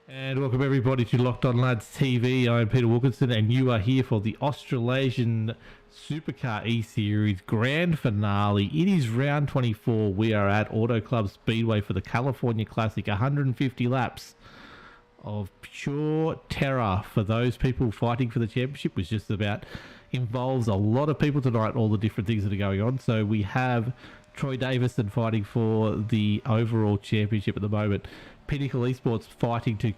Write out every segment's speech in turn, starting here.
And welcome everybody to Locked On Lads TV. I'm Peter Wilkinson and you are here for the Australasian Supercar E-Series Grand Finale. It is round 24. We are at Auto Club Speedway for the California Classic. 150 laps of pure terror for those people fighting for the championship, which just about involves a lot of people tonight, all the different things that are going on. So we have Troy Davison fighting for the overall championship at the moment. Pinnacle Esports fighting to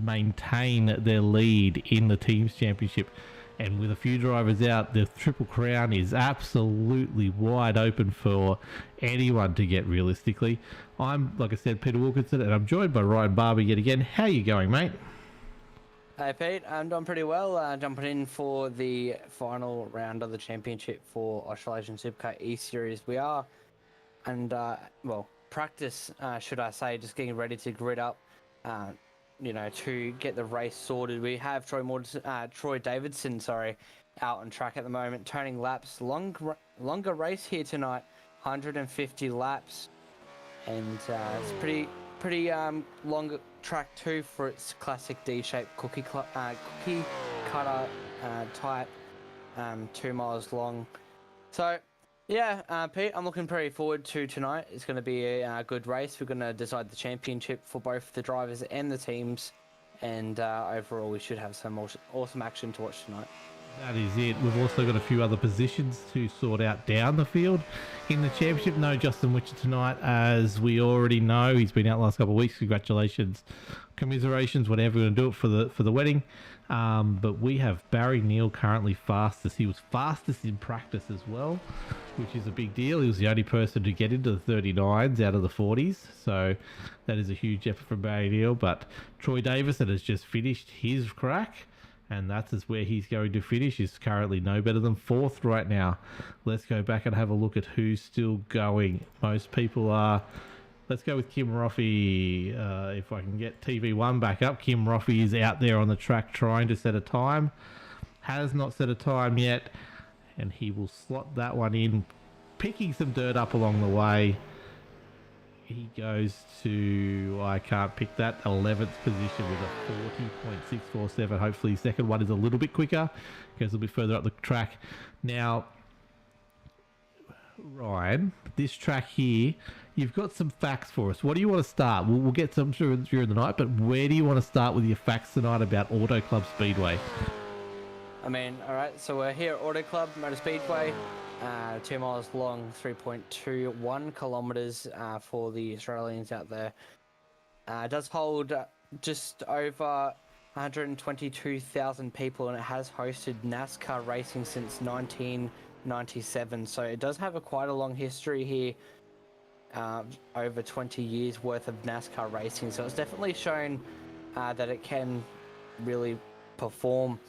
maintain their lead in the teams championship, and with a few drivers out, the Triple Crown is absolutely wide open for anyone to get realistically. I'm, like I said, Peter Wilkinson, and I'm joined by Ryan Barber yet again. How are you going, mate? Hey Pete, I'm doing pretty well. Jumping in for the final round of the championship for Australasian Supercar E-Series. We are, and practice, should I say, just getting ready to grid up, to get the race sorted. We have Troy Davidson, out on track at the moment, turning laps. Longer race here tonight, 150 laps, and it's pretty long track too for its classic D-shaped cookie cutter type, 2 miles long. So yeah, Pete, I'm looking pretty forward to tonight. It's going to be a good race. We're going to decide the championship for both the drivers and the teams, and overall we should have some awesome action to watch tonight. That is it. We've also got a few other positions to sort out down the field in the championship. No Justin Witcher tonight, as we already know. He's been out the last couple of weeks. Congratulations, commiserations, whatever. We're going to do it for the wedding. But we have Barry Neal currently fastest. He was fastest in practice as well, which is a big deal. He was the only person to get into the 39s out of the 40s. So that is a huge effort from Barry Neal. But Troy Davison has just finished his crack, and that is where he's going to finish. He's currently no better than 4th right now. Let's go back and have a look at who's still going. Most people are... Let's go with Kim Roffey. If I can get TV1 back up. Kim Roffey is out there on the track trying to set a time. Has not set a time yet, and he will slot that one in, picking some dirt up along the way. He goes to, I can't pick that, 11th position with a 40.647. Hopefully the second one is a little bit quicker, goes a little bit further up the track. Now, Ryan, this track here, you've got some facts for us. What do you want to start? We'll get some during the night, but where do you want to start with your facts tonight about Auto Club Speedway? I mean, all right, so we're here at Auto Club Motor Speedway, 2 miles long, 3.21 kilometers for the Australians out there. It does hold just over 122,000 people, and it has hosted NASCAR racing since 1997. So it does have quite a long history here, over 20 years worth of NASCAR racing. So it's definitely shown that it can really perform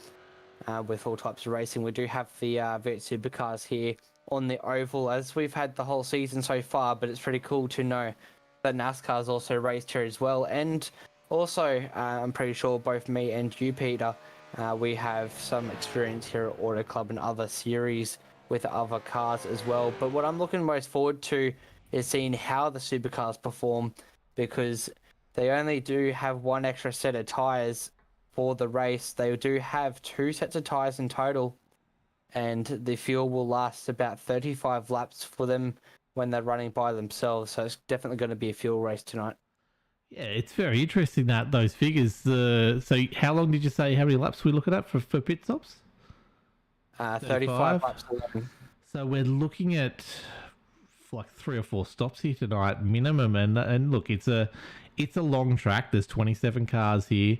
with all types of racing. We do have the V8 Supercars here on the oval, as we've had the whole season so far, but it's pretty cool to know that NASCAR's also raced here as well. And also, I'm pretty sure both me and you, Peter, we have some experience here at Auto Club and other series with other cars as well. But what I'm looking most forward to is seeing how the Supercars perform, because they only do have one extra set of tyres for the race. They do have 2 sets of tyres in total, and the fuel will last about 35 laps for them when they're running by themselves. So it's definitely going to be a fuel race tonight. Yeah, it's very interesting that those figures. So how long did you say, how many laps we're looking at for pit stops? 35 laps alone. So we're looking at like 3 or 4 stops here tonight minimum, and look, it's a long track. There's 27 cars here.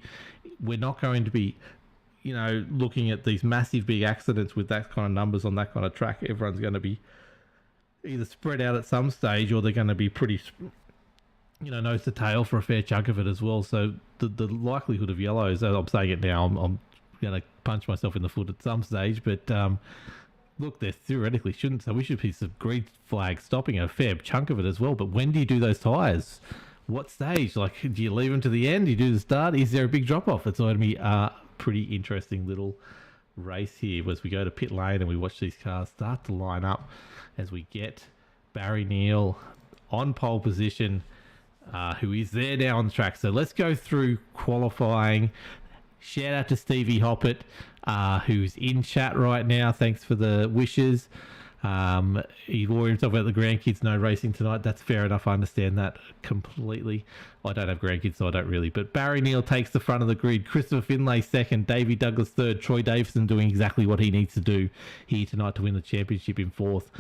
We're not going to be, looking at these massive big accidents with that kind of numbers on that kind of track. Everyone's going to be either spread out at some stage, or they're going to be pretty, nose to tail for a fair chunk of it as well. So the likelihood of yellows, I'm saying it now, I'm going to punch myself in the foot at some stage, but look, there theoretically shouldn't, so we should be some green flag stopping a fair chunk of it as well. But when do you do those tyres? What stage? Like, do you leave them to the end? Do you do the start? Is there a big drop off? It's going to be a pretty interesting little race here as we go to pit lane and we watch these cars start to line up as we get Barry Neal on pole position who is there now on the track. So let's go through qualifying. Shout out to Stevie Hoppett, who's in chat right now. Thanks for the wishes. He wore himself about the grandkids, no racing tonight. That's fair enough. I understand that completely. I don't have grandkids, so I don't really. But Barry Neal takes the front of the grid. Christopher Finlay second. Davey Douglas third. Troy Davison doing exactly what he needs to do here tonight to win the championship in fourth.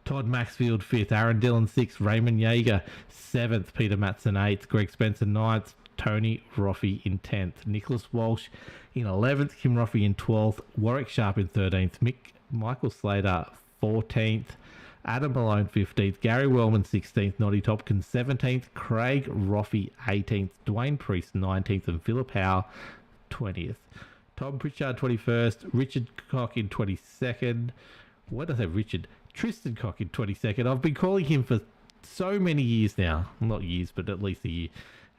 Todd Maxfield fifth. Aaron Dillon sixth. Raymond Yeager seventh. Peter Matson eighth. Greg Spencer ninth. Tony Roffey in 10th. Nicholas Walsh in 11th. Kim Roffey in 12th. Warwick Sharp in 13th. Michael Slater 14th. Adam Malone 15th. Gary Wellman 16th. Noddy Topkins 17th. Craig Roffey 18th. Dwayne Priest 19th. And Philip Howe 20th. Tom Pritchard 21st. Richard Cock in 22nd. What did I say? Richard? Tristan Cock in 22nd. I've been calling him for so many years now. Not years, but at least a year.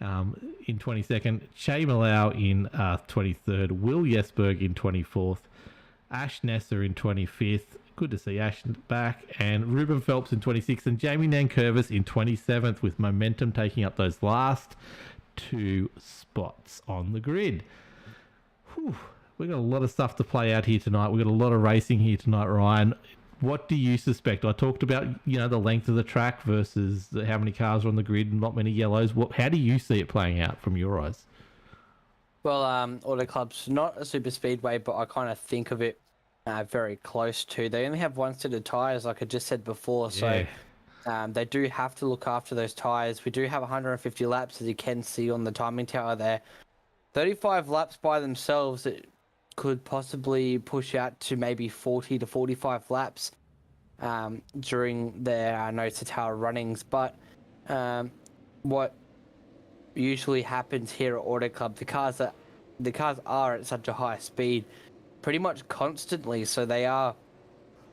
In 22nd. Shay Malau in 23rd. Will Jesberg in 24th. Ash Nesser in 25th. Good to see Ash back. And Ruben Phelps in 26th. And Jamie Nankervis in 27th, with momentum taking up those last two spots on the grid. Whew. We've got a lot of stuff to play out here tonight. We've got a lot of racing here tonight, Ryan. What do you suspect? I talked about, the length of the track versus how many cars are on the grid, not many yellows. How do you see it playing out from your eyes? Well, Auto Club's not a super speedway, but I kind of think of it very close to. They only have one set of tyres, like I just said before, so they do have to look after those tyres. We do have 150 laps, as you can see on the timing tower there. 35 laps by themselves, it could possibly push out to maybe 40 to 45 laps during their nose tower runnings. But what usually happens here at Auto Club, the cars are at such a high speed pretty much constantly, so they are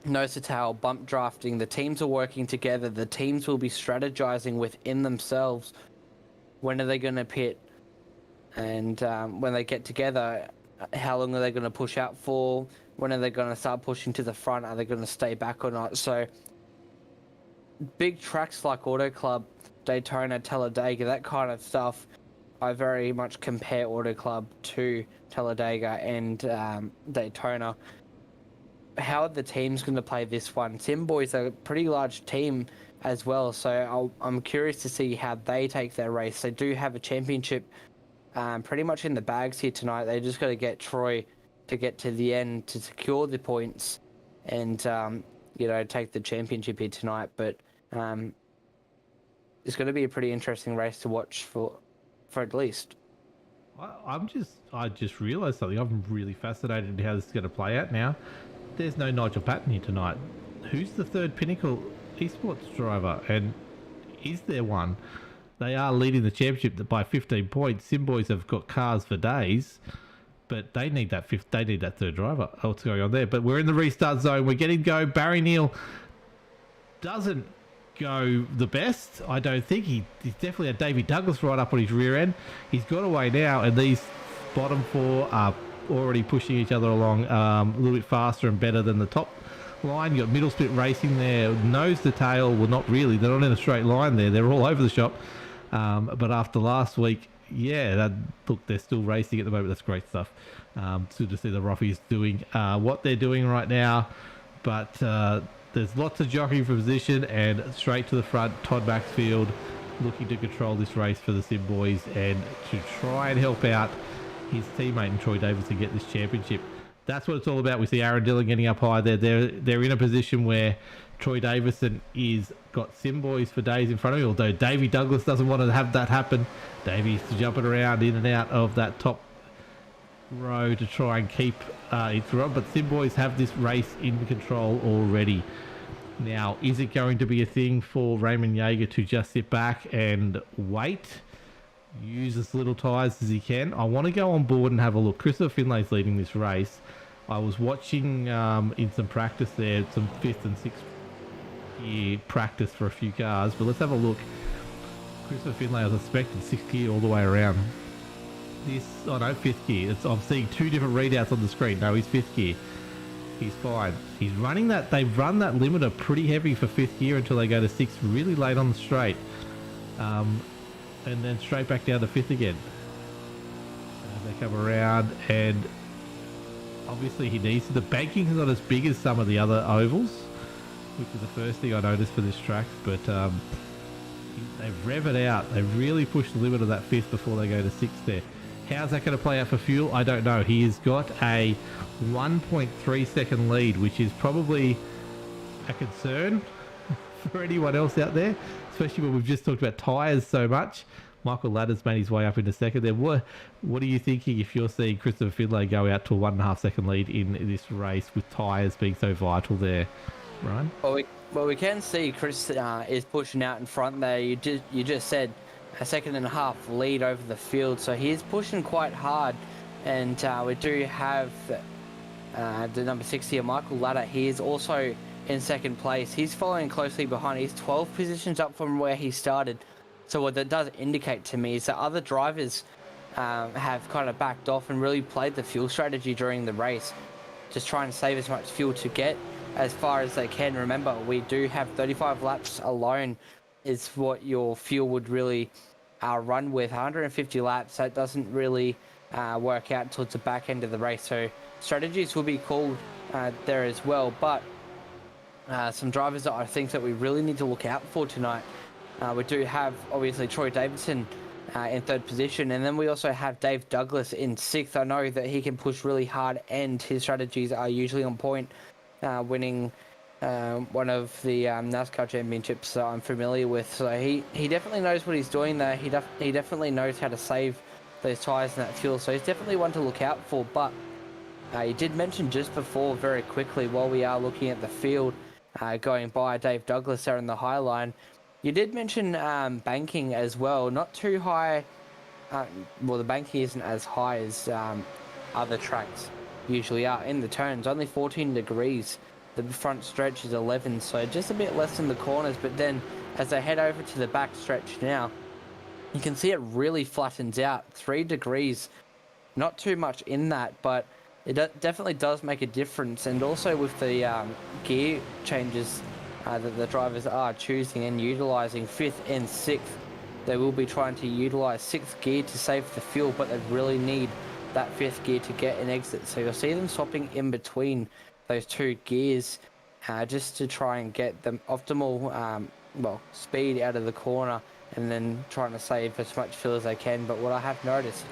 nose to tail bump drafting. The teams are working together. The teams will be strategizing within themselves. When are they going to pit? And when they get together, how long are they going to push out for? When are they going to start pushing to the front? Are they going to stay back or not? So big tracks like Auto Club, Daytona, Talladega, that kind of stuff, I very much compare Auto Club to Talladega and Daytona. How are the teams going to play this one? Simboy's a pretty large team as well, so I'm curious to see how they take their race. They do have a championship pretty much in the bags here tonight. They just got to get Troy to get to the end to secure the points and take the championship here tonight. But it's going to be a pretty interesting race to watch for at least. I just realised something. I'm really fascinated in how this is going to play out now. There's no Nigel Patton here tonight. Who's the third Pinnacle esports driver? And is there one? They are leading the championship by 15 points. Simboys have got cars for days, but they need that third driver. What's going on there? But we're in the restart zone. We're getting go. Barry Neal doesn't go the best. I don't think he's definitely had Davey Douglas right up on his rear end. He's got away now, and these bottom four are already pushing each other along a little bit faster and better than the top line. You got middle split racing there, nose to tail. Well, not really. They're not in a straight line there. They're all over the shop. But after last week, look, they're still racing at the moment. That's great stuff. It's good to see the Roffies doing what they're doing right now. But there's lots of jockeying for position, and straight to the front, Todd Maxfield looking to control this race for the Sim Boys and to try and help out his teammate and Troy Davis to get this championship. That's what it's all about. We see Aaron Dillon getting up high there. They're in a position where Troy Davison is got Sim Boys for days in front of him, although Davey Douglas doesn't want to have that happen. Davey's jumping around in and out of that top row to try and keep it run, but Sim Boys have this race in control already. Now, is it going to be a thing for Raymond Yeager to just sit back and wait, use as little tyres as he can? I want to go on board and have a look. Christopher Finlay's leading this race. I was watching in some practice there, some 5th and 6th gear practice for a few cars, but let's have a look. Christopher Finlay, I was expecting 6th gear all the way around. 5th gear. I'm seeing two different readouts on the screen. No, he's 5th gear. He's fine. He's running that. They've run that limiter pretty heavy for 5th gear until they go to 6th really late on the straight. and then straight back down to 5th again. They come around, and obviously he needs to. The banking's not as big as some of the other ovals, which is the first thing I noticed for this track, but they've rev it out. They really push the limit of that 5th before they go to 6th there. How's that going to play out for fuel? I don't know. He has got a 1.3 second lead, which is probably a concern for anyone else out there, especially when we've just talked about tyres so much. Michael Ladder's made his way up into second there. What are you thinking if you're seeing Christopher Finlay go out to a 1.5 second lead in this race with tyres being so vital there, Ryan? Well, we can see Chris is pushing out in front there. You just said a 1.5 second lead over the field, so he is pushing quite hard. And we do have the number 60 here, Michael Ladder. He is also in second place. He's following closely behind. He's 12 positions up from where he started. So what that does indicate to me is that other drivers have kind of backed off and really played the fuel strategy during the race, just trying to save as much fuel to get as far as they can. Remember, we do have 35 laps alone is what your fuel would really run with. 150 laps, that doesn't really work out towards the back end of the race. So strategies will be called there as well. But some drivers that I think that we really need to look out for tonight. We do have, obviously, Troy Davidson in 3rd position, and then we also have Dave Douglas in 6th. I know that he can push really hard, and his strategies are usually on point, winning one of the NASCAR championships that I'm familiar with. So he definitely knows what he's doing there. He definitely knows how to save those tyres and that fuel, so he's definitely one to look out for. But you did mention just before, very quickly, while we are looking at the field, going by Dave Douglas there in the high line, you did mention banking as well. Not too high. Well, the banking isn't as high as other tracks usually are in the turns. Only 14 degrees. The front stretch is 11, so just a bit less in the corners. But then as they head over to the back stretch now, you can see it really flattens out. 3 degrees. Not too much in that, but it definitely does make a difference. And also with the gear changes that the drivers are choosing and utilising 5th and 6th. They will be trying to utilise 6th gear to save the fuel, but they really need that 5th gear to get an exit. So you'll see them swapping in between those 2 gears just to try and get the optimal speed out of the corner, and then trying to save as much fuel as they can. But what I have noticed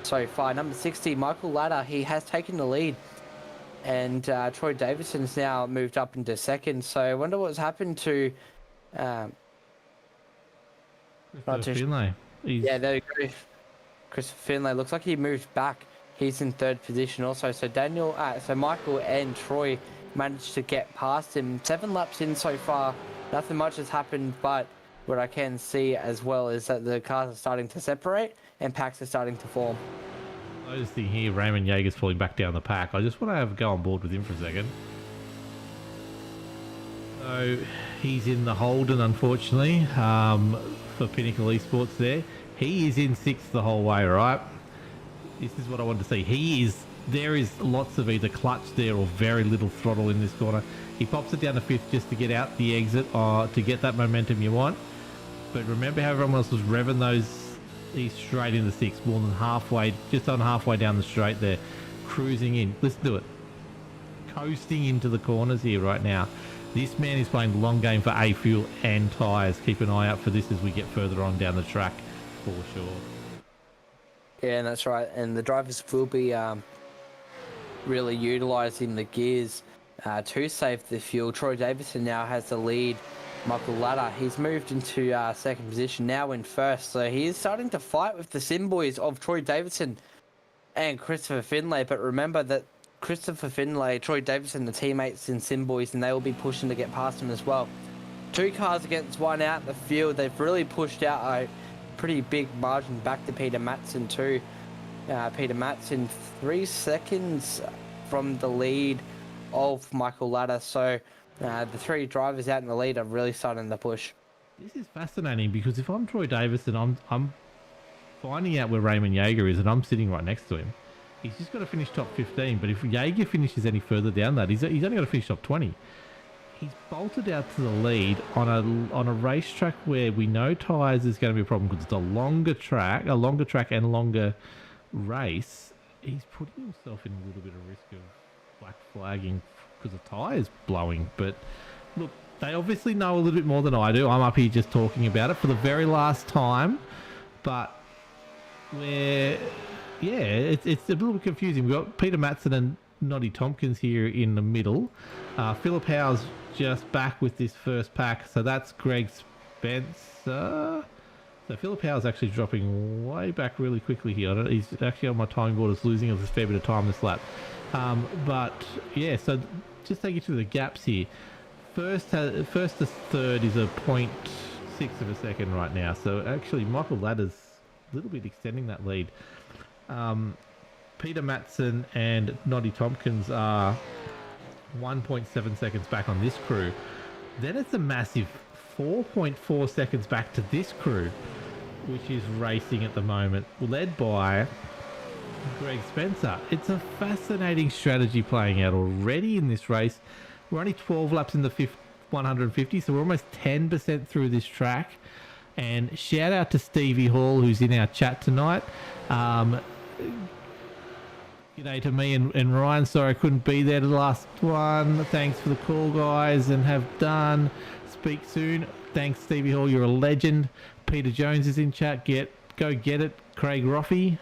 so far, number 60, Michael Ladder, he has taken the lead. And Troy Davidson's now moved up into 2nd. So I wonder what's happened to... Finlay. Yeah, there you go. Christopher Finlay. Looks like he moved back. He's in 3rd position also. So Michael and Troy managed to get past him. 7 laps in so far. Nothing much has happened, but what I can see as well is that the cars are starting to separate and packs are starting to form. Noticing here, Raymond Yeager's falling back down the pack. I just want to go on board with him for a second. So he's in the Holden, unfortunately, for Pinnacle Esports there. He is in 6th the whole way, right? This is what I want to see. There is lots of either clutch there or very little throttle in this corner. He pops it down to 5th just to get out the exit to get that momentum you want. But remember how everyone else was revving those. He's straight in the 6th, more than halfway, just on halfway down the straight there, cruising in. Listen to it. Coasting into the corners here right now. This man is playing the long game for A fuel and tyres. Keep an eye out for this as we get further on down the track, for sure. Yeah, that's right. And the drivers will be really utilising the gears to save the fuel. Troy Davidson now has the lead. Michael Ladder, he's moved into 2nd position, now in 1st. So he is starting to fight with the sim boys of Troy Davidson and Christopher Finlay. But remember that Christopher Finlay, Troy Davidson, the teammates in sim boys, and they will be pushing to get past him as well. 2 cars against 1 out in the field. They've really pushed out a pretty big margin back to Peter Matson too. Peter Matson 3 seconds from the lead of Michael Ladder. So the 3 drivers out in the lead are really starting to push. This is fascinating because if I'm Troy Davidson, I'm finding out where Raymond Yeager is, and I'm sitting right next to him. He's just got to finish top 15, but if Yeager finishes any further down that, he's only got to finish top 20. he's bolted out to the lead on a racetrack where we know tyres is going to be a problem because it's a longer track and longer race. He's putting himself in a little bit of risk of black flagging because the tyres blowing. But look, they obviously know a little bit more than I do. I'm up here just talking about it for the very last time, but it's a little bit confusing. We've got Peter Matson and Noddy Tompkins here in the middle. Philip Howe's just back with this first pack, so that's Greg Spencer. So Philip Howe's actually dropping way back really quickly here. He's actually on my timing board is losing us a fair bit of time this lap. But yeah, so just take you through the gaps here. First to third is a 0.6 of a second right now. So actually Michael Ladder's a little bit extending that lead. Peter Matson and Noddy Tompkins are 1.7 seconds back on this crew. Then it's a massive 4.4 seconds back to this crew, which is racing at the moment, led by Greg Spencer. It's a fascinating strategy playing out already in this race. We're only 12 laps in the 150, so we're almost 10% through this track. And shout out to Stevie Hall, who's in our chat tonight. G'day to me and Ryan. Sorry I couldn't be there to the last one. Thanks for the call, guys, and have done. Speak soon. Thanks, Stevie Hall. You're a legend. Peter Jones is in chat. Go get it. Craig Roffey.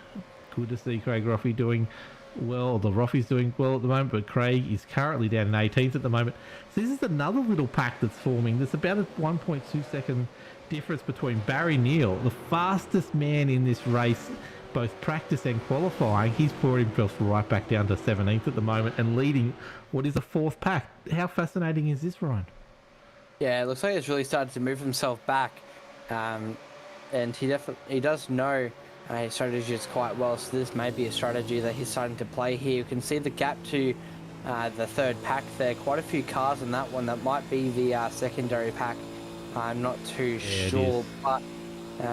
Good to see Craig Roffey doing well. The Roffey's doing well at the moment, but Craig is currently down in 18th at the moment. So this is another little pack that's forming. There's about a 1.2 second difference between Barry Neal, the fastest man in this race, both practice and qualifying. He's poured himself right back down to 17th at the moment and leading what is a fourth pack. How fascinating is this, Ryan? Yeah, it looks like he's really started to move himself back, and he does know his strategies quite well. So this may be a strategy that he's starting to play here. You can see the gap to the third pack there. Quite a few cars in that one. That might be the secondary pack. I'm not too sure, but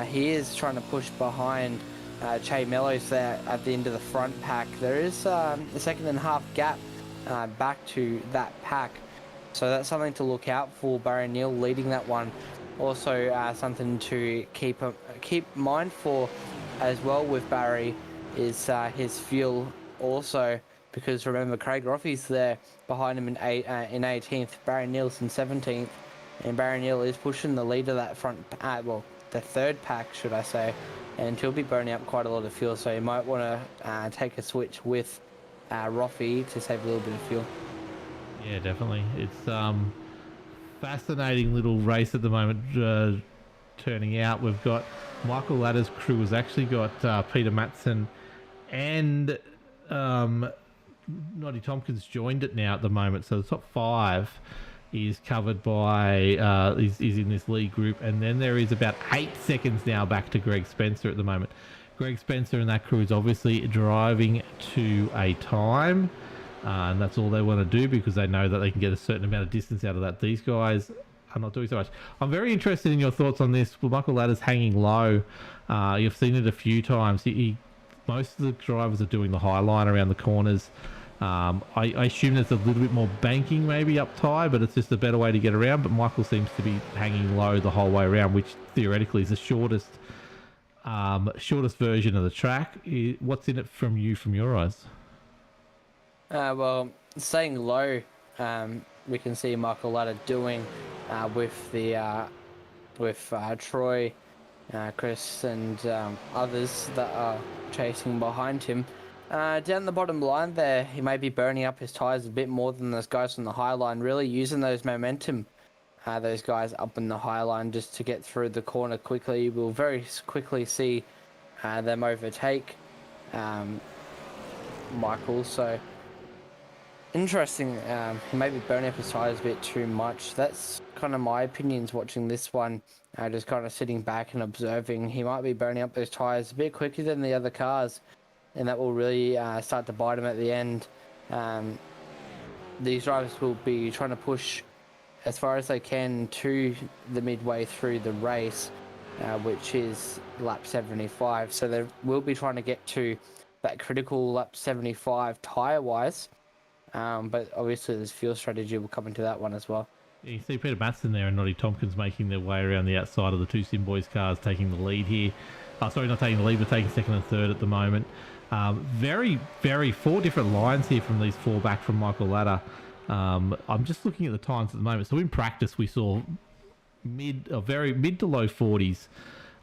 he is trying to push behind Che Mellows there at the end of the front pack. There is a second and a half gap back to that pack. So that's something to look out for. Barry Neal leading that one. Also something to keep mind for as well with Barry is his fuel also, because remember Craig Roffey's there behind him in 18th, Barry Neal's in 17th, and Barry Neal is pushing the lead of that front, the third pack should I say, and he'll be burning up quite a lot of fuel, so you might want to take a switch with Roffey to save a little bit of fuel. Yeah, definitely. It's fascinating little race at the moment turning out. We've got Michael Ladder's crew has actually got Peter Matson and Noddy Tompkins joined it now at the moment. So the top five is covered by is in this lead group, and then there is about 8 seconds now back to Greg Spencer at the moment. Greg Spencer and that crew is obviously driving to a time, and that's all they want to do because they know that they can get a certain amount of distance out of that. These guys are not doing so much. I'm very interested in your thoughts on this. Well, Michael Ladder's hanging low. You've seen it a few times. Most of the drivers are doing the high line around the corners. I assume there's a little bit more banking maybe up high, but it's just a better way to get around. But Michael seems to be hanging low the whole way around, which theoretically is the shortest version of the track. What's in it from your eyes? Well, staying low, we can see Michael Ladder doing with Troy, Chris, and others that are chasing behind him. Down the bottom line there, he may be burning up his tyres a bit more than those guys on the high line, really using those momentum, those guys up in the high line just to get through the corner quickly. We'll very quickly see them overtake Michael, so interesting. He may be burning up his tyres a bit too much. That's kind of my opinions watching this one, just kind of sitting back and observing. He might be burning up those tyres a bit quicker than the other cars, and that will really start to bite him at the end. These drivers will be trying to push as far as they can to the midway through the race, which is lap 75. So they will be trying to get to that critical lap 75 tyre-wise. But obviously this fuel strategy will come into that one as well. You see Peter Matson there and Noddy Tompkins making their way around the outside of the two Sim Boys cars, taking the lead here. Sorry, not taking the lead, but taking second and third at the moment. Very, very four different lines here from these four back from Michael Ladder. I'm just looking at the times at the moment. So in practice, we saw mid to low 40s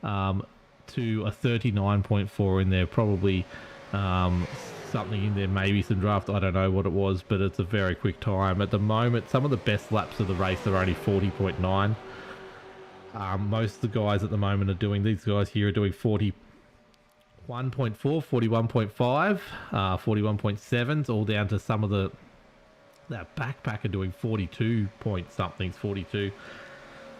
to a 39.4 in there, probably something in there, maybe some draft. I don't know what it was, but it's a very quick time. At the moment, some of the best laps of the race are only 40.9. Most of the guys at the moment are doing, these guys here are doing 41.4, 41.5, 41.7s, all down to some of that backpack are doing 42 point somethings, 42,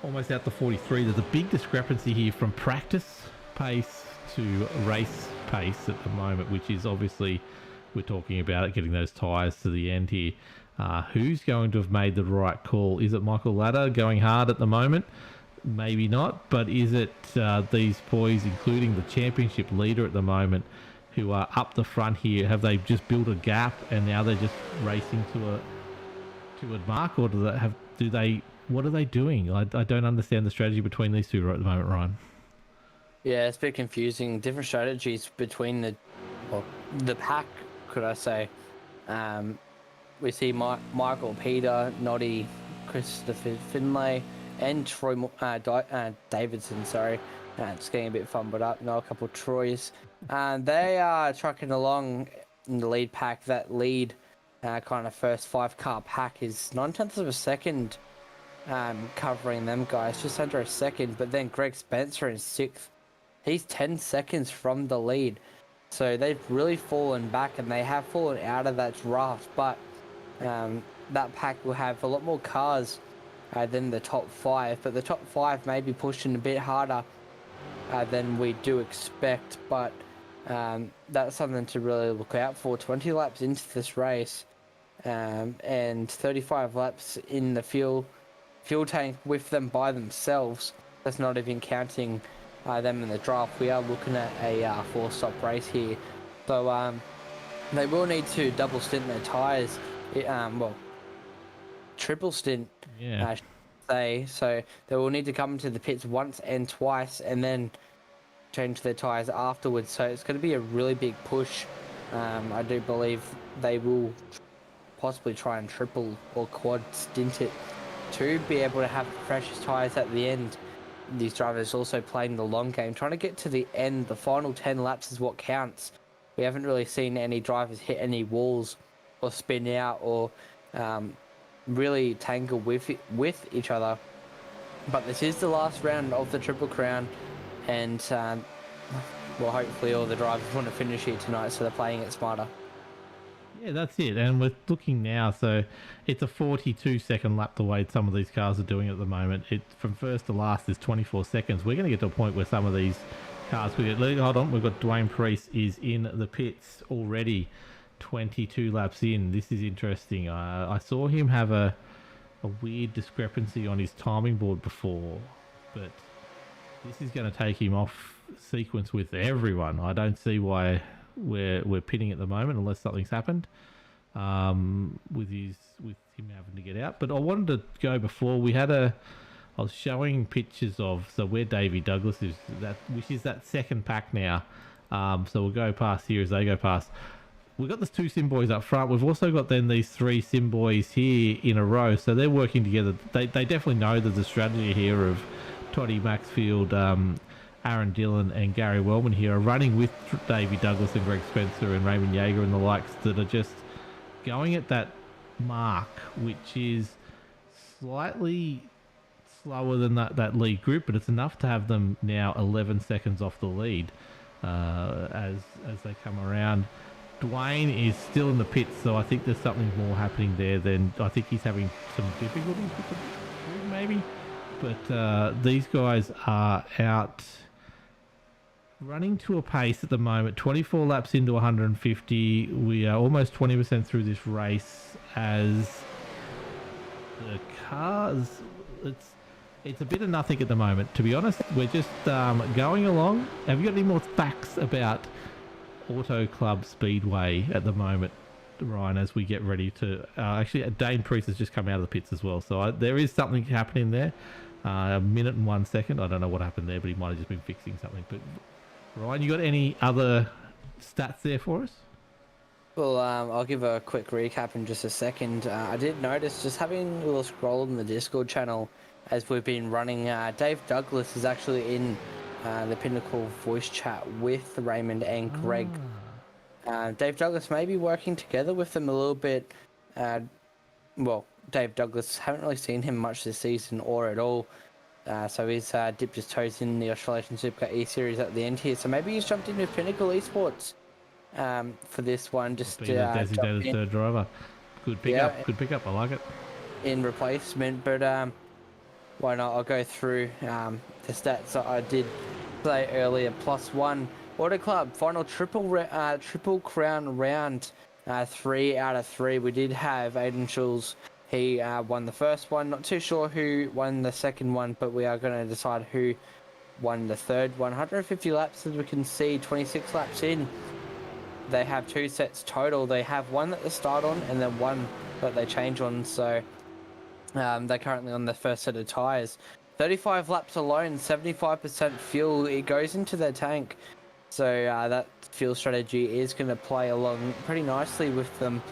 almost out to 43. There's a big discrepancy here from practice pace to race pace at the moment, which is obviously, we're talking about it, getting those tyres to the end here. Who's going to have made the right call? Is it Michael Ladder going hard at the moment? Maybe not, but is it these boys, including the championship leader at the moment, who are up the front here? Have they just built a gap and now they're just racing to a mark, or what are they doing? I don't understand the strategy between these two right at the moment, Ryan. Yeah, it's a bit confusing. Different strategies between the pack, could I say. We see Michael, Peter, Noddy, Christopher Finlay, and Troy Davidson, sorry. It's getting a bit fumbled up. A couple of Troys. They are trucking along in the lead pack. That lead kind of first 5-car pack is 9/10 of a second covering them guys, just under a second. But then Greg Spencer in 6th. He's 10 seconds from the lead. So they've really fallen back, and they have fallen out of that draft. But that pack will have a lot more cars than the top 5. But the top 5 may be pushing a bit harder than we do expect. But that's something to really look out for. 20 laps into this race and 35 laps in the fuel tank with them by themselves. That's not even counting them in the draft. We are looking at a 4-stop race here. So they will need to double stint their tyres. Triple stint, I should say. So they will need to come into the pits once and twice and then change their tyres afterwards. So it's going to be a really big push. I do believe they will possibly try and triple or quad stint it to be able to have freshest tyres at the end. These drivers also playing the long game, trying to get to the end. The final 10 laps is what counts. We haven't really seen any drivers hit any walls or spin out or really tangle with each other. But this is the last round of the Triple Crown, and hopefully all the drivers want to finish here tonight, so they're playing it smarter. Yeah, that's it. And we're looking now, so it's a 42-second lap the way some of these cars are doing at the moment. From first to last is 24 seconds. We're going to get to a point where some of these cars... Hold on, we've got Dwayne Priest is in the pits already, 22 laps in. This is interesting. I saw him have a weird discrepancy on his timing board before, but this is going to take him off sequence with everyone. I don't see why we're pitting at the moment unless something's happened with him having to get out. But I wanted to go before we had I was showing pictures of where Davey Douglas is, which is that second pack now. So we'll go past here as they go past. We've got the 2 Sim Boys up front. We've also got then these 3 Sim Boys here in a row. So they're working together. They definitely know there's a strategy here of Toddy Maxfield, Aaron Dillon and Gary Wellman here are running with Davey Douglas and Greg Spencer and Raymond Yeager and the likes that are just going at that mark, which is slightly slower than that lead group, but it's enough to have them now 11 seconds off the lead as they come around. Dwayne is still in the pits, so I think there's something more happening there than... I think he's having some difficulties with the group, maybe. But these guys are out running to a pace at the moment, 24 laps into 150. We are almost 20% through this race as the cars... It's a bit of nothing at the moment, to be honest. We're just going along. Have you got any more facts about Auto Club Speedway at the moment, Ryan, as we get ready to actually Dane Priest has just come out of the pits as well, so there is something happening there. A minute and 1 second. I don't know what happened there, but he might have just been fixing something. But Ryan, you got any other stats there for us? Well, I'll give a quick recap in just a second. I did notice, just having a little scroll in the Discord channel as we've been running, Dave Douglas is actually in the Pinnacle voice chat with Raymond and Greg. Dave Douglas may be working together with them a little bit. Well, Dave Douglas, haven't really seen him much this season or at all. So he's dipped his toes in the Australasian Supercar E-Series at the end here. So maybe he's jumped in with Pinnacle Esports for this one. Just being a designated third driver. Good pickup. Yeah, good pickup. I like it. In replacement, but why not? I'll go through the stats that I did say earlier. +1 Auto Club final triple crown round. 3 out of 3. We did have Aiden Schulz. He won the first one. Not too sure who won the second one, but we are going to decide who won the third one. 150 laps, as we can see, 26 laps in. They have 2 sets total. They have one that they start on and then one that they change on. So they're currently on the first set of tyres. 35 laps alone, 75% fuel. It goes into their tank. So that fuel strategy is going to play along pretty nicely with them.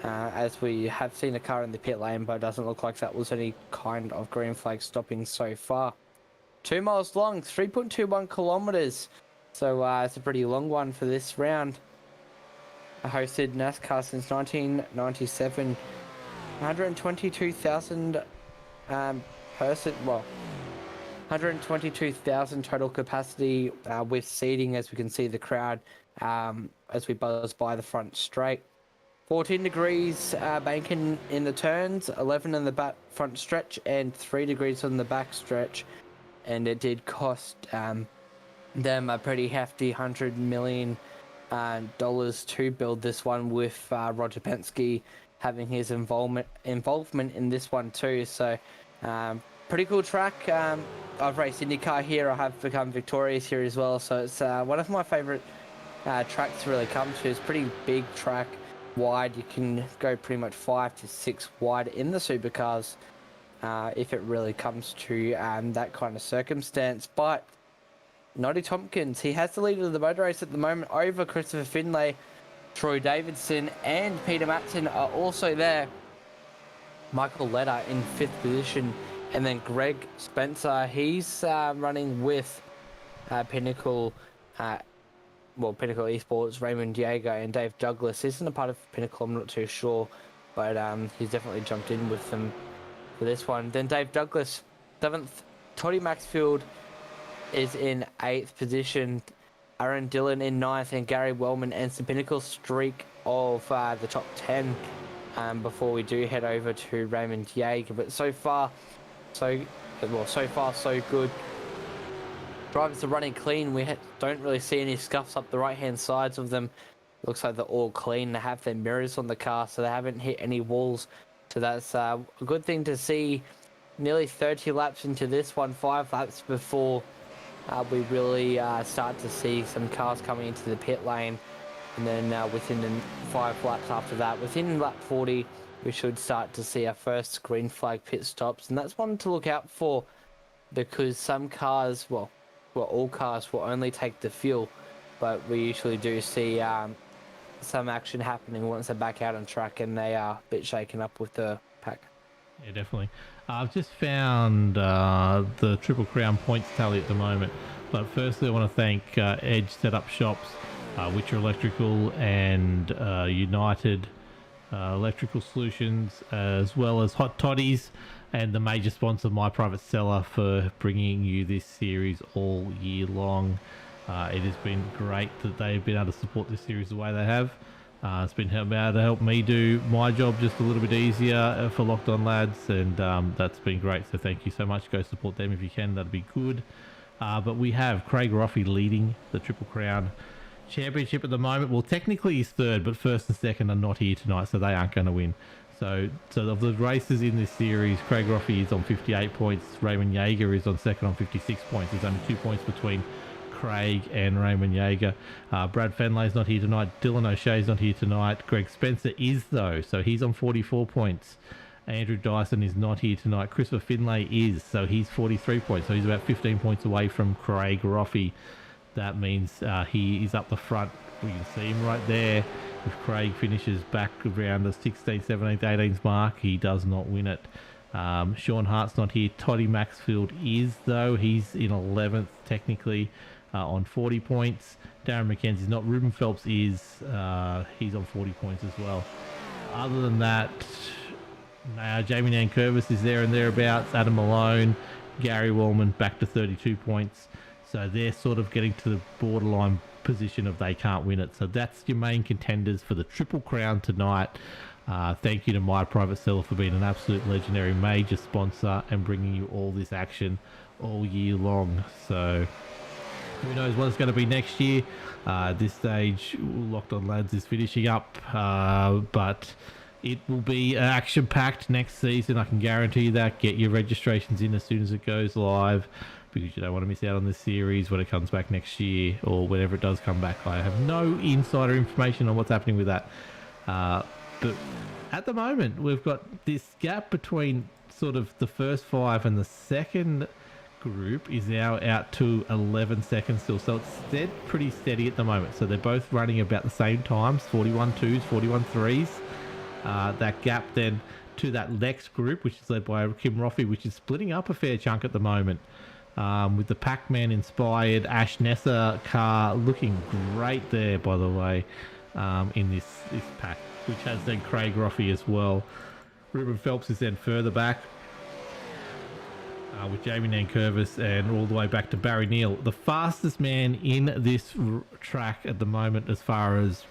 As we have seen a car in the pit lane, but it doesn't look like that was any kind of green flag stopping so far. 2 miles long, 3.21 kilometers. So it's a pretty long one for this round. I hosted NASCAR since 1997. 122,000 well, 122,000 total capacity with seating, as we can see the crowd as we buzz by the front straight. 14 degrees banking in the turns, 11 in the back front stretch, and 3 degrees on the back stretch. And it did cost them a pretty hefty $100 million to build this one, with Roger Penske having his involvement in this one too. So pretty cool track. I've raced IndyCar here. I have become victorious here as well. So it's one of my favorite tracks to really come to. It's a pretty big track. Wide, you can go pretty much 5 to 6 wide in the supercars if it really comes to that kind of circumstance. But Noddy Tompkins, he has the lead of the motor race at the moment over Christopher Finlay. Troy Davidson and Peter Matson are also there. Michael Leder in 5th position, and then Greg Spencer, he's running with Pinnacle Pinnacle Esports. Raymond Yeager and Dave Douglas isn't a part of Pinnacle, I'm not too sure, but he's definitely jumped in with them for this one. Then Dave Douglas, 7th. Toddy Maxfield is in 8th position. Aaron Dillon in 9th, and Gary Wellman ends the Pinnacle streak of the top 10 before we do head over to Raymond Yeager. But so far, so good. Drivers are running clean. We don't really see any scuffs up the right-hand sides of them. Looks like they're all clean. They have their mirrors on the car, so they haven't hit any walls. So that's a good thing to see. Nearly 30 laps into this one, 5 laps before we really start to see some cars coming into the pit lane. And then within the 5 laps after that, within lap 40, we should start to see our first green flag pit stops. And that's one to look out for, because some cars, well, all cars will only take the fuel, but we usually do see some action happening once they're back out on track and they are a bit shaken up with the pack. Yeah, definitely. I've just found the Triple Crown points tally at the moment, but firstly I want to thank Edge Setup Shops, Witcher Electrical and United Electrical Solutions, as well as Hot Toddies, and the major sponsor, My Private Cellar, for bringing you this series all year long. It has been great that they've been able to support this series the way they have. It's been able to help me do my job just a little bit easier for Locked On Lads, and that's been great. So thank you so much. Go support them if you can. That'd be good. But we have Craig Roffey leading the Triple Crown Championship at the moment. Well, technically he's third, but first and second are not here tonight, so they aren't going to win. So of the races in this series, Craig Roffey is on 58 points. Raymond Yeager is on second on 56 points. There's only 2 points between Craig and Raymond Yeager. Brad Fenlay's not here tonight. Dylan O'Shea's not here tonight. Greg Spencer is, though, so he's on 44 points. Andrew Dyson is not here tonight. Christopher Finlay is, so he's 43 points. So he's about 15 points away from Craig Roffey. That means he is up the front. We can see him right there. If Craig finishes back around the 16th, 17th, 18th mark, he does not win it. Sean Hart's not here. Toddy Maxfield is, though. He's in 11th, technically, on 40 points. Darren McKenzie's not. Ruben Phelps is. He's on 40 points as well. Other than that, Jamie Nankervis is there and thereabouts. Adam Malone, Gary Wallman back to 32 points. So they're sort of getting to the borderline position of they can't win it. So that's your main contenders for the Triple Crown tonight. Thank you to My Private Cellar for being an absolute legendary major sponsor and bringing you all this action all year long. So who knows what it's going to be next year. At this stage, Locked On Lads is finishing up, but it will be action-packed next season. I can guarantee that. Get your registrations in as soon as it goes live, because you don't want to miss out on this series when it comes back next year or whenever it does come back. I have no insider information on what's happening with that. But at the moment, we've got this gap between sort of the first 5 and the second group is now out to 11 seconds still. So it's pretty steady at the moment. So they're both running about the same times, 41.2s, 41.3s. That gap then to that next group, which is led by Kim Roffey, which is splitting up a fair chunk at the moment. With the Pac-Man inspired Ash Nessa car looking great there, by the way, in this pack, which has then Craig Roffey as well. Ruben Phelps is then further back with Jamie Nankervis and all the way back to Barry Neal. The fastest man in this track at the moment as far as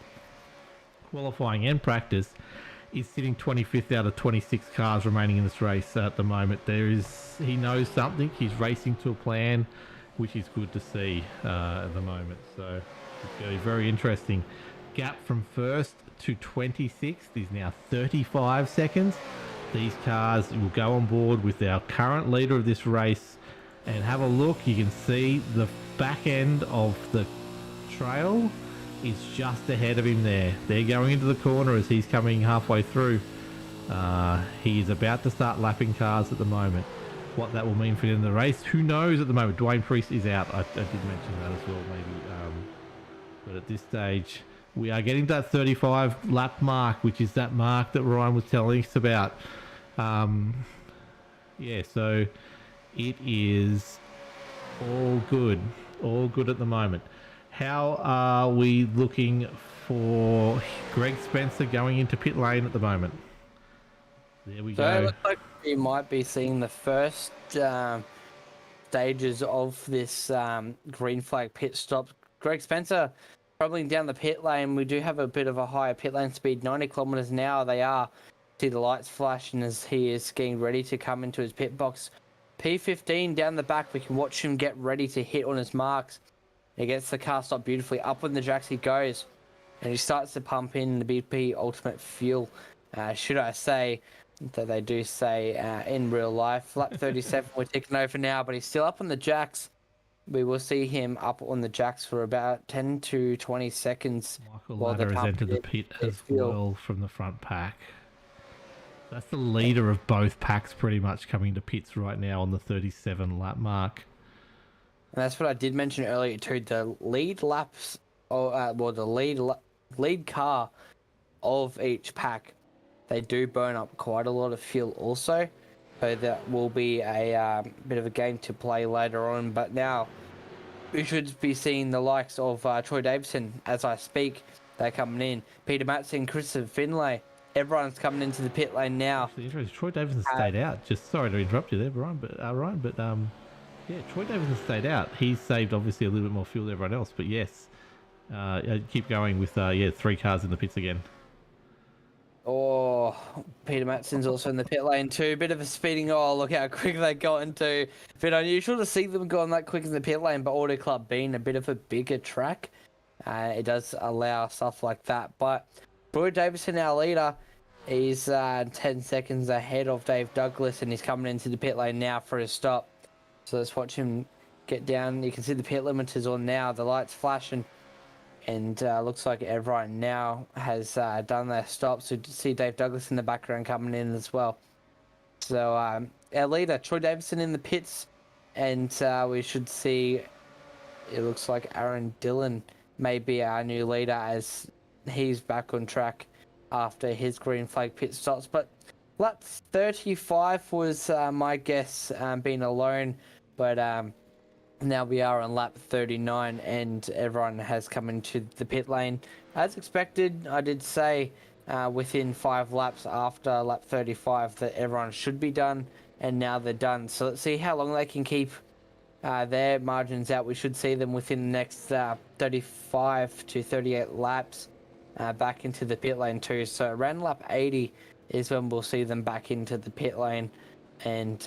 qualifying and practice is sitting 25th out of 26 cars remaining in this race at the moment. He knows something. He's racing to a plan, which is good to see at the moment. So it's going to be very interesting. Gap from first to 26th is now 35 seconds. These cars will go on board with our current leader of this race and have a look. You can see the back end of the trail is just ahead of him there. They're going into the corner as he's coming halfway through. He is about to start lapping cars at the moment. What that will mean for the end of the race, who knows at the moment. Dwayne Priest is out. I did mention that as well, maybe. But at this stage, we are getting to that 35 lap mark, which is that mark that Ryan was telling us about. Yeah, so it is all good at the moment. How are we looking for Greg Spencer going into pit lane at the moment? There we go. So it looks like we might be seeing the first stages of this green flag pit stop. Greg Spencer traveling down the pit lane. We do have a bit of a higher pit lane speed, 90 kilometers an hour. They are. See the lights flashing as he is getting ready to come into his pit box. P15 down the back. We can watch him get ready to hit on his marks. He gets the car stopped beautifully. Up on the jacks he goes. And he starts to pump in the BP Ultimate Fuel. Should I say that they do say in real life. Lap 37 we're taking over now, but he's still up on the jacks. We will see him up on the jacks for about 10 to 20 seconds. Michael Ladder has entered the pit as well from the front pack. That's the leader of both packs pretty much coming to pits right now on the 37 lap mark. And that's what I did mention earlier too. The lead laps, the lead car of each pack, they do burn up quite a lot of fuel also. So that will be a bit of a game to play later on. But now we should be seeing the likes of Troy Davison as I speak. They're coming in. Peter Matson, Christopher Finlay. Everyone's coming into the pit lane now. Actually, Troy Davison stayed out. Just sorry to interrupt you there, Ryan, but yeah, Troy Davison stayed out. He's saved obviously a little bit more fuel than everyone else, but yes, keep going with 3 cars in the pits again. Oh, Peter Matson's also in the pit lane too. Bit of a speeding. Oh, look how quick they got into. A bit unusual to see them going that quick in the pit lane, but Auto Club being a bit of a bigger track, it does allow stuff like that. But Troy Davison, our leader, he's 10 seconds ahead of Dave Douglas, and he's coming into the pit lane now for his stop. So let's watch him get down. You can see the pit limiters on now. The lights flashing, and looks like everyone now has done their stops. So you see Dave Douglas in the background coming in as well. So our leader, Troy Davison, in the pits, and we should see. It looks like Aaron Dillon may be our new leader as he's back on track after his green flag pit stops. But lap 35 was my guess, being alone, but now we are on lap 39 and everyone has come into the pit lane. As expected, I did say within 5 laps after lap 35 that everyone should be done, and now they're done. So let's see how long they can keep their margins out. We should see them within the next 35 to 38 laps back into the pit lane too. So around lap 80 is when we'll see them back into the pit lane, and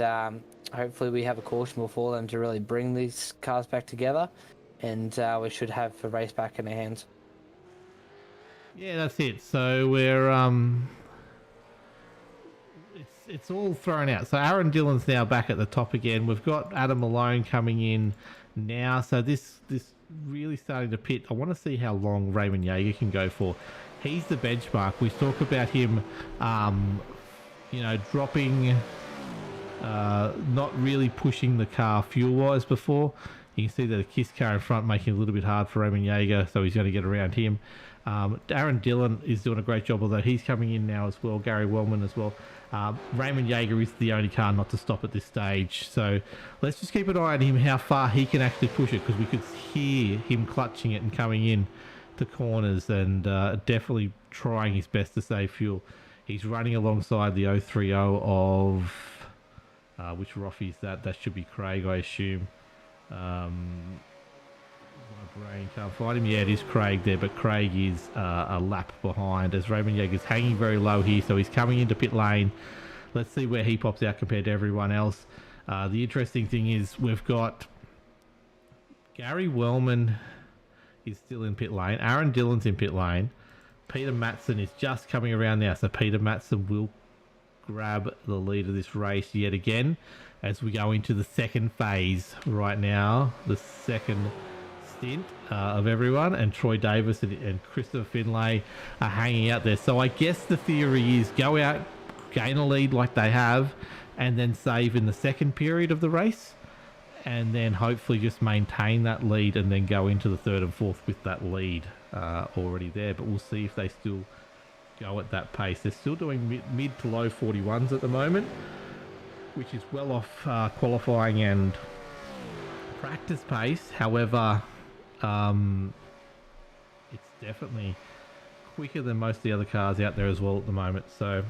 hopefully we have a caution before them to really bring these cars back together, and we should have the race back in our hands. Yeah, that's it. So we're it's all thrown out. So Aaron Dillon's now back at the top again. We've got Adam Malone coming in now. So this really starting to pit. I want to see how long Raymond Yeager can go for. He's the benchmark. We talk about him, dropping, not really pushing the car fuel-wise before. You can see that a KISS car in front making it a little bit hard for Raymond Yeager, so he's going to get around him. Aaron Dillon is doing a great job, although he's coming in now as well. Gary Wellman as well. Raymond Yeager is the only car not to stop at this stage. So let's just keep an eye on him, how far he can actually push it, because we could hear him clutching it and coming in to corners, and definitely trying his best to save fuel. He's running alongside the 030 of... which Roffy is that? That should be Craig, I assume. My brain can't find him. Yeah, it is Craig there, but Craig is a lap behind as Raymond Yeager's hanging very low here, so he's coming into pit lane. Let's see where he pops out compared to everyone else. The interesting thing is we've got Gary Wellman is still in pit lane. Aaron Dillon's in pit lane. Peter Matson is just coming around now, so Peter Matson will grab the lead of this race yet again as we go into the second phase right now, the second stint of everyone, and Troy Davis and Christopher Finlay are hanging out there. So I guess the theory is go out, gain a lead like they have, and then save in the second period of the race, and then hopefully just maintain that lead and then go into the third and fourth with that lead already there. But we'll see if they still go at that pace. They're still doing mid to low 41s at the moment, which is well off qualifying and practice pace. However, it's definitely quicker than most of the other cars out there as well at the moment. So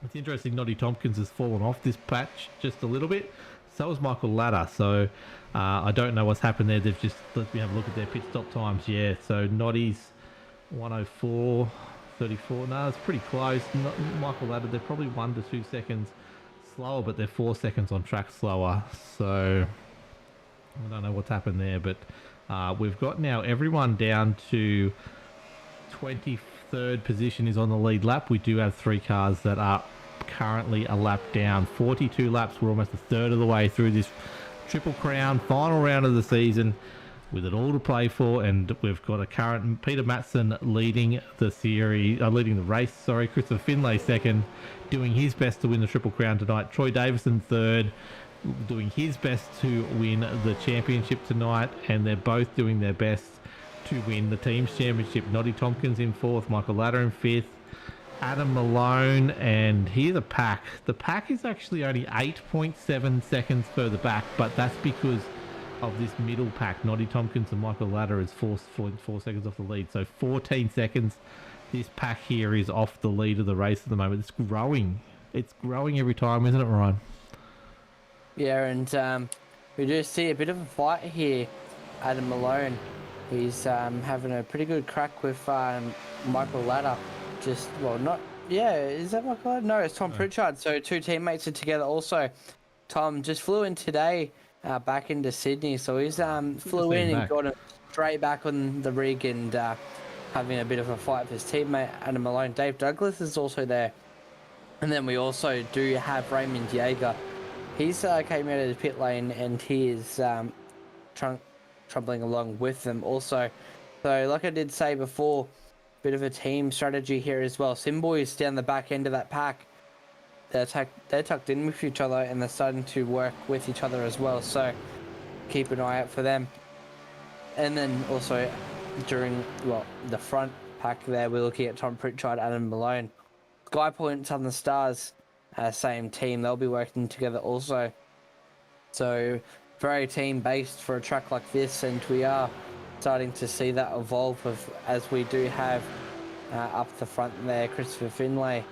it's interesting. Noddy Tompkins has fallen off this patch just a little bit. So has Michael Ladder. So I don't know what's happened there. They've just let me have a look at their pit stop times. Yeah, so Noddy's 104.34. No, it's pretty close. Michael Ladder, they're probably 1 to 2 seconds slower, but they're 4 seconds on track slower. So I don't know what's happened there, but we've got now everyone down to 23rd position is on the lead lap. We do have 3 cars that are currently a lap down. 42 laps. We're almost a third of the way through this Triple Crown final round of the season with it all to play for, and we've got a current Peter Matson leading the series, leading the race. Sorry, Christopher Finlay second, doing his best to win the Triple Crown tonight. Troy Davison third, doing his best to win the championship tonight, and they're both doing their best to win the team's championship. Noddy Tompkins in fourth, Michael Ladder in fifth, Adam Malone, and here the pack. The pack is actually only 8.7 seconds further back, but that's because of this middle pack. Noddy Tompkins and Michael Ladder is 4 seconds off the lead, so 14 seconds. This pack here is off the lead of the race at the moment. It's growing. It's growing every time, isn't it, Ryan? Yeah, and we do see a bit of a fight here. Adam Malone, he's having a pretty good crack with Michael Ladder. Is that Michael Ladder? No, it's Tom Pritchard. So 2 teammates are together also. Tom just flew in today back into Sydney, so he's flew in and got him straight back on the rig and having a bit of a fight with his teammate Adam Malone. Dave Douglas is also there, and then we also do have Raymond Yeager. He's came out of the pit lane and he is trampling along with them also. So like I did say before, bit of a team strategy here as well. Simboys down the back end of that pack, they're tucked in with each other and they're starting to work with each other as well. So keep an eye out for them. And then also during the front pack there, we're looking at Tom Pritchard, Adam Malone, Sky Point, Southern Stars, same team. They'll be working together also. So very team based for a track like this, and we are starting to see that evolve as we do have up the front there. Christopher Finlay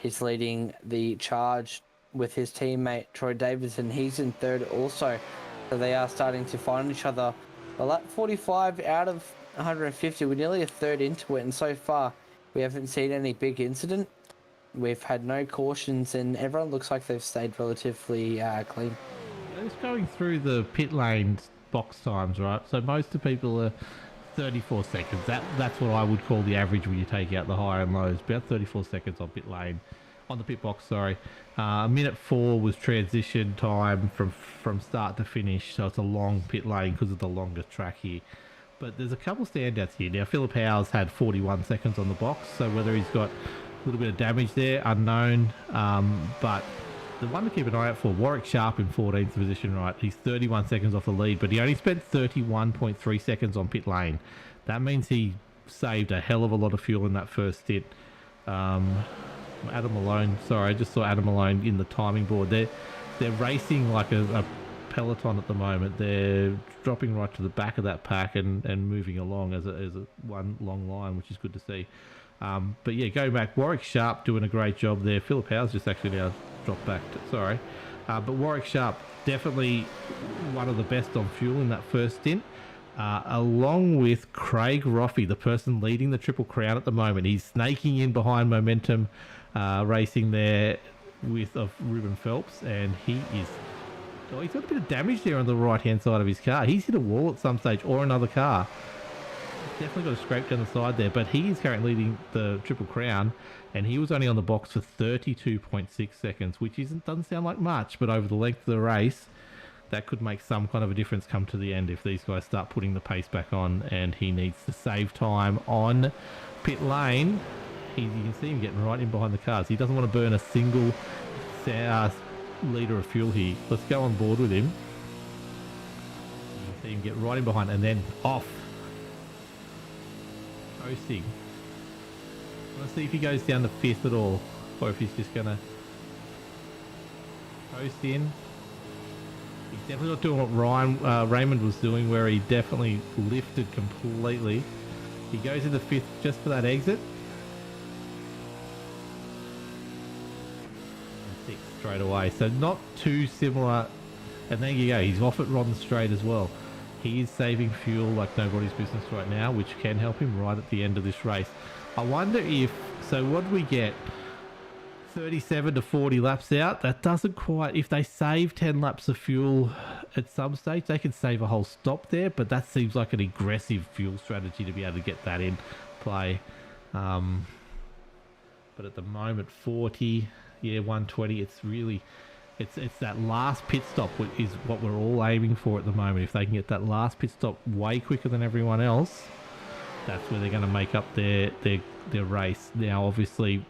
is leading the charge with his teammate Troy Davidson. He's in third also. So they are starting to find each other. Well, at 45 out of 150, we're nearly a third into it, and so far we haven't seen any big incident. We've had no cautions, and everyone looks like they've stayed relatively clean. Just going through the pit lane box times, right? So most of the people are 34 seconds. That's what I would call the average when you take out the higher and lows. About 34 seconds on pit lane, on the pit box. Sorry, minute 4 was transition time from start to finish. So it's a long pit lane because of the longer track here. But there's a couple standouts here. Now Philip Howes had 41 seconds on the box. So whether he's got a little bit of damage there, unknown. But the one to keep an eye out for, Warwick Sharp in 14th position, right? He's 31 seconds off the lead, but he only spent 31.3 seconds on pit lane. That means he saved a hell of a lot of fuel in that first stint. Adam Malone, sorry, I just saw Adam Malone in the timing board. They're racing like a peloton at the moment. They're dropping right to the back of that pack and moving along as a one long line, which is good to see. But yeah, going back, Warwick Sharp doing a great job there. Philip Howes just actually now dropped back sorry. But Warwick Sharp definitely one of the best on fuel in that first stint. Along with Craig Roffey, the person leading the Triple Crown at the moment. He's snaking in behind Momentum Racing there with Ruben Phelps, and he's got a bit of damage there on the right hand side of his car. He's hit a wall at some stage or another car. Definitely got a scrape down the side there, but he is currently leading the Triple Crown, and he was only on the box for 32.6 seconds, which doesn't sound like much, but over the length of the race, that could make some kind of a difference come to the end if these guys start putting the pace back on, and he needs to save time on pit lane. You can see him getting right in behind the cars. He doesn't want to burn a single litre of fuel here. Let's go on board with him. You can see him get right in behind and then off. Coasting. Let's see if he goes down the 5th at all, or if he's just gonna coast in. He's definitely not doing what Raymond was doing, where he definitely lifted completely. He goes in the 5th just for that exit. And 6th straight away, so not too similar. And there you go, he's off at Rodden Straight as well. He is saving fuel like nobody's business right now, which can help him right at the end of this race. I wonder what do we get? 37 to 40 laps out. That doesn't quite, if they save 10 laps of fuel at some stage, they can save a whole stop there, but that seems like an aggressive fuel strategy to be able to get that in play. But at the moment, 40, 120, it's that last pit stop is what we're all aiming for at the moment. If they can get that last pit stop way quicker than everyone else, that's where they're going to make up their race. Now, obviously,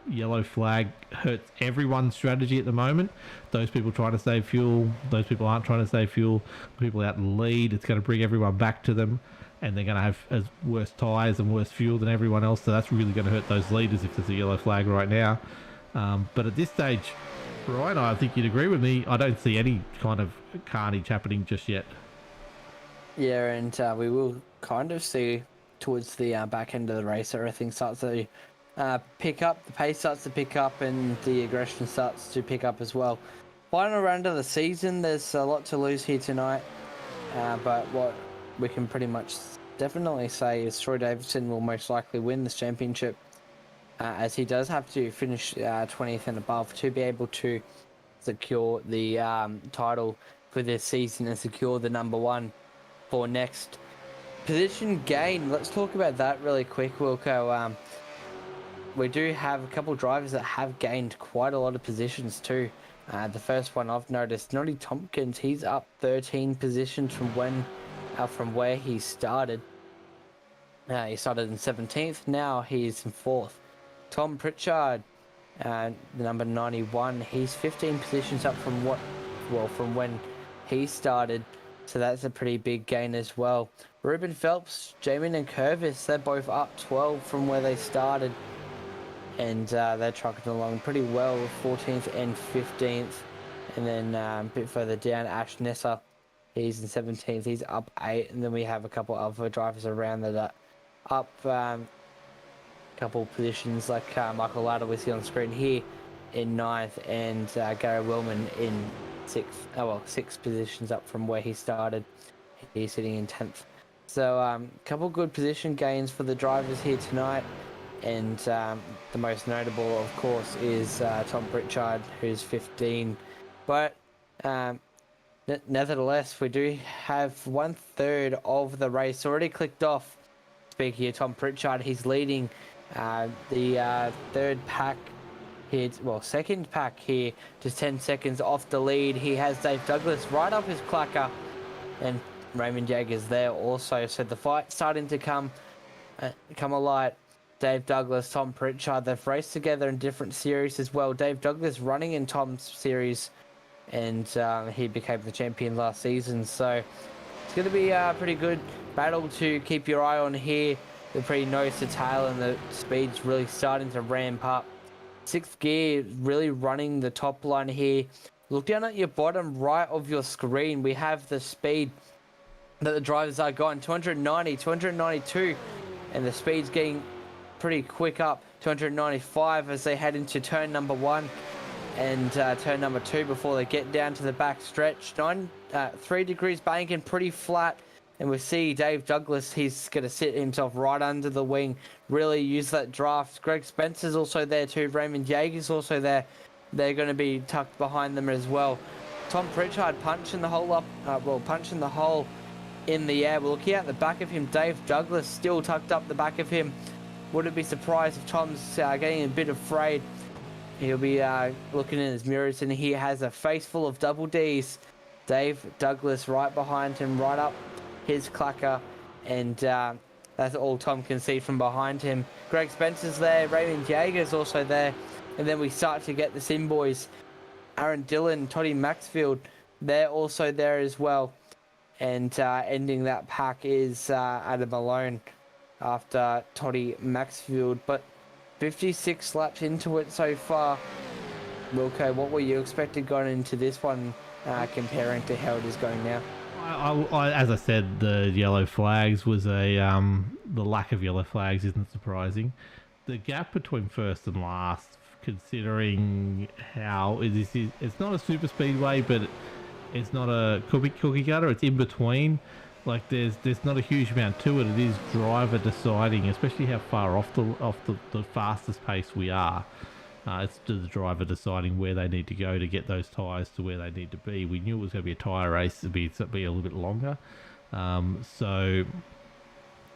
yellow flag hurts everyone's strategy at the moment. Those people trying to save fuel, those people aren't trying to save fuel, people out in the lead, it's going to bring everyone back to them, and they're going to have as worse tyres and worse fuel than everyone else, so that's really going to hurt those leaders if there's a yellow flag right now. But at this stage, Ryan, I think you'd agree with me, I don't see any kind of carnage happening just yet. Yeah, and we will kind of see towards the back end of the race, everything starts to pick up, the pace starts to pick up, and the aggression starts to pick up as well. Final round of the season, there's a lot to lose here tonight, but what we can pretty much definitely say is Troy Davidson will most likely win this championship, as he does have to finish 20th and above to be able to secure the title for this season and secure the number 1 for next. Position gain, let's talk about that really quick, Wilco. We do have a couple of drivers that have gained quite a lot of positions too. The first one I've noticed, Noddy Tompkins, he's up 13 positions from when from where he started. He started in 17th, now he's in 4th. Tom Pritchard, the number 91, he's 15 positions up from from when he started, so that's a pretty big gain as well. Ruben Phelps, Jamin and Curvis, they're both up 12 from where they started, and they're trucking along pretty well with 14th and 15th. And then a bit further down, Ash Nessa, he's in 17th, he's up 8, and then we have a couple other drivers around that are up couple positions, like Michael Ladder we see on screen here in 9th, and Gary Willman in 6th. 6 positions up from where he started. He's sitting in 10th. So a couple good position gains for the drivers here tonight, and the most notable, of course, is Tom Pritchard, who's 15. But nevertheless, we do have 1/3 of the race already clicked off. Speaking of Tom Pritchard, he's leading the third pack here, second pack here, just 10 seconds off the lead. He has Dave Douglas right up his clacker, and Raymond Jaggers there also. So the fight's starting to come alight. Dave Douglas, Tom Pritchard, they've raced together in different series as well. Dave Douglas running in Tom's series, and he became the champion last season. So it's going to be a pretty good battle to keep your eye on here. They're pretty nose to tail, and the speed's really starting to ramp up. 6th gear really running the top line here. Look down at your bottom right of your screen. We have the speed that the drivers are going, 290, 292, and the speed's getting pretty quick up, 295 as they head into turn number 1 and turn number 2 before they get down to the back stretch. 3 degrees banking, pretty flat. And we see Dave Douglas, he's going to sit himself right under the wing, really use that draft. Greg Spencer's also there too. Raymond Jager's also there. They're going to be tucked behind them as well. Tom Pritchard punching the hole up, punching the hole in the air. We're looking at the back of him. Dave Douglas still tucked up the back of him. Wouldn't be surprised if Tom's getting a bit afraid. He'll be looking in his mirrors, and he has a face full of double D's. Dave Douglas right behind him, right up his clacker, and that's all Tom can see from behind him. Greg Spencer's there, Raymond Jager's also there, and then we start to get the Sim boys. Aaron Dillon, Toddy Maxfield, they're also there as well. And ending that pack is Adam Malone after Toddy Maxfield. But 56 laps into it so far. Wilco, what were you expecting going into this one comparing to how it is going now? As I said, the yellow flags was the lack of yellow flags isn't surprising. The gap between first and last, considering how it's not a super speedway, but it's not a cookie cutter. It's in between. Like there's not a huge amount to it. It is driver deciding, especially how far off the fastest pace we are. It's the driver deciding where they need to go to get those tyres to where they need to be. We knew it was going to be a tyre race, to be a little bit longer. So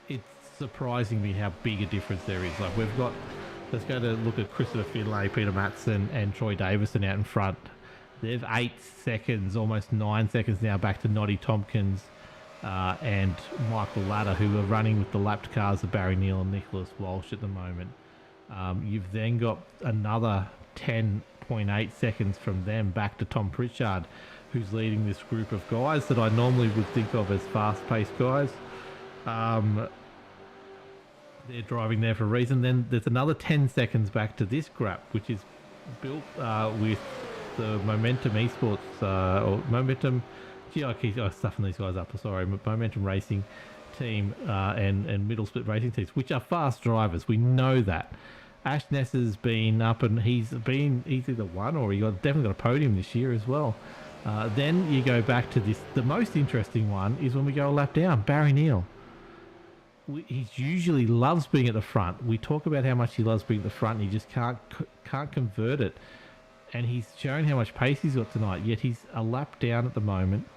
it's surprising me how big a difference there is. Like let's go to look at Christopher Finlay, Peter Matson and Troy Davison out in front. They've 8 seconds, almost 9 seconds now back to Noddy Tompkins and Michael Ladder, who are running with the lapped cars of Barry Neal and Nicholas Walsh at the moment. You've then got another 10.8 seconds from them back to Tom Pritchard, who's leading this group of guys that I normally would think of as fast-paced guys. They're driving there for a reason. Then there's another 10 seconds back to this grap, which is built with the Momentum Esports or Momentum. Gee, I keep stuffing these guys up. Sorry, Momentum Racing team and Middle Split Racing teams, which are fast drivers. We know that. Ash Ness has been up, and he's either won or definitely got a podium this year as well. Then you go back to this. The most interesting one is when we go a lap down. Barry Neal. He usually loves being at the front. We talk about how much he loves being at the front, and he just can't convert it. And he's shown how much pace he's got tonight. Yet he's a lap down at the moment,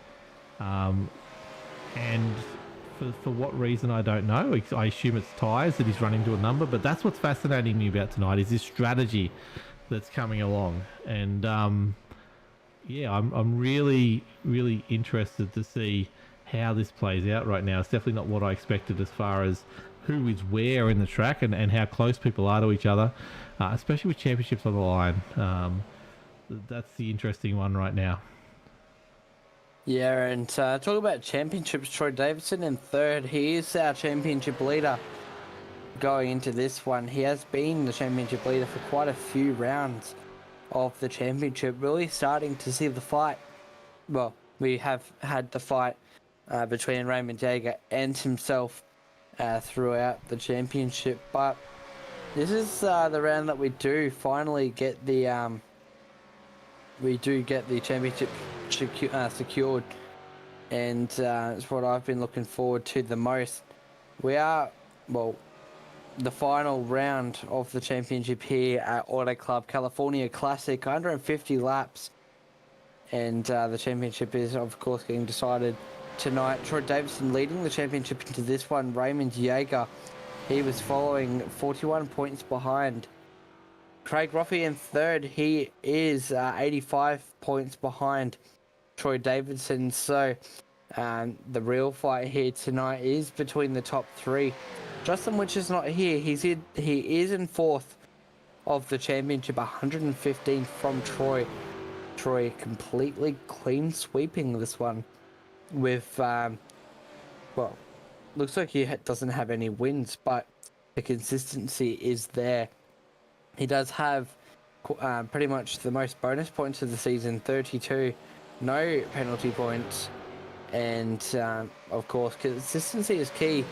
and for what reason I don't know. I assume it's tyres that he's running to a number, but that's what's fascinating me about tonight is this strategy that's coming along. And I'm really, really interested to see how this plays out right now. It's definitely not what I expected as far as who is where in the track and how close people are to each other, especially with championships on the line. That's the interesting one right now. Yeah, and talk about championships. Troy Davidson in third. He is our championship leader going into this one. He has been the championship leader for quite a few rounds of the championship. Really starting to see the fight. Well, we have had the fight between Raymond Jaeger and himself throughout the championship, but this is the round that we do finally get the championship secured, and it's what I've been looking forward to the most. We are, well, the final round of the championship here at Auto Club California Classic, 150 laps, and the championship is of course getting decided tonight. Troy Davidson leading the championship into this one. Raymond Jaeger, he was following 41 points behind. Craig Roffey in third. He is 85 points behind Troy Davidson. So the real fight here tonight is between the top three. Justin Witch is not here. He is in fourth of the championship, 115 from Troy. Troy completely clean sweeping this one with, well, looks like he doesn't have any wins, but the consistency is there. He does have pretty much the most bonus points of the season, 32, no penalty points, and of course consistency is key,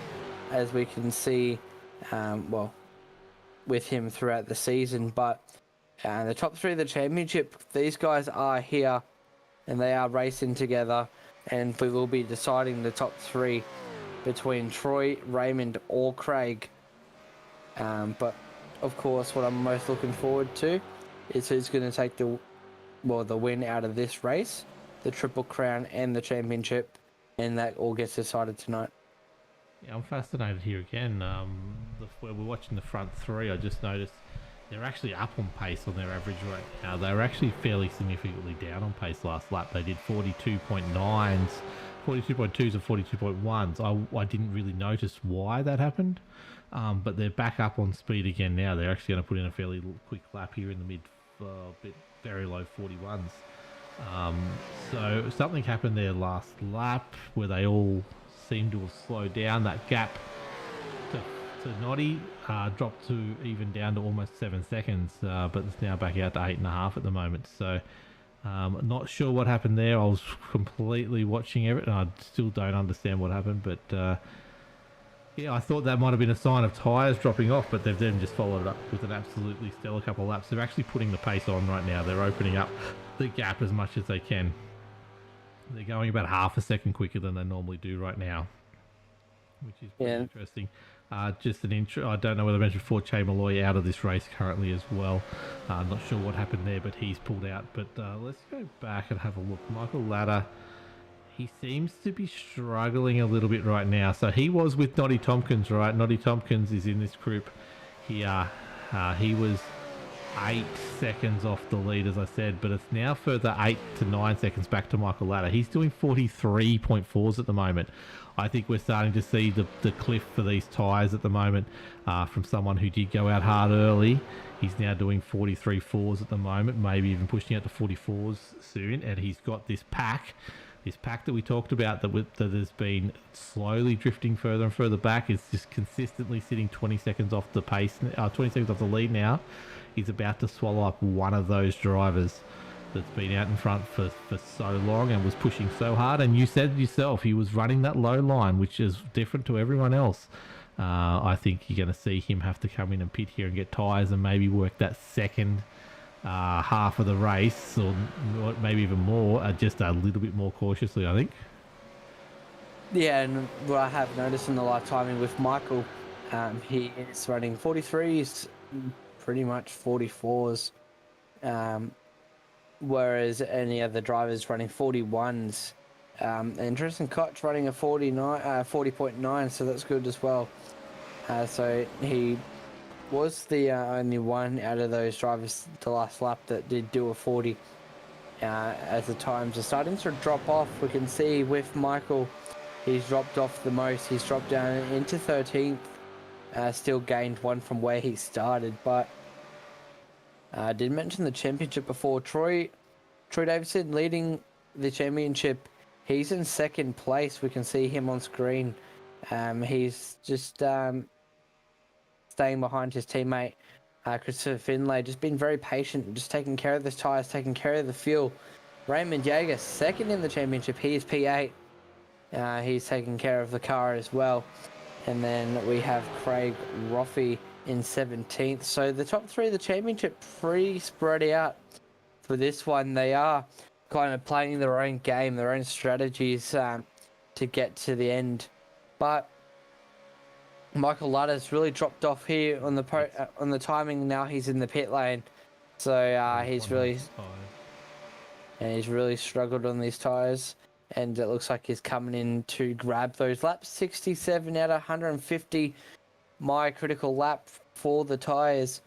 as we can see, well, with him throughout the season. But the top three of the championship, these guys are here and they are racing together, and we will be deciding the top three between Troy, Raymond or Craig. But of course what I'm most looking forward to is who's going to take the win out of this race, the Triple Crown and the championship, and that all gets decided tonight. Yeah, I'm fascinated here again. Where we're watching the front three, I just noticed they're actually up on pace on their average right now. They were actually fairly significantly down on pace last lap. They did 42.9s, 42.2s and 42.1s. I didn't really notice why that happened, but they're back up on speed again now. They're actually going to put in a fairly quick lap here in the very low 41s. So something happened there last lap where they all seemed to have slowed down. That gap to Noddy dropped to even down to almost 7 seconds, but it's now back out to 8.5 at the moment. So not sure what happened there. I was completely watching everything. I still don't understand what happened, but yeah, I thought that might have been a sign of tyres dropping off, but they've then just followed it up with an absolutely stellar couple of laps. They're actually putting the pace on right now. They're opening up the gap as much as they can. They're going about half a second quicker than they normally do right now, which is pretty interesting. Just an intro. I don't know whether I mentioned before, Che Malloy out of this race currently as well. I'm not sure what happened there, but he's pulled out. But let's go back and have a look. Michael Ladder, he seems to be struggling a little bit right now. So he was with Noddy Tompkins, right? Noddy Tompkins is in this group here. He was 8 seconds off the lead, as I said, but it's now further 8 to 9 seconds back to Michael Ladder. He's doing 43.4s at the moment. I think we're starting to see the cliff for these tyres at the moment from someone who did go out hard early. He's now doing 43.4s at the moment, maybe even pushing out to 44s soon, and he's got this pack that we talked about that has been slowly drifting further and further back. Is just consistently sitting 20 seconds off the pace, 20 seconds off the lead now. He's about to swallow up one of those drivers that's been out in front for so long and was pushing so hard. And you said yourself, he was running that low line, which is different to everyone else. I think you're going to see him have to come in and pit here and get tyres and maybe work that second half of the race, or maybe even more, just a little bit more cautiously, I think. Yeah, and what I have noticed in the live timing with Michael, he is running 43s, pretty much 44s, whereas any other drivers running 41s. Interesting, Koch running a 40.9, so that's good as well. So he was the only one out of those drivers the last lap that did do a 40. As the times are starting to drop off, we can see with Michael He's dropped off the most. He's dropped down into 13th. Still gained one from where he started, but I did mention the championship before. Troy Davidson leading the championship. He's in second place. We can see him on screen. He's just staying behind his teammate Christopher Finlay. Just been very patient, just taking care of the tyres, taking care of the fuel. Raymond Jaeger, second in the championship. He is P8. He's taking care of the car as well. And then we have Craig Roffey in 17th. So the top three of the championship pretty spread out for this one. They are kind of playing their own game, their own strategies to get to the end. But Michael Ladder's really dropped off here on the timing. Now he's in the pit lane, so he's really struggled on these tires, and it looks like he's coming in to grab those laps. 67 out of 150. My critical lap for the tires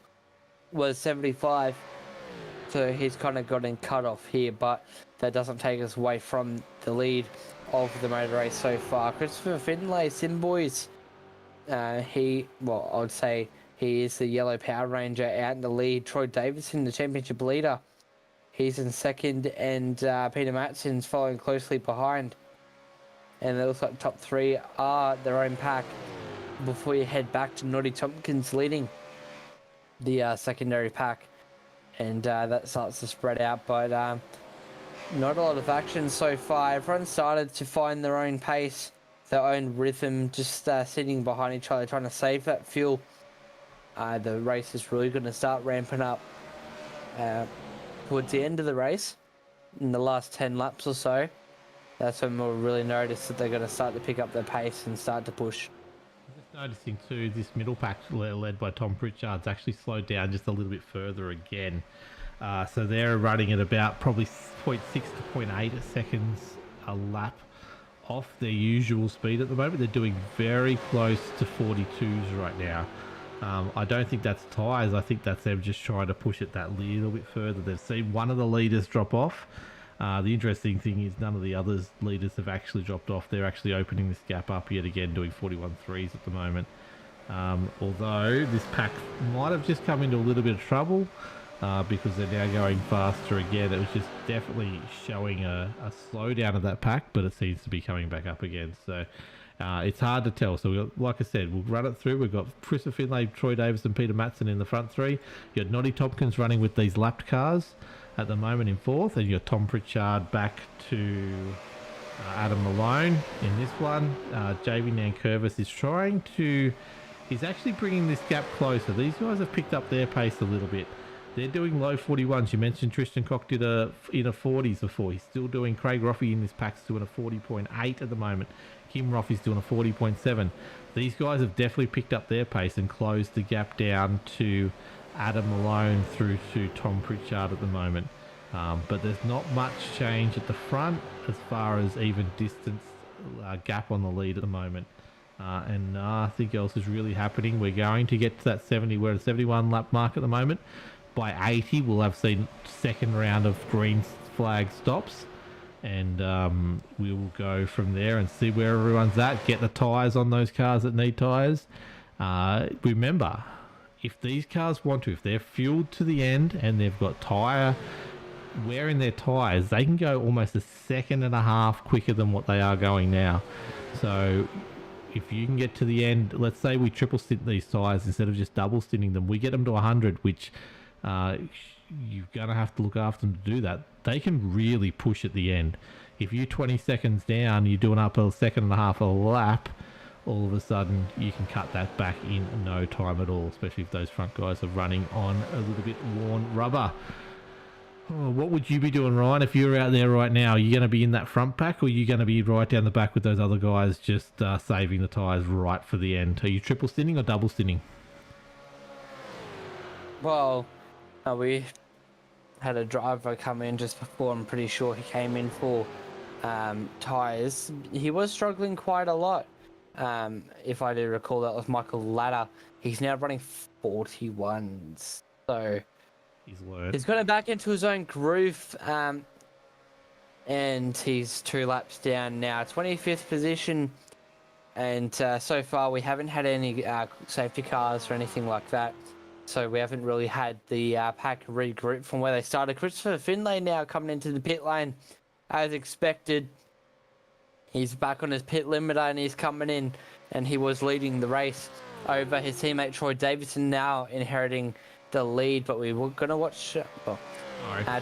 was 75, so he's kind of gotten cut off here, but that doesn't take us away from the lead of the motor race so far. Christopher Finlay, Simboys. I would say he is the yellow Power Ranger out in the lead. Troy Davidson, the championship leader, he's in second, and Peter Matson's following closely behind. And it looks like top three are their own pack. Before you head back to Noddy Tompkins leading the secondary pack, and that starts to spread out, but not a lot of action so far. Everyone started to find their own pace, their own rhythm, just sitting behind each other, trying to save that fuel. The race is really going to start ramping up towards the end of the race, in the last 10 laps or so. That's when we'll really notice that they're going to start to pick up their pace and start to push. Just noticing too, this middle pack led by Tom Pritchard's actually slowed down just a little bit further again. So they're running at about probably 0.6 to 0.8 seconds a lap off their usual speed at the moment. They're doing very close to 42s right now. I don't think that's tyres. I think that's them just trying to push it that little bit further. They've seen one of the leaders drop off. The interesting thing is none of the other leaders have actually dropped off. They're actually opening this gap up yet again, doing 41.3s at the moment. Although this pack might have just come into a little bit of trouble because they're now going faster again. It was just definitely showing a slowdown of that pack, but it seems to be coming back up again. So it's hard to tell. So like I said, we'll run it through. We've got Christopher Finlay, Troy Davis and Peter Matson in the front three. You got Noddy Tompkins running with these lapped cars at the moment in fourth, and you got Tom Pritchard back to Adam Malone in this one. JV Nankervis is trying to... He's actually bringing this gap closer. These guys have picked up their pace a little bit. They're doing low 41s. You mentioned Tristan Cock did in a 40s before. He's still doing... Craig Roffey in this pack's doing a 40.8 at the moment. Kim Roffey's doing a 40.7. These guys have definitely picked up their pace and closed the gap down to Adam Malone through to Tom Pritchard at the moment. But there's not much change at the front as far as even distance gap on the lead at the moment. And nothing else is really happening. We're going to get to that 70. We're at a 71 lap mark at the moment. By 80, we'll have seen second round of green flag stops. And we will go from there and see where everyone's at. Get the tyres on those cars that need tyres. Remember, if these cars want to, if they're fueled to the end and they've got tyre wearing their tyres, they can go almost a second and a half quicker than what they are going now. So if you can get to the end, let's say we triple stint these tyres instead of just double stinting them, we get them to 100, which you're going to have to look after them to do that. They can really push at the end. If you're 20 seconds down, you're doing up a second and a half a lap, all of a sudden you can cut that back in no time at all, especially if those front guys are running on a little bit worn rubber. What would you be doing, Ryan, if you were out there right now? Are you going to be in that front pack, or are you going to be right down the back with those other guys just saving the tyres right for the end? Are you triple stinting or double stinting? Well, we had a driver come in just before. I'm pretty sure he came in for tyres. He was struggling quite a lot. If I do recall, that was Michael Ladder. He's now running 41s. So He's learned. he's got it back into his own groove. and he's 2 laps down now. 25th position, and so far we haven't had any safety cars or anything like that. So we haven't really had the pack regroup from where they started. Christopher Finlay now coming into the pit lane as expected. He's back on his pit limiter and he's coming in, and he was leading the race over his teammate Troy Davidson, now inheriting the lead. But we were going to watch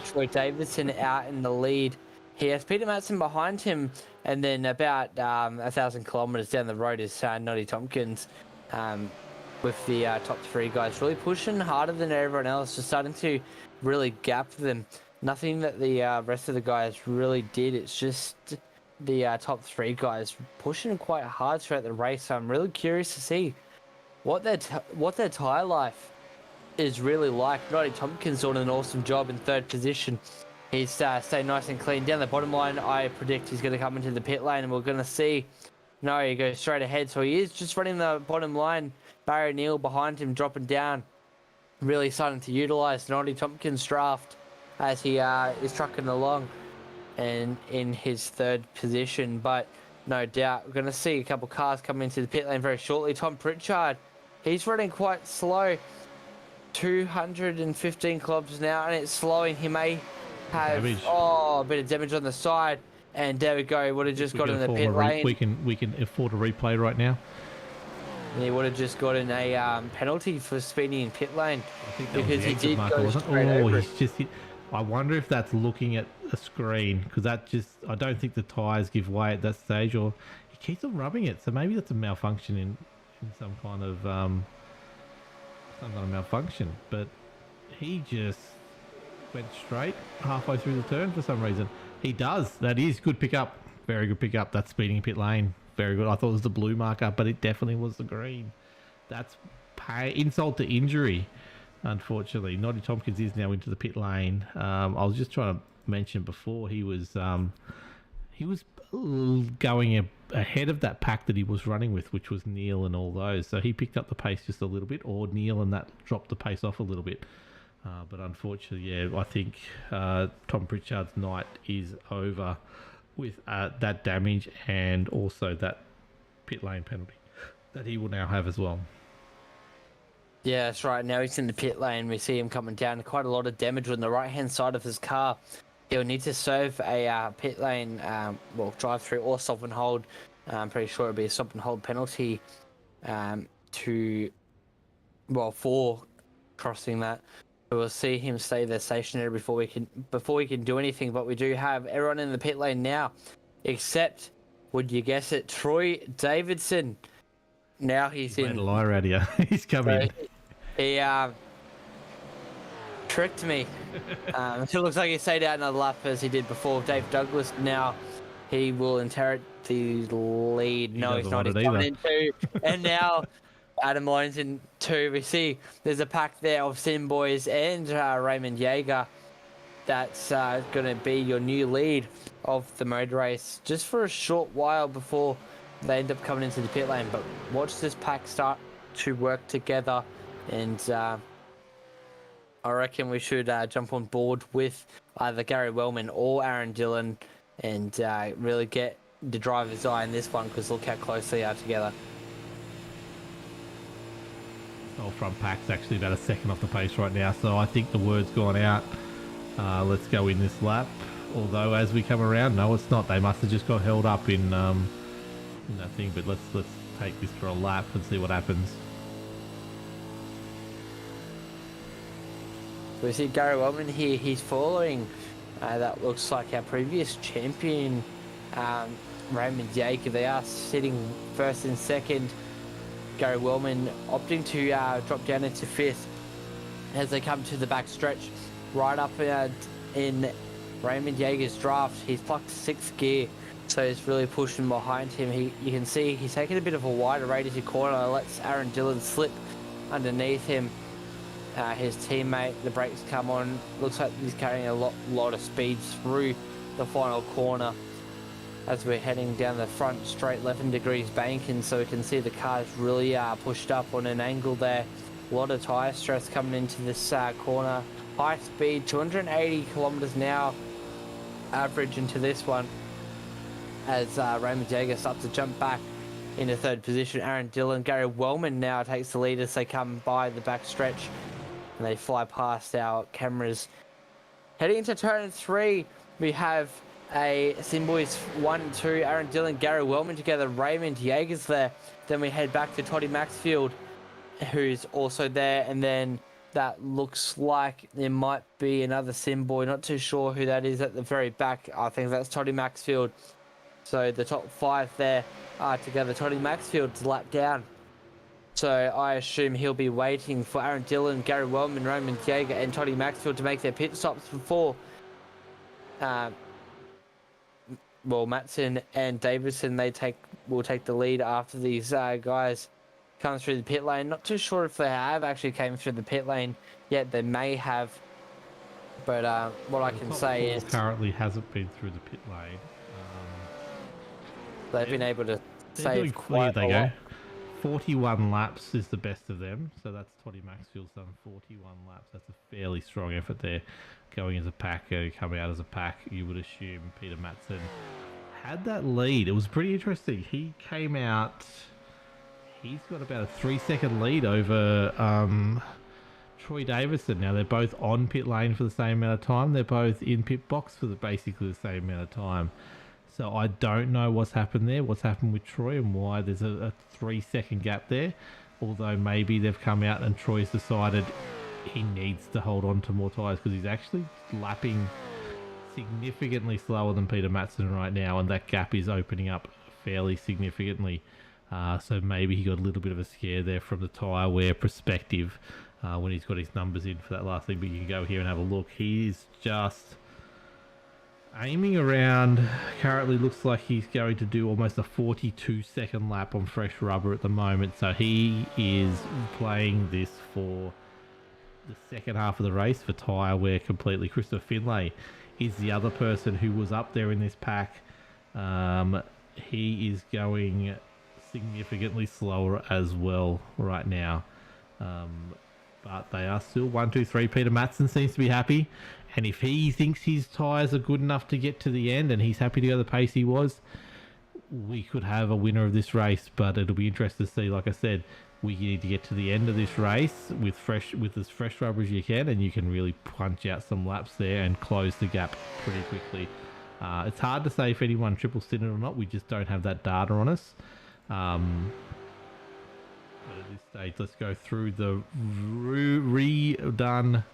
Troy Davidson out in the lead. He has Peter Matson behind him, and then about 1,000 kilometres down the road is Noddy Tompkins, with the top 3 guys really pushing harder than everyone else, just starting to really gap them. Nothing that the rest of the guys really did. It's just the top 3 guys pushing quite hard throughout the race. So I'm really curious to see what their tyre life is really like. Noddy Tompkins doing an awesome job in 3rd position. He's staying nice and clean. Down the bottom line, I predict he's going to come into the pit lane, and we're going to see... No, he goes straight ahead. So he is just running the bottom line. Barry Neal behind him, dropping down. Really starting to utilise Noddy Tompkins' draft as he is trucking along and in his 3rd position. But no doubt, we're going to see a couple cars come into the pit lane very shortly. Tom Pritchard, he's running quite slow. 215 kilometres an hour, and it's slowing. He may have a bit of damage on the side, and there we go. Would have just got in the pit lane. We can afford a replay right now. And he would have just gotten a penalty for speeding in pit lane, because he did marker, go straight over it. He's just hit. I wonder if that's looking at a screen, because I don't think the tyres give way at that stage, or he keeps on rubbing it. So maybe that's a malfunction in some kind of malfunction. But he just went straight halfway through the turn for some reason. He does. That is good pickup. Very good pickup. That's speeding in pit lane. Very good. I thought it was the blue marker, but it definitely was the green. That's insult to injury, unfortunately. Noddy Tompkins is now into the pit lane. I was just trying to mention before, he was going ahead of that pack that he was running with, which was Neil and all those. So he picked up the pace just a little bit, or Neil, and that dropped the pace off a little bit. But unfortunately, yeah, I think Tom Pritchard's night is over with that damage, and also that pit lane penalty that he will now have as well. Yeah, that's right. Now he's in the pit lane. We see him coming down. Quite a lot of damage on the right-hand side of his car. He'll need to serve a pit lane, drive through or stop and hold. I'm pretty sure it'll be a stop and hold penalty for crossing that. We'll see him stay there stationary before we can do anything. But we do have everyone in the pit lane now, except, would you guess it, Troy Davidson. Now he's in. A liar out here. He's coming. So he tricked me. It looks like he stayed out another lap as he did before. Dave Douglas now, he will inherit the lead. No, he's not. He's coming in 2, and now Adam Lowndes in 2. We see there's a pack there of Sin Boys and Raymond Yeager. That's going to be your new lead of the motor race, just for a short while before they end up coming into the pit lane. But watch this pack start to work together, and I reckon we should jump on board with either Gary Wellman or Aaron Dillon, and really get the driver's eye in this one, because look how close they are together. Whole front pack's actually about a second off the pace right now, so I think the word's gone out. Let's go in this lap. Although as we come around, no, it's not. They must have just got held up in that thing. But let's take this for a lap and see what happens. We see Gary Wellman here. He's following. That looks like our previous champion, Raymond Yeager. They are sitting first and second. Gary Wellman opting to drop down into 5th as they come to the back stretch. Right up in Raymond Yeager's draft, he's plucked 6th gear, so he's really pushing behind him. You can see he's taking a bit of a wider radius corner, lets Aaron Dillon slip underneath him. His teammate, the brakes come on. Looks like he's carrying a lot of speed through the final corner as we're heading down the front straight 11 degrees banking, so we can see the car's really pushed up on an angle there. A lot of tyre stress coming into this corner. High speed, 280 kilometers an hour average into this one as Raymond Jaeger starts to jump back into third position. Aaron Dillon, Gary Wellman now takes the lead as they come by the back stretch and they fly past our cameras. Heading into turn 3, we have a Simboys 1 and 2, Aaron Dillon, Gary Wellman together, Raymond Jaeger's there. Then we head back to Toddy Maxfield, who's also there, and then that looks like there might be another Simboy. Not too sure who that is at the very back. I think that's Toddy Maxfield. So the top 5 there are together. Toddy Maxfield's lap down. So I assume he'll be waiting for Aaron Dillon, Gary Wellman, Raymond Jaeger, and Toddy Maxfield to make their pit stops before Matson and Davidson will take the lead after these guys come through the pit lane. Not too sure if they have actually came through the pit lane yet. They may have, but what I can say is currently hasn't been through the pit lane. They've been able to save quite a lot. 41 laps is the best of them, so that's Toddy Maxfield's done 41 laps. That's a fairly strong effort there, going as a pack, coming out as a pack. You would assume Peter Matson had that lead. It was pretty interesting. He came out, he's got about a 3-second lead over Troy Davison. Now they're both on pit lane for the same amount of time. They're both in pit box for basically the same amount of time. So I don't know what's happened there, what's happened with Troy and why there's a 3-second gap there. Although maybe they've come out and Troy's decided he needs to hold on to more tyres because he's actually lapping significantly slower than Peter Matson right now, and that gap is opening up fairly significantly. So maybe he got a little bit of a scare there from the tyre wear perspective when he's got his numbers in for that last thing. But you can go here and have a look. He's just aiming around. Currently looks like he's going to do almost a 42-second lap on fresh rubber at the moment. So he is playing this for the second half of the race for tyre wear completely. Christopher Finlay is the other person who was up there in this pack. He is going significantly slower as well right now. But they are still 1, 2, 3. Peter Matson seems to be happy. And if he thinks his tyres are good enough to get to the end and he's happy to go the pace he was, we could have a winner of this race. But it'll be interesting to see. Like I said, we need to get to the end of this race with as fresh rubber as you can, and you can really punch out some laps there and close the gap pretty quickly. It's hard to say if anyone triple stint it or not. We just don't have that data on us. But at this stage, let's go through the redone.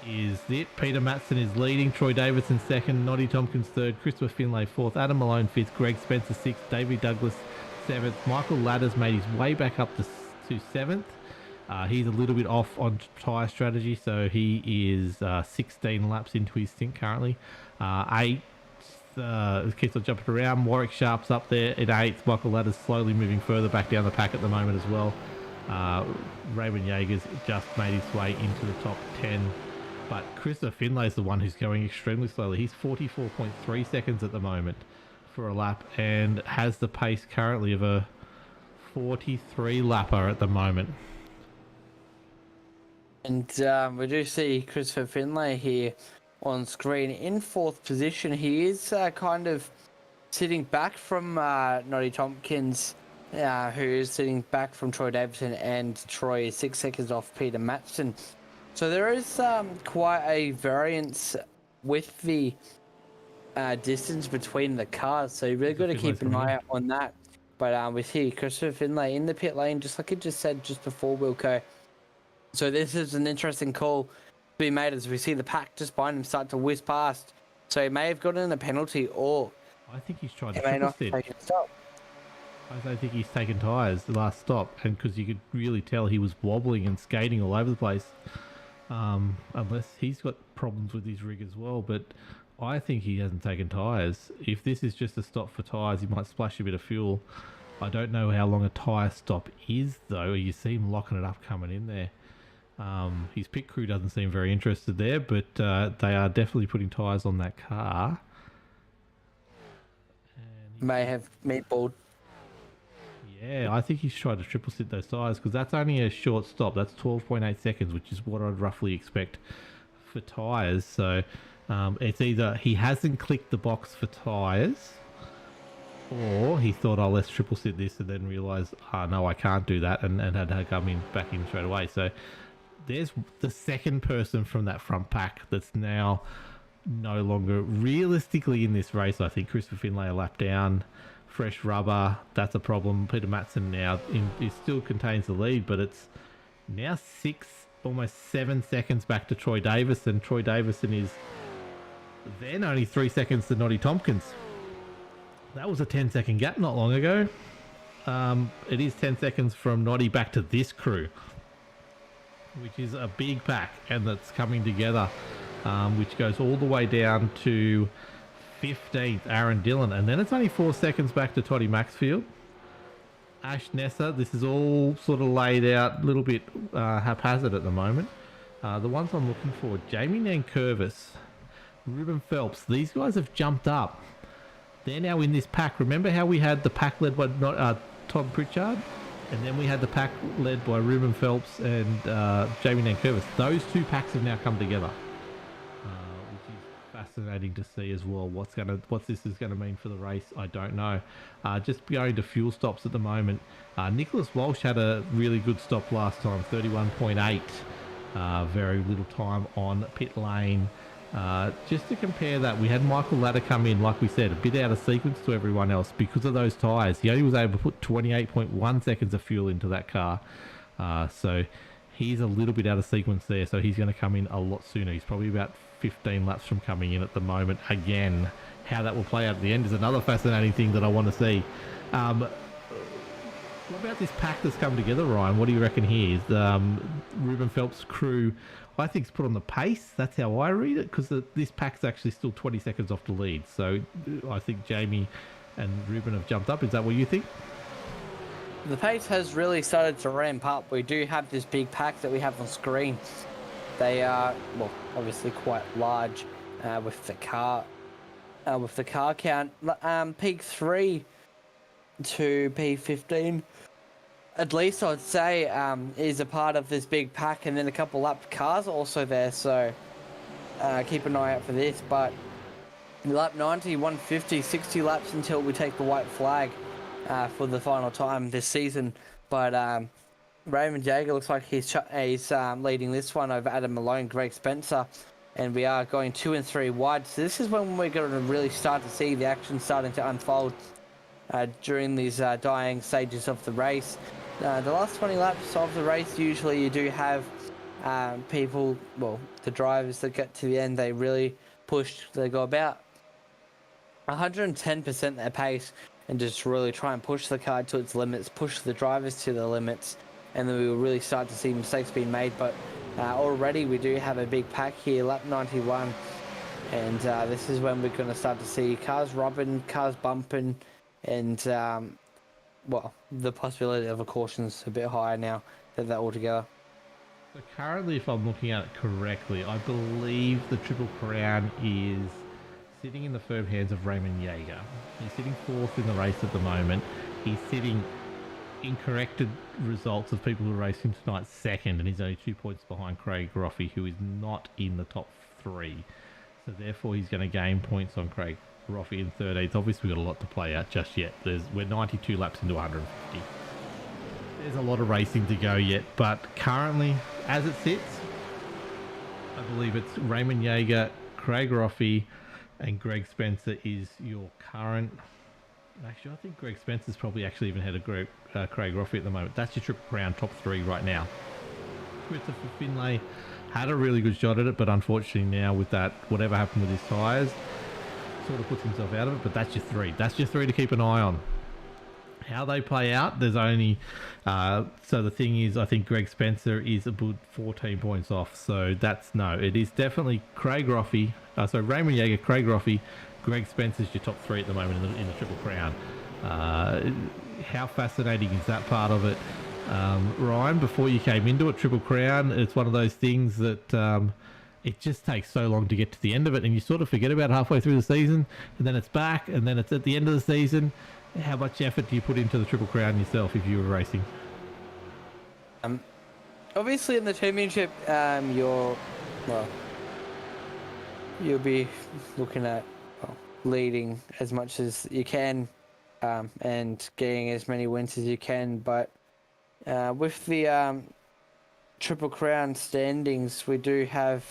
Is it? Peter Matson is leading, Troy Davidson second, Noddy Tompkins third, Christopher Finlay fourth, Adam Malone fifth, Greg Spencer sixth, David Douglas seventh, Michael Ladders made his way back up to seventh. He's a little bit off on tyre strategy, so he is 16 laps into his stint currently. Eighth, keeps on jumping around. Warwick Sharp's up there at eighth. Michael Ladders slowly moving further back down the pack at the moment as well. Raymond Jaeger's just made his way into the top 10. But Christopher Finlay's the one who's going extremely slowly. He's 44.3 seconds at the moment for a lap and has the pace currently of a 43 lapper at the moment. And we do see Christopher Finlay here on screen in fourth position. He is kind of sitting back from Noddy Tompkins, who is sitting back from Troy Davidson, and Troy is 6 seconds off Peter Matson. So there is quite a variance with the distance between the cars. So you really got to keep an eye out on that. But we see Christopher Finlay in the pit lane, just like it just said just before, Wilco. So this is an interesting call to be made as we see the pack just behind him start to whiz past. So he may have gotten a penalty, or I think he's tried to triple stint. I don't think he's taken tyres the last stop, and because you could really tell he was wobbling and skating all over the place. Unless he's got problems with his rig as well, but I think he hasn't taken tyres. If this is just a stop for tyres, he might splash a bit of fuel. I don't know how long a tyre stop is though. You see him locking it up coming in there. His pit crew doesn't seem very interested there, but they are definitely putting tyres on that car. And may have meatballed. Yeah, I think he's tried to triple stint those tyres because that's only a short stop. That's 12.8 seconds, which is what I'd roughly expect for tyres. So it's either he hasn't clicked the box for tyres, or he thought, oh, let's triple sit this, and then realised, oh, no, I can't do that, and had to come back in straight away. So there's the second person from that front pack that's now no longer realistically in this race. I think Christopher Finlay a lap down. Fresh rubber, that's a problem. Peter Matson now he still contains the lead, but it's now 6, almost 7 seconds back to Troy Davison. Troy Davison is then only 3 seconds to Noddy Tompkins. That was a 10-second gap not long ago. It is 10 seconds from Noddy back to this crew, which is a big pack, and that's coming together, which goes all the way down to 15th, Aaron Dillon, and then it's only 4 seconds back to Toddy Maxfield. Ash Nessa, this is all sort of laid out a little bit haphazard at the moment. The ones I'm looking for, Jamie Nankervis, Ruben Phelps, these guys have jumped up. They're now in this pack. Remember how we had the pack led by Tom Pritchard? And then we had the pack led by Ruben Phelps and Jamie Nankervis. Those two packs have now come together. Which is fascinating to see as well. What this is gonna mean for the race, I don't know. Just going to fuel stops at the moment. Nicholas Walsh had a really good stop last time, 31.8. Very little time on pit lane. Just to compare that, we had Michael Ladder come in, like we said, a bit out of sequence to everyone else because of those tyres. He only was able to put 28.1 seconds of fuel into that car. So he's a little bit out of sequence there. So he's going to come in a lot sooner. He's probably about 15 laps from coming in at the moment. Again, how that will play out at the end is another fascinating thing that I want to see. What about this pack that's come together, Ryan? What do you reckon here? Is Ruben Phelps' crew, I think, is put on the pace. That's how I read it, because this pack's actually still 20 seconds off the lead. So I think Jamie and Ruben have jumped up. Is that what you think? The pace has really started to ramp up. We do have this big pack that we have on screen. They are, well, obviously quite large with the car count. Peak 3 to P15, at least I'd say, is a part of this big pack, and then a couple lap cars also there, so keep an eye out for this. But lap 90, 150, 60 laps until we take the white flag for the final time this season. But Raymond Jaeger looks like he's leading this one over Adam Malone, Greg Spencer, and we are going 2 and 3 wide. So this is when we're going to really start to see the action starting to unfold during these dying stages of the race. The last 20 laps of the race, usually you do have people, well, the drivers that get to the end, they really push. They go about 110% their pace and just really try and push the car to its limits, push the drivers to the limits, and then we will really start to see mistakes being made. But already we do have a big pack here, lap 91, and this is when we're going to start to see cars rubbing, cars bumping, and well, the possibility of a caution's a bit higher now than that altogether. So currently, if I'm looking at it correctly, I believe the Triple Crown is sitting in the firm hands of Raymond Jaeger. He's sitting 4th in the race at the moment. He's sitting in corrected results of people who are racing tonight 2nd, and he's only 2 points behind Craig Roffey, who is not in the top 3. So therefore, he's going to gain points on Craig Roffey in 13th. Obviously, we've got a lot to play out just yet. We're 92 laps into 150. There's a lot of racing to go yet, but currently, as it sits, I believe it's Raymond Jaeger, Craig Roffey, and Greg Spencer is your current. Actually, I think Greg Spencer's probably actually even ahead of Craig Roffey at the moment. That's your Triple Crown top 3 right now. Christopher Finlay had a really good shot at it, but unfortunately now with that, whatever happened with his tyres, sort of puts himself out of it. But that's your 3. That's your 3 to keep an eye on. How they play out, there's only so the thing is, I think Greg Spencer is a good 14 points off. So it is definitely Craig Roffey. So Raymond Jaeger, Craig Roffey, Greg Spencer's your top 3 at the moment in the Triple Crown. How fascinating is that part of it, Ryan? Before you came into it, Triple Crown, it's one of those things that it just takes so long to get to the end of it, and you sort of forget about it halfway through the season, and then it's back, and then it's at the end of the season. How much effort do you put into the Triple Crown yourself if you were racing? Obviously in the championship, you'll be looking at leading as much as you can and getting as many wins as you can. But with the Triple Crown standings, we do have,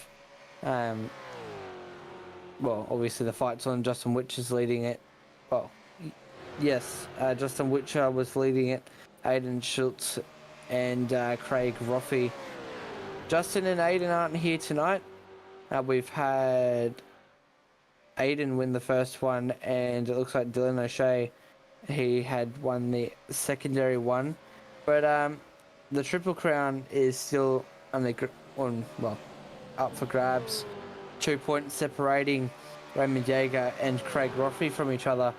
obviously the fight's on. Justin Witcher's leading it. Well, yes, Justin Witcher was leading it. Aiden Schultz and Craig Roffey. Justin and Aiden aren't here tonight. We've had Aiden win the first one, and it looks like Dylan O'Shea, he had won the secondary one. But the Triple Crown is still up for grabs. 2 points separating Raymond Jaeger and Craig Roffey from each other.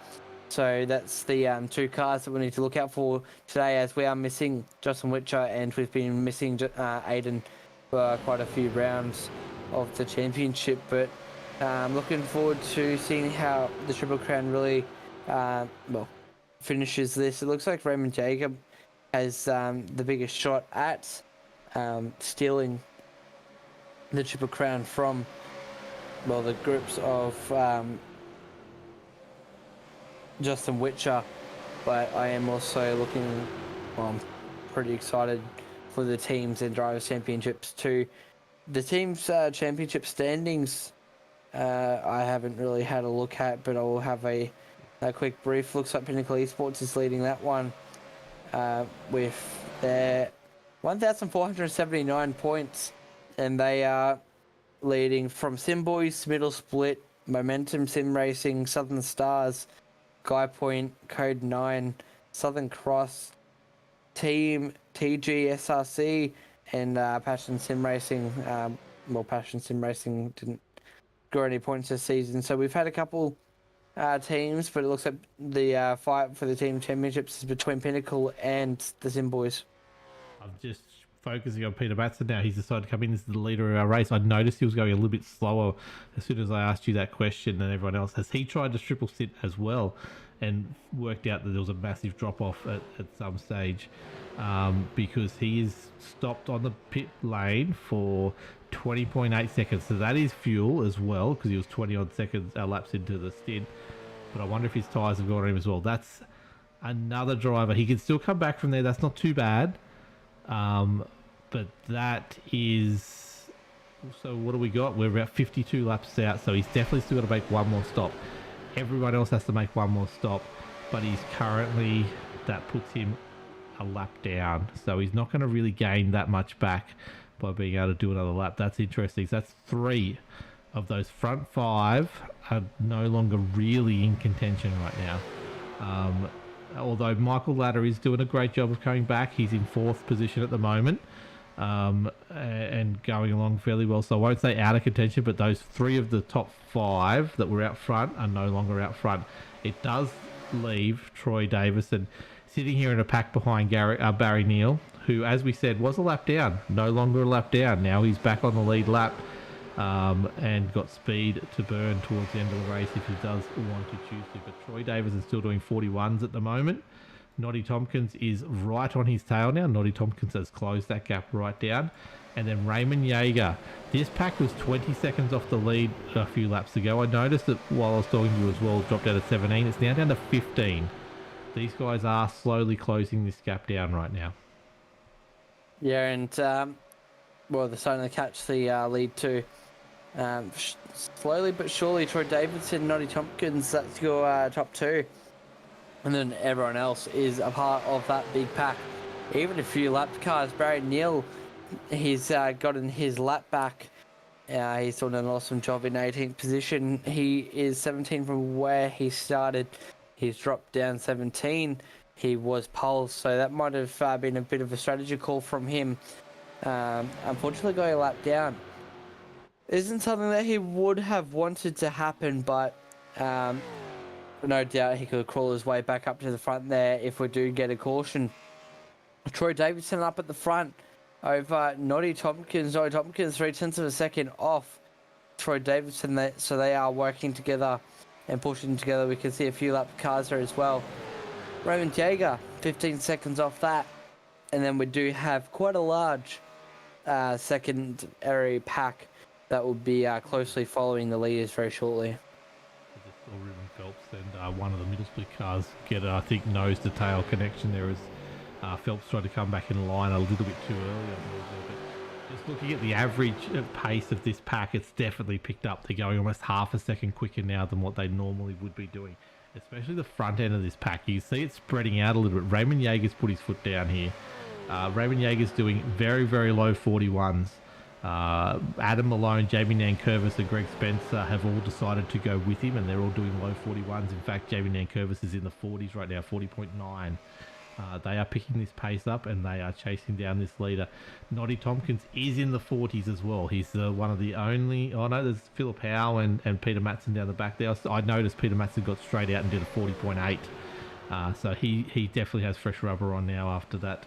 So that's the two cars that we need to look out for today, as we are missing Justin Witcher and we've been missing Aiden for quite a few rounds of the championship. But I'm looking forward to seeing how the Triple Crown really finishes this. It looks like Raymond Jaeger has the biggest shot at stealing the Triple Crown from the groups of Justin Witcher, but I am also looking, I'm pretty excited for the teams and drivers championships too. The teams championship standings I haven't really had a look at, but I will have a quick brief. Looks like Pinnacle Esports is leading that one with their 1,479 points, and they are leading from Simboys, Middle Split, Momentum Sim Racing, Southern Stars, Guy Point, Code 9, Southern Cross, Team TG SRC, and Passion Sim Racing. Passion Sim Racing didn't score any points this season, so we've had a couple teams, but it looks like the fight for the team championships is between Pinnacle and the Sim Boys. I'm just focusing on Peter Batson now. He's decided to come in as the leader of our race. I noticed he was going a little bit slower as soon as I asked you that question than everyone else. Has he tried to triple sit as well and worked out that there was a massive drop off at some stage? Because he is stopped on the pit lane for 20.8 seconds. So that is fuel as well, because he was 20 odd seconds laps into the stint. But I wonder if his tyres have gone on him as well. That's another driver. He can still come back from there. That's not too bad. But that is, so what do we got? We're about 52 laps out, so he's definitely still got to make one more stop. Everyone else has to make one more stop, but he's currently, that puts him a lap down, so he's not going to really gain that much back by being able to do another lap. That's interesting. So that's 3 of those front 5 are no longer really in contention right now. Although Michael Ladder is doing a great job of coming back. He's in 4th position at the moment and going along fairly well. So I won't say out of contention, but those 3 of the top 5 that were out front are no longer out front. It does leave Troy Davison sitting here in a pack behind Barry Neal, who, as we said, was a lap down. No longer a lap down. Now he's back on the lead lap and got speed to burn towards the end of the race if he does want to choose to. But Troy Davison's still doing 41s at the moment. Noddy Tompkins is right on his tail now. Noddy Tompkins has closed that gap right down. And then Raymond Jaeger. This pack was 20 seconds off the lead a few laps ago. I noticed that while I was talking to you as well, it dropped out of 17. It's now down to 15. These guys are slowly closing this gap down right now. Yeah, and they're starting to catch the lead too. Slowly but surely, Troy Davidson, Noddy Tompkins, that's your top 2. And then everyone else is a part of that big pack. Even a few lap cars. Barry Neal, he's gotten his lap back. He's done an awesome job in 18th position. He is 17 from where he started. He's dropped down 17. He was pole, so that might have been a bit of a strategy call from him. Unfortunately, going a lap down isn't something that he would have wanted to happen, but no doubt he could crawl his way back up to the front there if we do get a caution. Troy Davidson up at the front over Noddy Tompkins. Noddy Tompkins 0.3 of a second off Troy Davidson, so they are working together and pushing together. We can see a few lap cars there as well. Raymond Jaeger 15 seconds off that, and then we do have quite a large secondary pack that will be closely following the leaders very shortly. I just saw Ruben Phelps and one of the middle split cars get, I think, nose to tail connection there as Phelps tried to come back in line a little bit too early. But just looking at the average pace of this pack, it's definitely picked up. They're going almost half a second quicker now than what they normally would be doing, especially the front end of this pack. You see it spreading out a little bit. Raymond Yeager's put his foot down here. Raymond Yeager's doing very, very low 41s. Adam Malone, Jamie Nankervis and Greg Spencer have all decided to go with him, and they're all doing low 41s. In fact, Jamie Nankervis is in the 40s right now, 40.9. They are picking this pace up and they are chasing down this leader. Noddy Tompkins is in the 40s as well. He's one of the only... Oh no, there's Philip Howe and Peter Matson down the back there. I noticed Peter Matson got straight out and did a 40.8. So he definitely has fresh rubber on now after that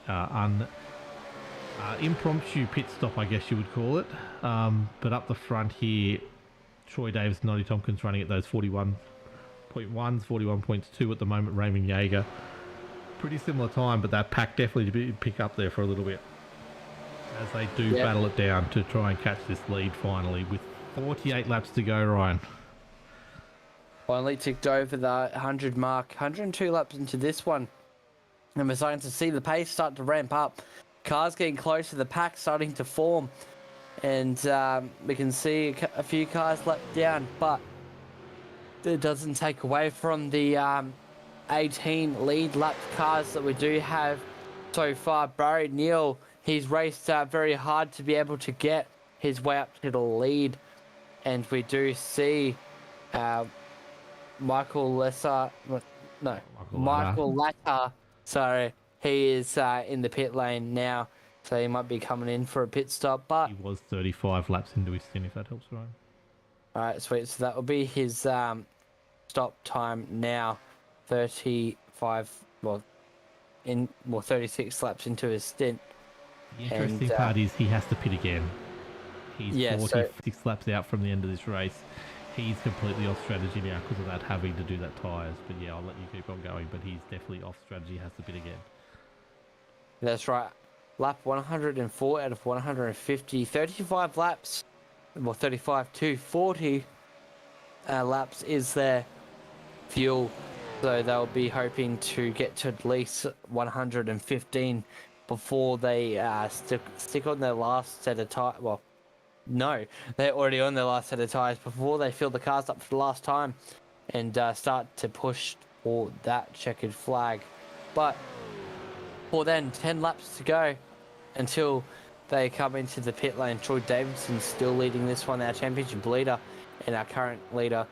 impromptu pit stop, I guess you would call it. But up the front here, Troy Davis and Noddy Tompkins running at those 41.1s, 41.2 at the moment. Raymond Yeager, pretty similar time, but that pack definitely did pick up there for a little bit as they do battle it down to try and catch this lead finally with 48 laps to go, Ryan. Finally ticked over the 100 mark, 102 laps into this one. And we're starting to see the pace start to ramp up. Cars getting closer, the pack starting to form. And we can see a few cars let down, but it doesn't take away from the 18 lead lap cars that we do have so far. Barry Neal, he's raced very hard to be able to get his way up to the lead. And we do see... Michael Latta, sorry, he is in the pit lane now, so he might be coming in for a pit stop, but... He was 35 laps into his stint, if that helps, Ryan. Alright, sweet, so that will be his stop time now, 36 laps into his stint. The interesting part is he has to pit again. He's 46 laps out from the end of this race. He's completely off strategy now because of that, having to do that tyres. But yeah, I'll let you keep on going. But he's definitely off strategy, has to pit again. That's right. Lap 104 out of 150. 35 laps. Well, 35 to 40 laps is their fuel. So they'll be hoping to get to at least 115 before they stick on their last set of tyres. Well, no, they're already on their last set of tyres before they fill the cars up for the last time and start to push for that checkered flag. But for then, 10 laps to go until they come into the pit lane. Troy Davidson still leading this one, our championship leader and our current leader.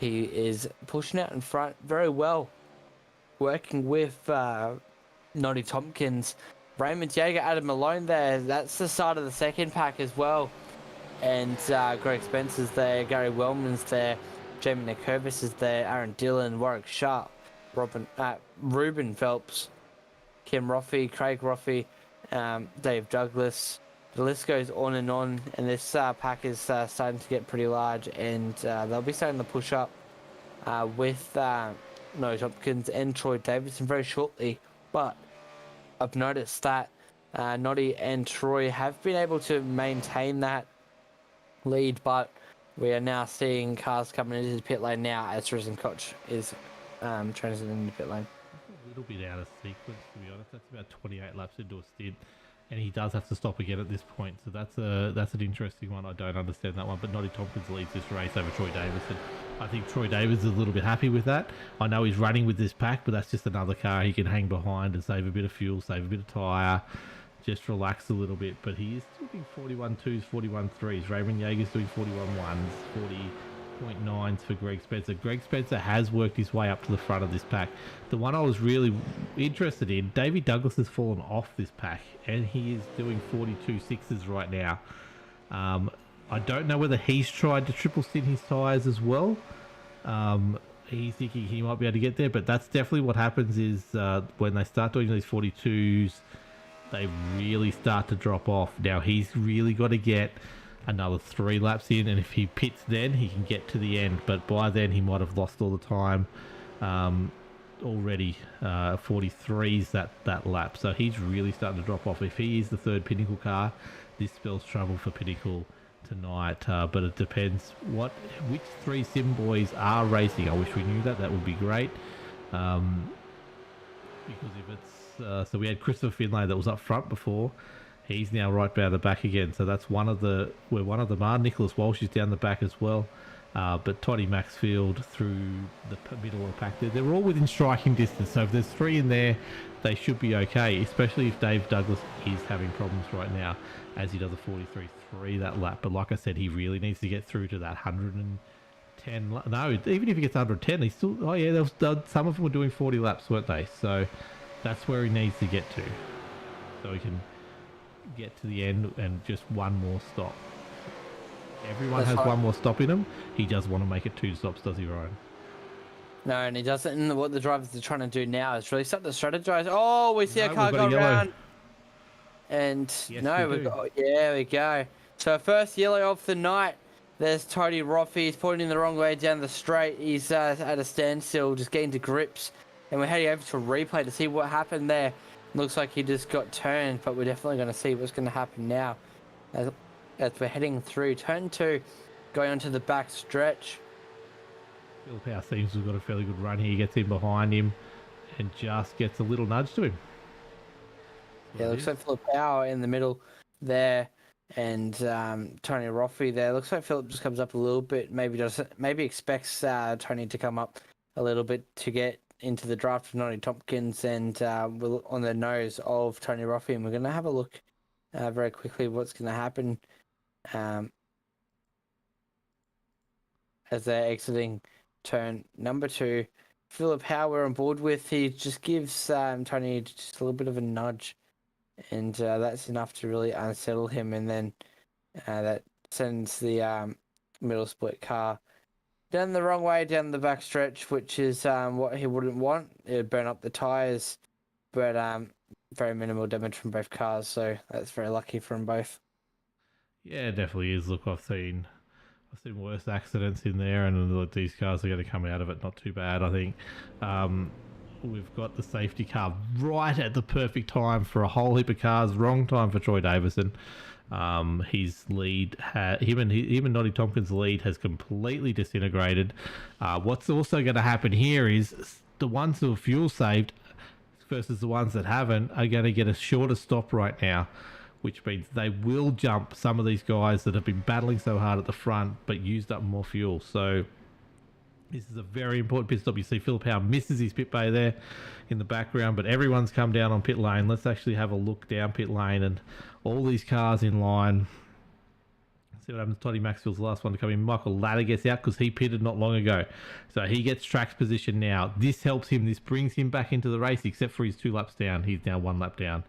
He is pushing out in front very well, working with Noddy Tompkins. Raymond Yeager, Adam Malone there. That's the start of the second pack as well. And Greg Spencer's there, Gary Wellman's there, Jamie Nankervis is there, Aaron Dillon, Warwick Sharp, Ruben Phelps, Kim Roffey, Craig Roffey, Dave Douglas. The list goes on, and this pack is starting to get pretty large, and they'll be starting to push up with Noddy Tompkins and Troy Davidson very shortly. But I've noticed that Noddy and Troy have been able to maintain that lead, but we are now seeing cars coming into the pit lane now as Risen Koch is transiting into the pit lane. A little bit out of sequence, to be honest. That's about 28 laps into a stint, and he does have to stop again at this point. So that's an interesting one. I don't understand that one, but Noddy Tompkins leads this race over Troy Davis, and I think Troy Davis is a little bit happy with that. I know he's running with this pack, but that's just another car he can hang behind and save a bit of fuel, save a bit of tyre, just relax a little bit. But he is still doing 41.2s, 41.3s. Raymond Yeager's doing 41.1s, 40.9s for Greg Spencer. Greg Spencer has worked his way up to the front of this pack. The one I was really interested in, Davey Douglas has fallen off this pack, and he is doing 42.6s right now. I don't know whether he's tried to triple stint his tyres as well. He's thinking he might be able to get there, but that's definitely what happens is when they start doing these 42s, they really start to drop off. Now, he's really got to get another 3 laps in, and if he pits then, he can get to the end. But by then, he might have lost all the time already. 43's that lap. So he's really starting to drop off. If he is the third Pinnacle car, this spells trouble for Pinnacle tonight, but it depends which three sim boys are racing. I wish we knew that. That would be great. Because if it's so we had Christopher Finlay that was up front before. He's now right down the back again. So that's one of them are. Nicholas Walsh is down the back as well. But Toddy Maxfield through the middle of the pack. They're all within striking distance. So if there's three in there, they should be okay. Especially if Dave Douglas is having problems right now, as he does a 43.3 that lap. But like I said, he really needs to get through to that 110. No, even if he gets 110, he's still. Oh yeah, some of them were doing 40 laps, weren't they? So that's where he needs to get to, so he can get to the end and just one more stop. Everyone has one more stop in him. He does want to make it 2 stops, does he, Ryan? No, and he doesn't. And what the drivers are trying to do now is really start to strategize. Oh, we see a car go around. And yes, no, we go. So first yellow of the night. There's Tony Roffey. He's pointing the wrong way down the straight. He's at a standstill, just getting to grips. And we're heading over to a replay to see what happened there. Looks like he just got turned, but we're definitely going to see what's going to happen now. As we're heading through turn 2, going onto the back stretch. Phil Power seems to have got a fairly good run here. He gets in behind him and just gets a little nudge to him. Yeah, looks like Philip Power in the middle there, and Tony Roffey there. Looks like Philip just comes up a little bit. Maybe expects Tony to come up a little bit to get into the draft of Noddy Tompkins, and we're on the nose of Tony Roffey, and we're going to have a look very quickly what's going to happen as they're exiting turn number 2. Philip Howe we're on board with. He just gives Tony just a little bit of a nudge, and that's enough to really unsettle him, and then that sends the middle split car down the wrong way down the back stretch, which is what he wouldn't want. It would burn up the tyres, but very minimal damage from both cars, so that's very lucky for them both. Yeah, it definitely is. Look, I've seen worse accidents in there, and these cars are going to come out of it not too bad, I think. We've got the safety car right at the perfect time for a whole heap of cars. Wrong time for Troy Davison. His lead, him and Noddy Tompkins' lead has completely disintegrated. What's also going to happen here is the ones who are fuel saved versus the ones that haven't are going to get a shorter stop right now, which means they will jump some of these guys that have been battling so hard at the front but used up more fuel. So this is a very important pit stop. You see Phil Power misses his pit bay there in the background, but everyone's come down on pit lane. Let's actually have a look down pit lane and all these cars in line. See what happens. Toddy Maxfield's the last one to come in. Michael Ladder gets out because he pitted not long ago. So he gets track position now. This helps him. This brings him back into the race, except for he's 2 laps down. He's now 1 lap down.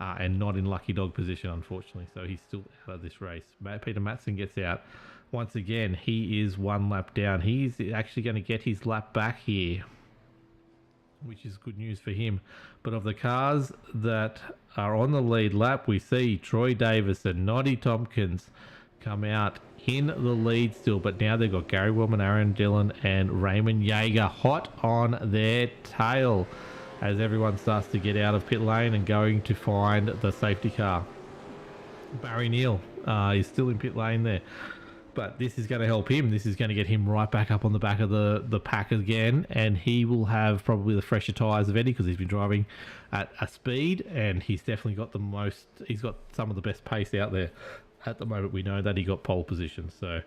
And not in lucky dog position, unfortunately. So he's still out of this race. Peter Matson gets out. Once again, he is 1 lap down. He's actually going to get his lap back here, which is good news for him. But of the cars that are on the lead lap, we see Troy Davis and Noddy Tompkins come out in the lead still. But now they've got Gary Wellman, Aaron Dillon, and Raymond Yeager hot on their tail, as everyone starts to get out of pit lane and going to find the safety car. Barry Neal is still in pit lane there. But this is going to help him. This is going to get him right back up on the back of the pack again. And he will have probably the fresher tyres of any, because he's been driving at a speed. And he's definitely got he's got some of the best pace out there. At the moment, we know that he got pole position. So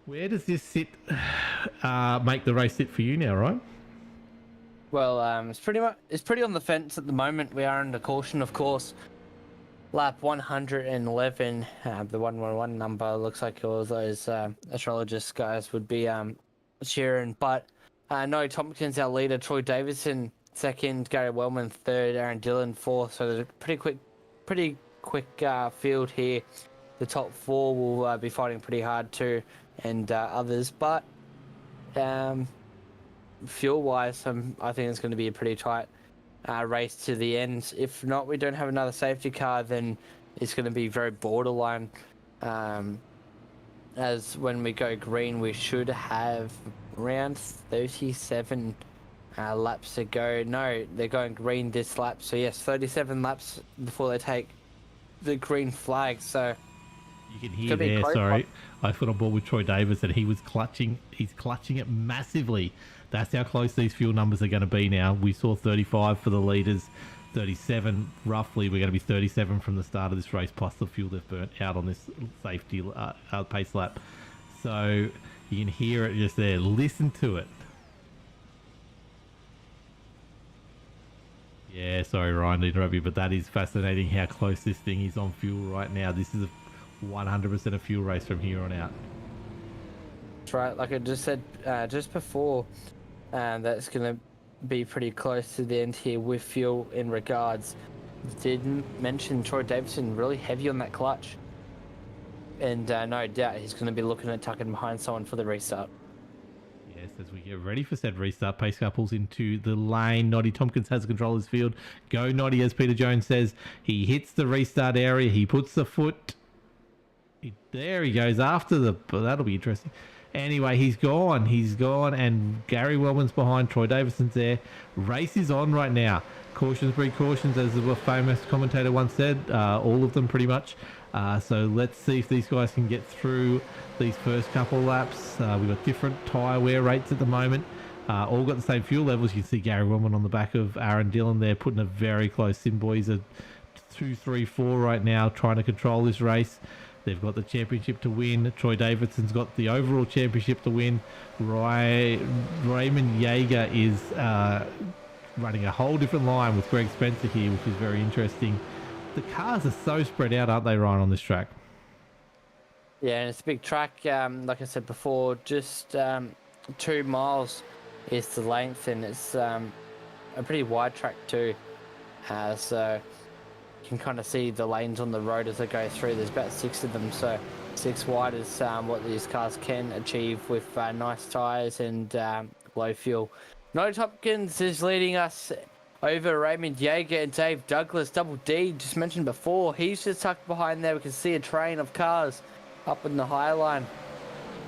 where does this make the race sit for you now, right? Well, it's pretty on the fence at the moment. We are under caution, of course. Lap 111, the 111 number looks like all those astrologist guys would be cheering. But Noddy Tompkins, our leader, Troy Davison second, Gary Wellman third, Aaron Dillon fourth. So there's a pretty quick field here. The top 4 will be fighting pretty hard too, and others. But fuel-wise, I think it's going to be a pretty tight race to the end. If not, we don't have another safety car, then it's going to be very borderline. As when we go green, we should have around 37 laps to go. No, they're going green this lap. So yes, 37 laps before they take the green flag. So You can hear Could be there, close. sorry. I put on board with Troy Davis and he was clutching. He's clutching it massively. That's how close these fuel numbers are going to be now. We saw 35 for the leaders, 37 roughly. We're going to be 37 from the start of this race, plus the fuel they've burnt out on this safety pace lap. So you can hear it just there. Listen to it. Yeah, sorry, Ryan, to interrupt you, but that is fascinating how close this thing is on fuel right now. This is a 100% a fuel race from here on out. That's right. Like I just said just before, that's going to be pretty close to the end here with fuel in regards. Didn't mention Troy Davidson really heavy on that clutch. And no doubt he's going to be looking at tucking behind someone for the restart. Yes, as we get ready for said restart, pace car pulls into the lane. Noddy Tompkins has control of his field. Go Noddy, as Peter Jones says. He hits the restart area. He puts the foot. There he goes after the... That'll be interesting. Anyway, he's gone. He's gone. And Gary Wellman's behind. Troy Davison's there. Race is on right now. Cautions breed cautions, as the famous commentator once said. All of them pretty much. So let's see if these guys can get through these first couple laps. We've got different tyre wear rates at the moment. All got the same fuel levels. You can see Gary Wellman on the back of Aaron Dillon there, putting a very close sim. Boys are 2, 3, 4 right now, trying to control this race. They've got the championship to win. Troy Davidson's got the overall championship to win. Raymond Yeager is running a whole different line with Greg Spencer here, which is very interesting. The cars are so spread out, aren't they, Ryan, on this track? Yeah, and it's a big track. Like I said before, just 2 miles is the length, and it's a pretty wide track too. So you can kind of see the lanes on the road as they go through. There's about 6 of them, so 6 wide is what these cars can achieve with nice tyres and low fuel. Noddy Tompkins is leading us over Raymond Yeager and Dave Douglas. Double D, just mentioned before, he's just tucked behind there. We can see a train of cars up in the high line.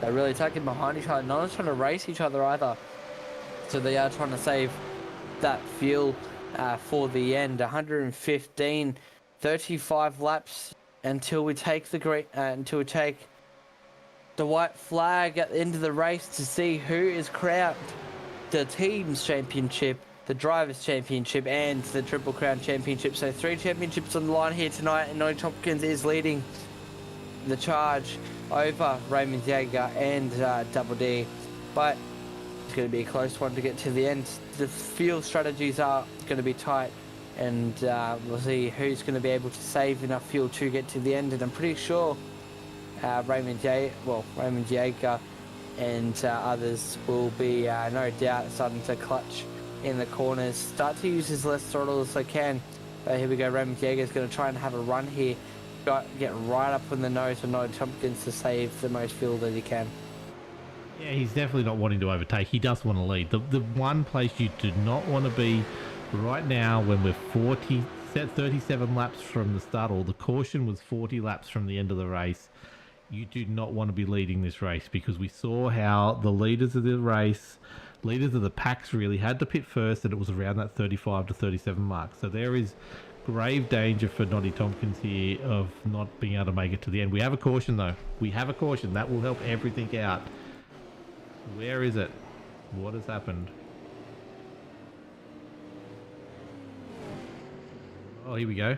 They're really tucking behind each other. No one's trying to race each other either. So they are trying to save that fuel for the end. 115, 35 laps until we take the white flag at the end of the race to see who is crowned the team's championship, the drivers' championship, and the Triple Crown championship. So 3 championships on the line here tonight, and Noddy Tompkins is leading the charge over Raymond Yeager and Double D. But it's going to be a close one to get to the end. The fuel strategies are going to be tight, and we'll see who's going to be able to save enough fuel to get to the end. And I'm pretty sure Raymond Yeager and others will be no doubt starting to clutch in the corners, start to use as less throttle as they can. But here we go, Raymond Yeager is going to try and have a run here, get right up in the nose of Noddy Tompkins to save the most fuel that he can. Yeah, he's definitely not wanting to overtake. He does want to lead. The one place you do not want to be right now, when we're 37 laps from the start, or the caution was 40 laps from the end of the race, you do not want to be leading this race, because we saw how the leaders of the race, leaders of the packs, really had to pit first, and it was around that 35 to 37 mark. So there is grave danger for Noddy Tompkins here of not being able to make it to the end. We have a caution though. We have a caution. That will help everything out. Where is it? What has happened? Oh, here we go.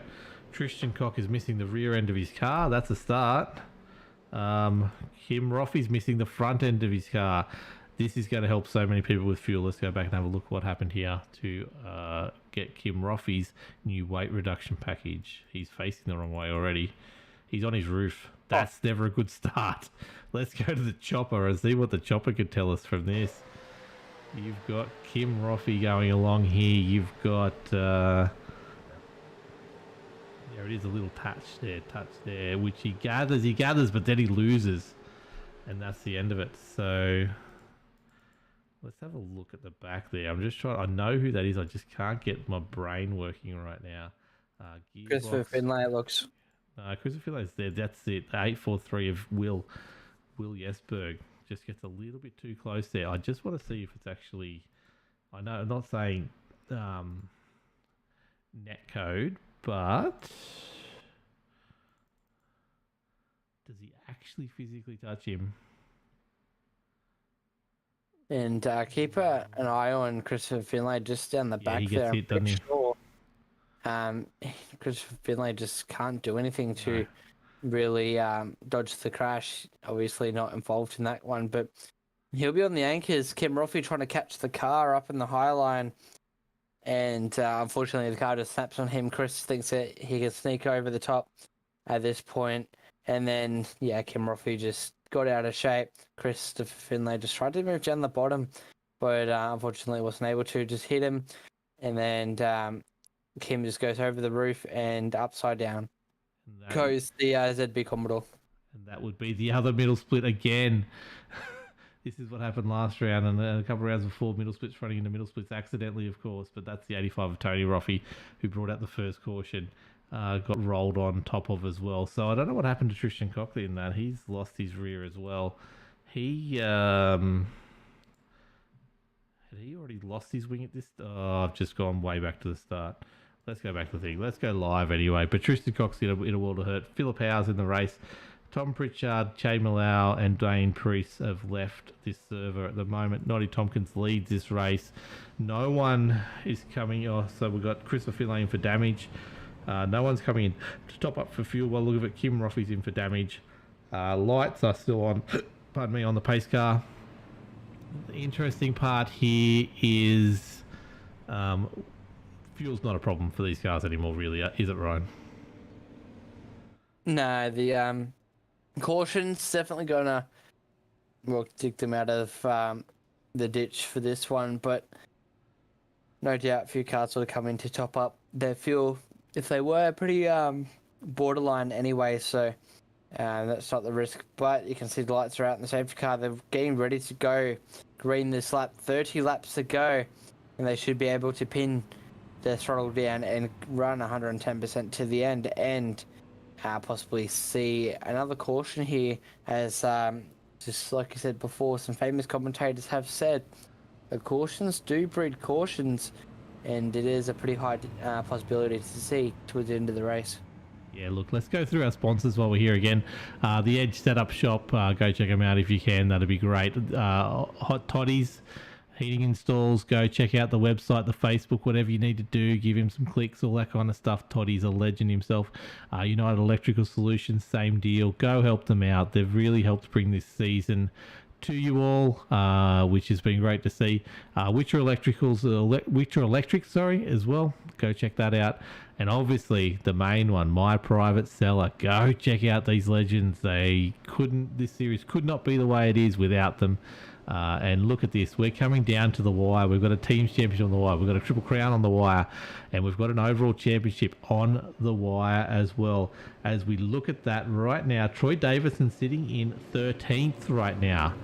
Tristan Cock is missing the rear end of his car. That's a start. Kim Roffey's missing the front end of his car. This is going to help so many people with fuel. Let's go back and have a look what happened here to get Kim Roffey's new weight reduction package. He's facing the wrong way already. He's on his roof. That's never a good start. Let's go to the chopper and see what the chopper could tell us from this. You've got Kim Roffey going along here. You've got... there it is, a little touch there, which he gathers, but then he loses. And that's the end of it. So... let's have a look at the back there. I'm just trying... I know who that is. I just can't get my brain working right now. Christopher Finlay looks... Christopher Finlay's there. That's it. The 843 of Will Jesberg just gets a little bit too close there. I just want to see if it's actually... I know I'm not saying net code, but... does actually physically touch him. And keep an eye on Christopher Finlay just down the Yeah, back he gets there. hit, doesn't he? Sure. Christopher Finlay just can't do anything to really dodge the crash. Obviously not involved in that one, but he'll be on the anchors. Kim Roffey trying to catch the car up in the high line. And unfortunately, the car just snaps on him. Chris thinks that he can sneak over the top at this point. And then, yeah, Kim Roffey just got out of shape. Christopher Finlay just tried to move down the bottom, but unfortunately wasn't able to. Just hit him. And then Kim just goes over the roof and upside down goes the ZB Commodore. And that would be the other middle split again. This is what happened last round, and a couple of rounds before, middle splits running into middle splits accidentally, of course. But that's the 85 of Tony Roffey, who brought out the first caution, got rolled on top of as well. So I don't know what happened to Tristan Cockley in that. He's lost his rear as well. Had he already lost his wing at this? Oh, I've just gone way back to the start. Let's go back to the thing. Let's go live anyway. But Tristan Cockley in a world of hurt. Philip Howes in the race. Tom Pritchard, Chade Malau, and Dane Priest have left this server at the moment. Noddy Tompkins leads this race. No one is coming off. So we've got Christopher Finlay in for damage. No one's coming in to top up for fuel. Well, look at it. Kim Roffey's in for damage. Lights are still on, pardon me, on the pace car. The interesting part here is fuel's not a problem for these cars anymore, really, is it, Ryan? No, the caution's definitely gonna dig them out of the ditch for this one, but no doubt a few cars will come in to top up their fuel if they were pretty borderline anyway, so that's not the risk. But you can see the lights are out in the safety car. They're getting ready to go green this lap. 30 laps to go, and they should be able to pin their throttle down and run 110% to the end, and possibly see another caution here, as just like you said before, some famous commentators have said that cautions do breed cautions, and it is a pretty high possibility to see towards the end of the race. Yeah, look, let's go through our sponsors while we're here again. The Edge Setup Shop, go check them out if you can. That'd be great. Hot Toddies heating installs, go check out the website, the Facebook, whatever you need to do. Give him some clicks, all that kind of stuff. Toddy's a legend himself. United Electrical Solutions, same deal. Go help them out. They've really helped bring this season to you all, which has been great to see. Witcher Electrics, as well. Go check that out. And obviously the main one, My Private Cellar. Go check out these legends. This series could not be the way it is without them. And look at this, we're coming down to the wire. We've got a team's championship on the wire, we've got a triple crown on the wire, and we've got an overall championship on the wire as well. As we look at that right now, Troy Davison sitting in 13th right now.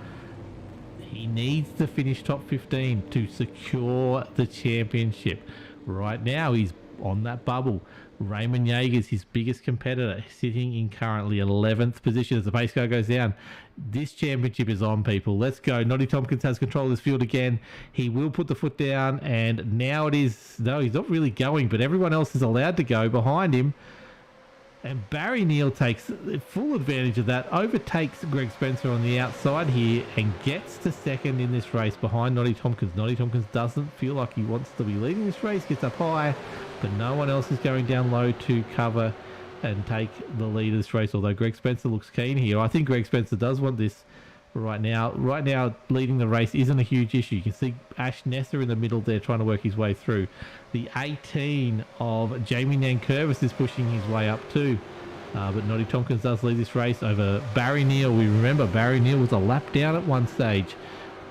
He needs to finish top 15 to secure the championship. Right now he's on that bubble. Raymond Yeager's his biggest competitor, sitting in currently 11th position as the pace car goes down. This championship is on, people. Let's go. Noddy Tompkins has control of this field again. He will put the foot down, and now it is... No, he's not really going, but everyone else is allowed to go behind him. And Barry Neal takes full advantage of that, overtakes Greg Spencer on the outside here, and gets to second in this race behind Noddy Tompkins. Noddy Tompkins doesn't feel like he wants to be leading this race, gets up high, but no one else is going down low to cover and take the lead of this race, although Greg Spencer looks keen here. I think Greg Spencer does want this right now. Right now, leading the race isn't a huge issue. You can see Ash Nesser in the middle there trying to work his way through. The 18 of Jamie Nankervis is pushing his way up too. But Noddy Tompkins does lead this race over Barry Neal. We remember Barry Neal was a lap down at one stage,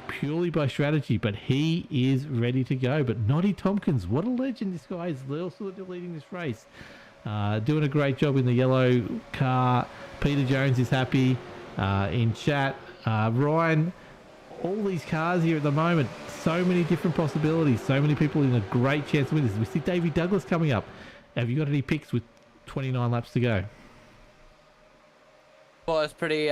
purely by strategy, but he is ready to go. But Noddy Tompkins, what a legend this guy is, also leading this race. Doing a great job in the yellow car. Peter Jones is happy in chat. Ryan, all these cars here at the moment, so many different possibilities, so many people in a great chance to win this. We see Davey Douglas coming up. Have you got any picks with 29 laps to go? Well, it's pretty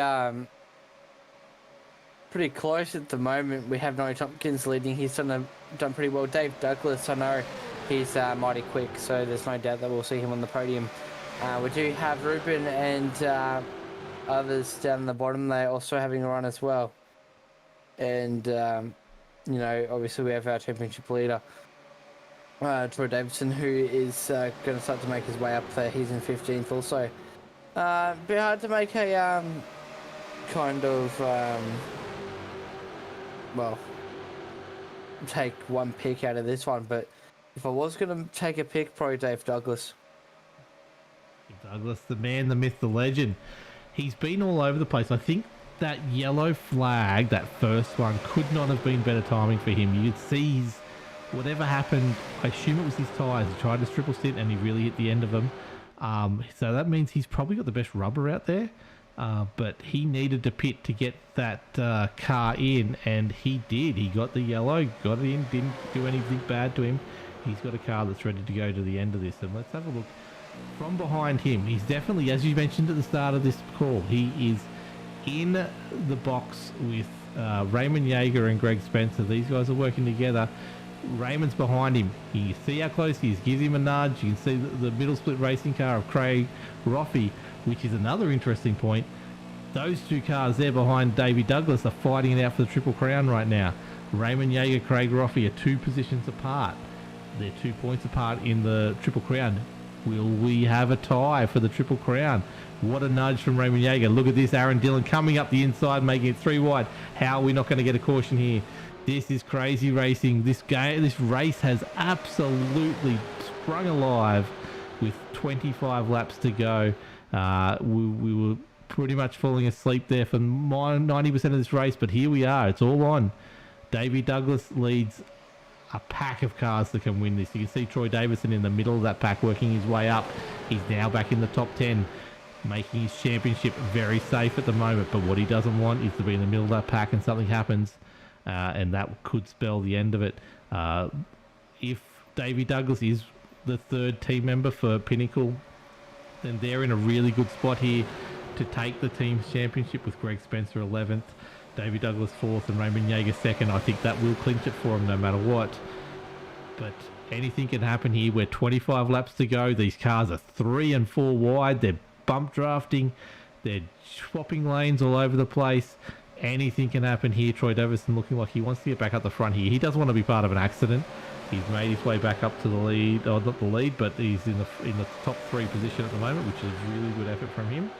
close at the moment. We have Noddy Tompkins leading. He's done pretty well. Dave Douglas, I know he's mighty quick, so there's no doubt that we'll see him on the podium. We do have Ruben and others down the bottom, they're also having a run as well. And, you know, obviously we have our championship leader, Troy Davidson, who is going to start to make his way up there. He's in 15th also. Be hard to make a kind of, well, take one pick out of this one, but if I was going to take a pick, probably Dave Douglas. Douglas, the man, the myth, the legend. He's been all over the place. I think that yellow flag, that first one, could not have been better timing for him. You could see his, whatever happened, I assume it was his tyres. He tried to triple stint and he really hit the end of them. So that means he's probably got the best rubber out there. But he needed to pit to get that car in, and he did. He got the yellow, got it in, didn't do anything bad to him. He's got a car that's ready to go to the end of this. And let's have a look from behind him. He's definitely, as you mentioned at the start of this call, he is in the box with Raymond Yeager and Greg Spencer. These guys are working together. Raymond's behind him. You see how close he is. Gives him a nudge. You can see the middle split racing car of Craig Roffey, which is another interesting point. Those two cars there behind Davey Douglas are fighting it out for the Triple Crown right now. Raymond Yeager, Craig Roffey are 2 positions apart. They're 2 points apart in the Triple Crown. Will we have a tie for the Triple Crown? What a nudge from Raymond Yeager. Look at this, Aaron Dillon coming up the inside, making it 3 wide. How are we not going to get a caution here? This is crazy racing. This race has absolutely sprung alive with 25 laps to go. We were pretty much falling asleep there for 90% of this race, but here we are. It's all on. Davey Douglas leads a pack of cars that can win this. You can see Troy Davidson in the middle of that pack working his way up. He's now back in the top 10, making his championship very safe at the moment. But what he doesn't want is to be in the middle of that pack and something happens, and that could spell the end of it. If Davey Douglas is the 3rd team member for Pinnacle, then they're in a really good spot here to take the team's championship with Greg Spencer 11th, Davey Douglas 4th, and Raymond Yeager 2nd. I think that will clinch it for him no matter what. But anything can happen here. We're 25 laps to go. These cars are 3 and 4 wide. They're bump drafting. They're swapping lanes all over the place. Anything can happen here. Troy Davidson looking like he wants to get back up the front here. He doesn't want to be part of an accident. He's made his way back up to the lead, or not the lead, but he's in the top 3 position at the moment, which is really good effort from him.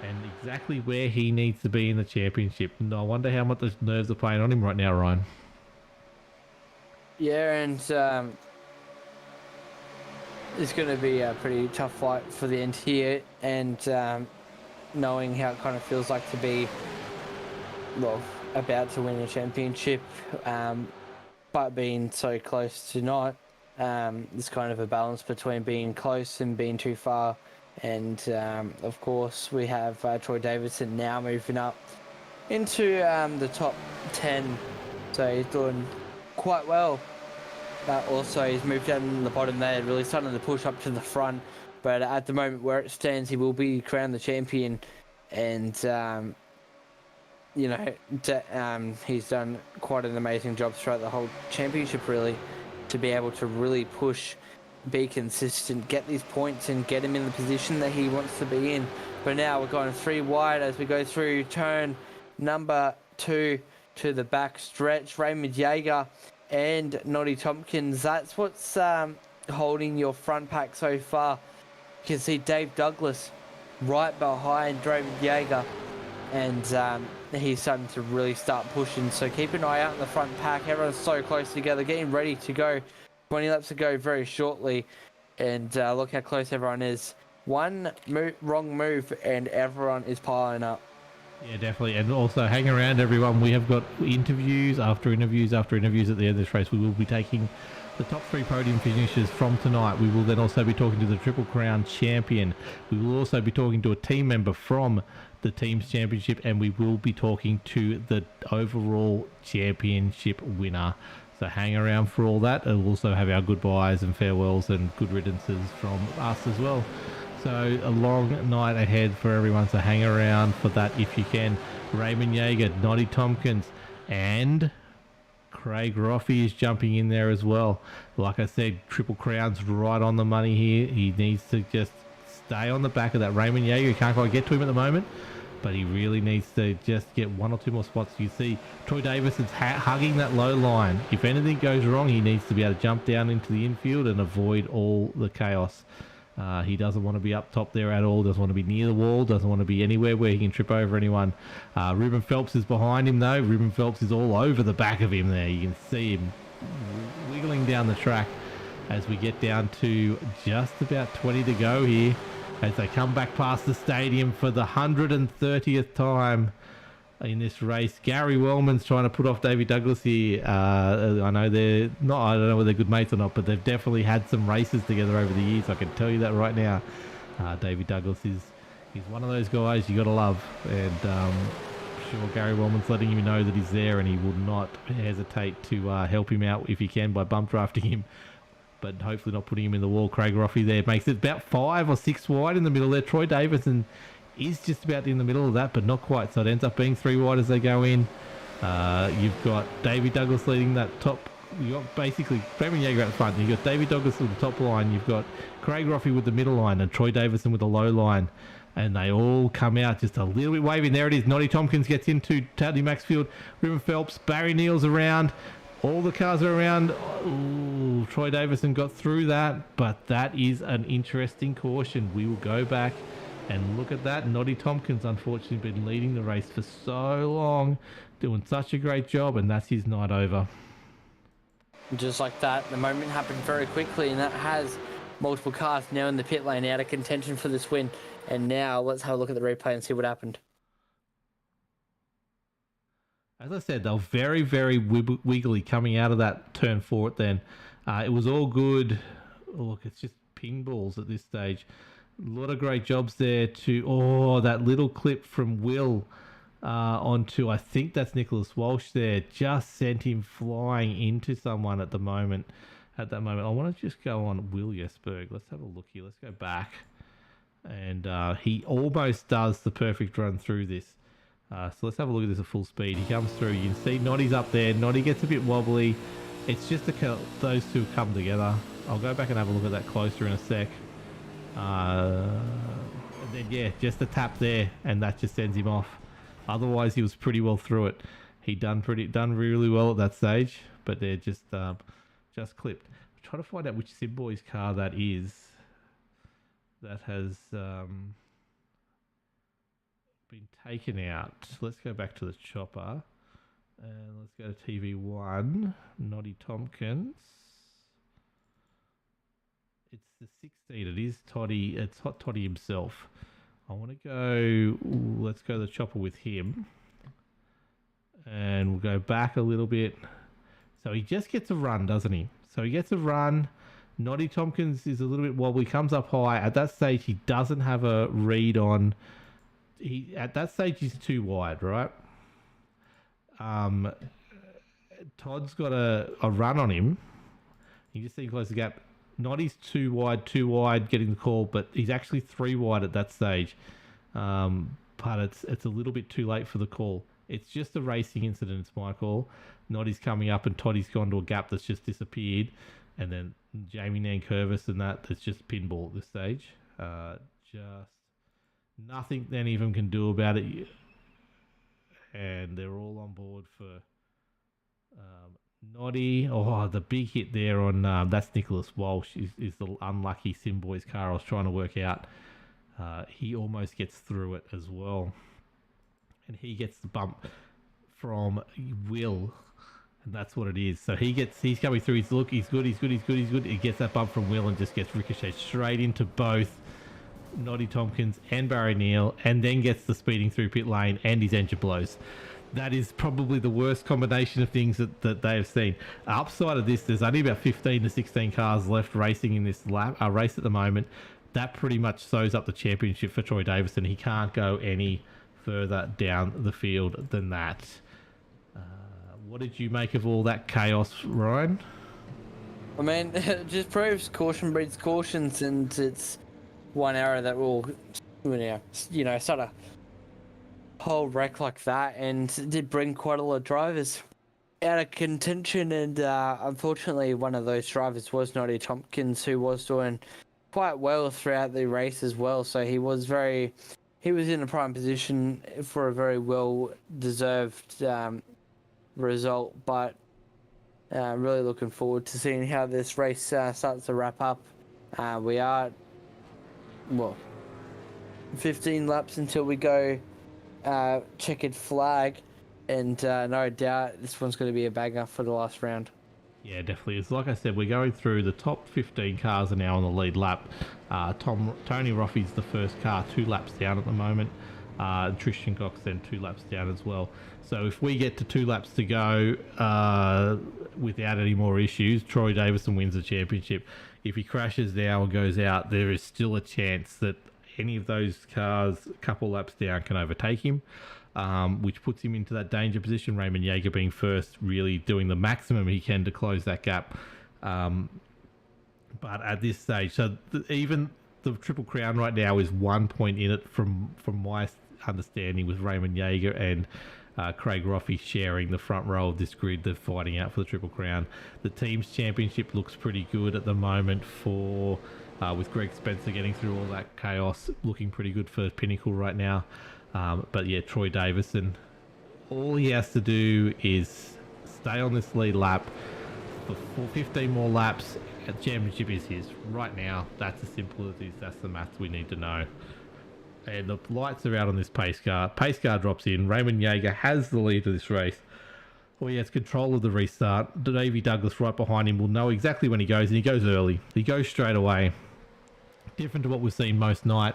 And exactly where he needs to be in the championship. And I wonder how much the nerves are playing on him right now, Ryan. Yeah, and it's going to be a pretty tough fight for the end here. And knowing how it kind of feels like to be, well, about to win a championship, but being so close to not, there's kind of a balance between being close and being too far. And of course we have Troy Davidson now moving up into the top 10, so he's doing quite well. Also he's moved down in the bottom there, really starting to push up to the front, but at the moment where it stands he will be crowned the champion. And you know, he's done quite an amazing job throughout the whole championship, really, to be able to really push, be consistent, get these points and get him in the position that he wants to be in. But now we're going 3 wide as we go through turn number 2 to the back stretch. Raymond Yeager and Noddy Tompkins, that's what's holding your front pack so far. You can see Dave Douglas right behind Raymond Yeager, and he's starting to really start pushing. So keep an eye out in the front pack. Everyone's so close together, getting ready to go. 20 laps to go very shortly, and look how close everyone is. One wrong move and everyone is piling up. Yeah, definitely. And also hang around, everyone. We have got interviews after interviews after interviews at the end of this race. We will be taking the top 3 podium finishers from tonight. We will then also be talking to the Triple Crown champion. We will also be talking to a team member from the team's championship, and we will be talking to the overall championship winner. So hang around for all that. And we'll also have our goodbyes and farewells and good riddances from us as well. So a long night ahead for everyone. So hang around for that if you can. Raymond Yeager, Noddy Tompkins, and Craig Roffey is jumping in there as well. Like I said, Triple Crown's right on the money here. He needs to just stay on the back of that Raymond Yeager. You can't quite get to him at the moment. but he really needs to just get 1 or 2 more spots. You see Troy Davison's hugging that low line. If anything goes wrong, he needs to be able to jump down into the infield and avoid all the chaos. He doesn't want to be up top there at all, doesn't want to be near the wall, doesn't want to be anywhere where he can trip over anyone. Ruben Phelps is behind him though. Ruben Phelps is all over the back of him there. You can see him wiggling down the track as we get down to just about 20 to go here, as they come back past the stadium for the 130th time in this race. Gary Wellman's trying to put off Davey Douglas here. I know they're not, I don't know whether they're good mates or not, but they've definitely had some races together over the years. I can tell you that right now. Davey Douglas he's one of those guys you got to love, and sure Gary Wellman's letting him know that he's there, and he will not hesitate to help him out if he can by bump drafting him, but hopefully not putting him in the wall. Craig Roffey there makes it about 5 or 6 wide in the middle there. Troy Davison is just about in the middle of that, but not quite, so it ends up being 3 wide as they go in. You've got Davey Douglas leading that top. You've got basically Brendan Yeager at the front. You've got Davey Douglas with the top line. You've got Craig Roffey with the middle line and Troy Davison with the low line. And they all come out just a little bit waving. There it is. Noddy Tompkins gets into Tadley Maxfield. Ruben Phelps. Barry Neal's around. All the cars are around. Ooh, Troy Davison got through that, but that is an interesting caution. We will go back and look at that. Noddy Tompkins, unfortunately, been leading the race for so long, doing such a great job, and that's his night over. Just like that, the moment happened very quickly, and that has multiple cars now in the pit lane out of contention for this win. And now let's have a look at the replay and see what happened. As I said, they were very, very wiggly coming out of that turn 4 then. It was all good. Oh, look, it's just ping balls at this stage. A lot of great jobs there to... that little clip from Will onto... I think that's Nicholas Walsh there. Just sent him flying into someone at that moment. I want to just go on Will Jesberg. Let's have a look here. Let's go back. And he almost does the perfect run through this. So let's have a look at this at full speed. He comes through. You can see Noddy's up there. Noddy gets a bit wobbly. It's just those two come together. I'll go back and have a look at that closer in a sec. And then, yeah, just a tap there, and that just sends him off. Otherwise, he was pretty well through it. He done really well at that stage, but they're just clipped. I'm trying to find out which Sim Boys car that is. That has been taken out. Let's go back to the chopper and let's go to TV1. Noddy Tompkins. It's the 16. It is Toddy. It's Hot Toddy himself. I want to go. Let's go to the chopper with him, and we'll go back a little bit. So he just gets a run, doesn't he? So he gets a run. Noddy Tompkins is a little bit wobbly, comes up high. At that stage, he doesn't have a read on... At that stage, he's too wide, right? Todd's got a run on him. You just see close the gap. Noddy's too wide, getting the call, but he's actually 3 wide at that stage. But it's a little bit too late for the call. It's just a racing incident, it's my call. Noddy's coming up and Toddy's gone to a gap that's just disappeared. And then Jamie Nankervis and that's just pinball at this stage. Just nothing any of them can do about it. And they're all on board for Noddy. Oh, the big hit there on that's Nicholas Walsh is the unlucky Sim Boys car I was trying to work out. He almost gets through it as well. And he gets the bump from Will. And that's what it is. So he's coming through. He's good. He gets that bump from Will and just gets ricocheted straight into both Noddy Tompkins and Barry Neal, and then gets the speeding through pit lane and his engine blows. That is probably the worst combination of things that they have seen. Upside of this, there's only about 15 to 16 cars left racing in this race at the moment. That pretty much sews up the championship for Troy Davison. He can't go any further down the field than that. What did you make of all that chaos, Ryan? I mean, it just proves caution breeds cautions, and it's one error that will, start a whole wreck like that, and it did bring quite a lot of drivers out of contention. And unfortunately, one of those drivers was Noddy Tompkins, who was doing quite well throughout the race as well. So he was very he was in a prime position for a very well-deserved result, but really looking forward to seeing how this race starts to wrap up. We are, 15 laps until we go checkered flag, and no doubt this one's going to be a banger for the last round. Yeah, definitely. It's like I said, we're going through the top 15 cars are now on the lead lap. Tony Roffey's the first car, 2 laps down at the moment. Tristan Cox then 2 laps down as well. So if we get to 2 laps to go without any more issues, Troy Davison wins the championship. If he crashes now and goes out, there is still a chance that any of those cars a couple laps down can overtake him. Which puts him into that danger position. Raymond Yeager being first, really doing the maximum he can to close that gap. But at this stage, so even the Triple Crown right now is 1 point in it from my understanding, with Raymond Yeager and Craig Roffey sharing the front row of this grid. They're fighting out for the Triple Crown. The team's championship looks pretty good at the moment for with Greg Spencer getting through all that chaos, looking pretty good for Pinnacle right now. But yeah, Troy Davison, all he has to do is stay on this lead lap for 15 more laps. The championship is his right now. That's as simple as it is. That's the maths we need to know. And the lights are out on this pace car. Pace car drops in. Raymond Yeager has the lead of this race. Well, he has control of the restart. Davey Douglas right behind him will know exactly when he goes, and he goes early. He goes straight away. Different to what we've seen most night.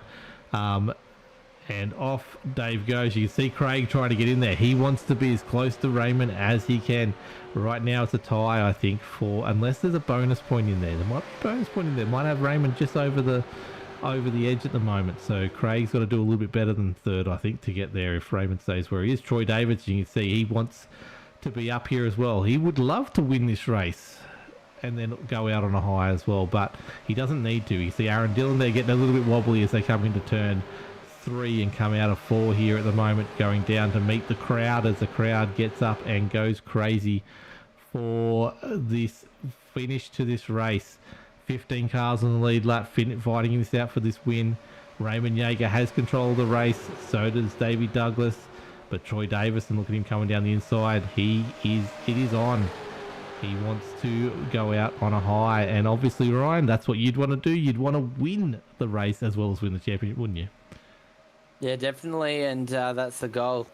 And off Dave goes. You can see Craig trying to get in there. He wants to be as close to Raymond as he can. Right now it's a tie, I think, unless there's a bonus point in there. There might be a bonus point in there. Might have Raymond just over the edge at the moment. So Craig's got to do a little bit better than third, I think, to get there if Raymond stays where he is. Troy Davids, you can see he wants to be up here as well. He would love to win this race and then go out on a high as well, but he doesn't need to. You see Aaron Dillon there getting a little bit wobbly as they come into turn 3 and come out of 4 here at the moment, going down to meet the crowd as the crowd gets up and goes crazy for this finish to this race. 15 cars on the lead lap fighting this out for this win. Raymond Yeager has control of the race, so does Davey Douglas, but Troy Davison, look at him coming down the inside. It is on. He wants to go out on a high, and obviously, Ryan, that's what you'd want to do. You'd want to win the race as well as win the championship, wouldn't you? Yeah, definitely, and that's the goal.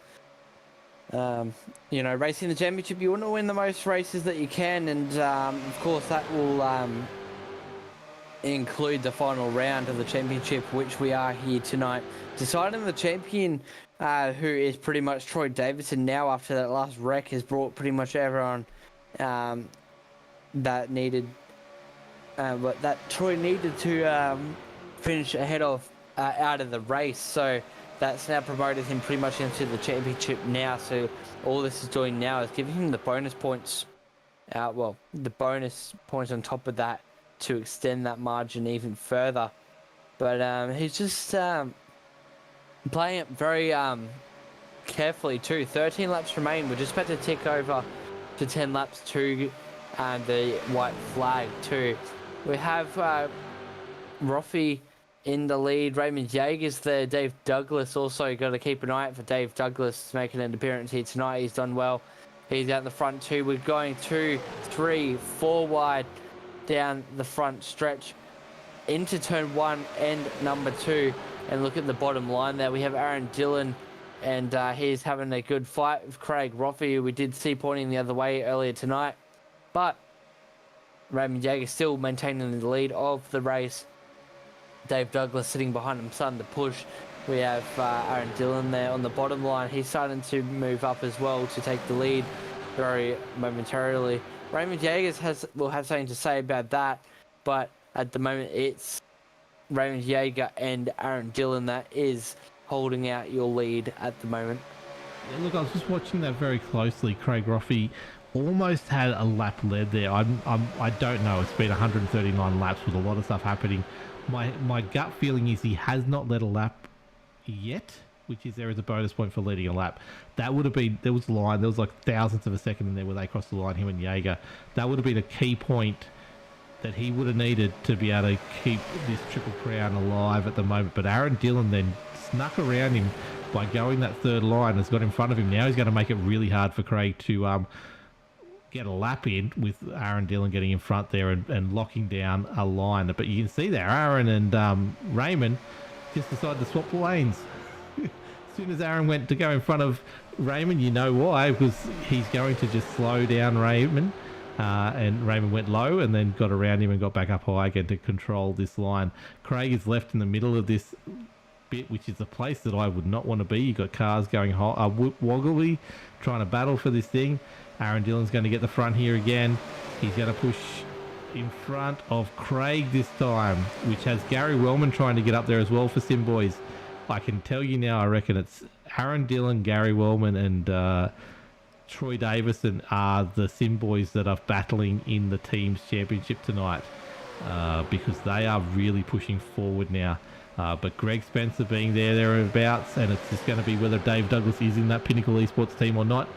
Racing the championship, you want to win the most races that you can, and of course that will include the final round of the championship, which we are here tonight deciding. The champion, who is pretty much Troy Davison now, after that last wreck, has brought pretty much everyone that needed, but that Troy needed to finish ahead of out of the race. So that's now promoted him pretty much into the championship now. So all this is doing now is giving him the bonus points. The bonus points on top of that to extend that margin even further. But he's just playing it very carefully too. 13 laps remain. We're just about to tick over to 10 laps to the white flag too. We have Roffey in the lead. Raymond Yeager's there. Dave Douglas also got to keep an eye out for Dave Douglas making an appearance here tonight. He's done well. He's out in the front too. We're going 2, 3, 4 wide down the front stretch into turn 1 and number 2. And look at the bottom line there. We have Aaron Dillon, and he's having a good fight with Craig Roffey, who we did see pointing the other way earlier tonight. But Raymond Yeager still maintaining the lead of the race. Dave Douglas sitting behind him, starting to push. We have Aaron Dillon there on the bottom line. He's starting to move up as well to take the lead very momentarily. Raymond Yeager will have something to say about that, but at the moment it's Raymond Yeager and Aaron Dillon that is holding out your lead at the moment. Yeah, look, I was just watching that very closely. Craig Roffey almost had a lap led there. I don't know. It's been 139 laps with a lot of stuff happening. My gut feeling is he has not led a lap yet, which is there is a bonus point for leading a lap. That would have been, there was like thousandths of a second in there where they crossed the line, him and Yeager. That would have been a key point that he would have needed to be able to keep this Triple Crown alive at the moment. But Aaron Dillon then snuck around him by going that third line, has got in front of him. Now he's going to make it really hard for Craig to get a lap in, with Aaron Dillon getting in front there and locking down a line. But you can see there, Aaron and Raymond just decided to swap lanes. As soon as Aaron went to go in front of Raymond, you know why, because he's going to just slow down Raymond. And Raymond went low and then got around him and got back up high again to control this line. Craig is left in the middle of this bit, which is a place that I would not want to be. You've got cars going woggly, trying to battle for this thing. Aaron Dillon's going to get the front here again. He's going to push in front of Craig this time, which has Gary Wellman trying to get up there as well for Sim Boys. I can tell you now, I reckon it's Aaron Dillon, Gary Wellman and Troy Davison are the Sim Boys that are battling in the team's championship tonight, because they are really pushing forward now. But Greg Spencer being thereabouts, and it's just going to be whether Dave Douglas is in that Pinnacle Esports team or not,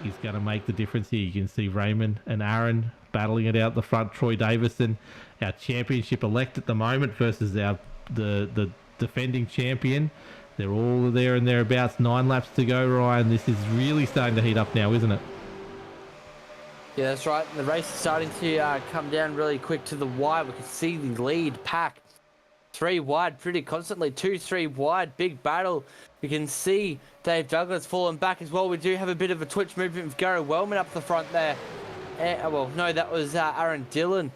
is going to make the difference here. You can see Raymond and Aaron battling it out the front. Troy Davison, our championship elect at the moment, versus the defending champion. They're all there and thereabouts. 9 laps to go, Ryan. This is really starting to heat up now, isn't it? Yeah, that's right. The race is starting to come down really quick to the wire. We can see the lead pack 3 wide pretty constantly. 2-3 wide. Big battle. We can see Dave Douglas falling back as well. We do have a bit of a twitch movement with Gary Wellman up the front there. Well, no, that was Aaron Dillon.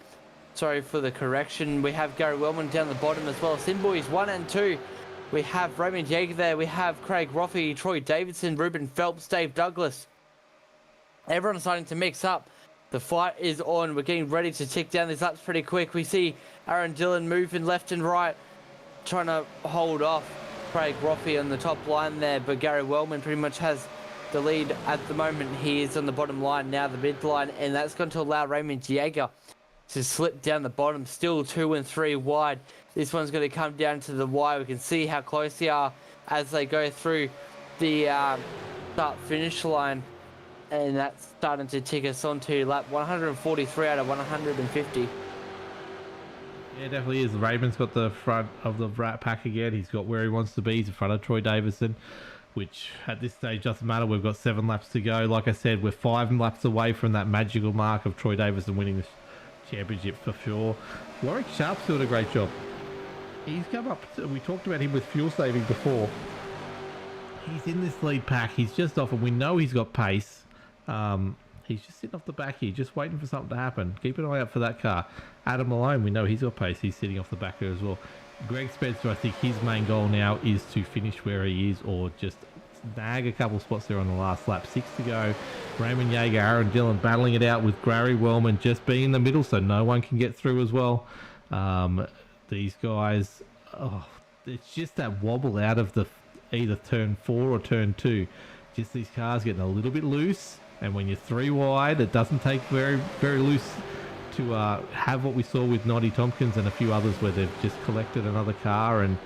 Sorry for the correction. We have Gary Wellman down the bottom as well. Sim Boys 1 and 2. We have Raymond Jaeger there. We have Craig Roffey, Troy Davidson, Ruben Phelps, Dave Douglas. Everyone's starting to mix up. The fight is on. We're getting ready to tick down these laps pretty quick. We see Aaron Dillon moving left and right, trying to hold off Craig Roffey on the top line there. But Gary Wellman pretty much has the lead at the moment. He is on the bottom line now, the mid line, and that's going to allow Raymond Jaeger to slip down the bottom. Still 2 and 3 wide. This one's going to come down to the wire. We can see how close they are as they go through the start-finish line. And that's starting to tick us on to lap 143 out of 150. Yeah, definitely is. Raymond's got the front of the rat pack again. He's got where he wants to be. He's in front of Troy Davison, which at this stage doesn't matter. We've got 7 laps to go. Like I said, we're 5 laps away from that magical mark of Troy Davison winning the championship for sure. Warwick Sharp's doing a great job. He's come up, we talked about him with fuel saving before. He's in this lead pack. He's just off, and we know he's got pace. He's just sitting off the back here, just waiting for something to happen. Keep an eye out for that car. Adam Malone, we know he's got pace. He's sitting off the back there as well. Greg Spencer, I think his main goal now is to finish where he is, or just snag a couple spots there on the last lap. 6 to go. Raymond Jaeger, Aaron Dillon battling it out with Gary Wellman just being in the middle so no one can get through as well. These guys, it's just that wobble out of the either turn 4 or turn 2. Just these cars getting a little bit loose, and when you're 3 wide, it doesn't take very, very loose to have what we saw with Noddy Tompkins and a few others, where they've just collected another car and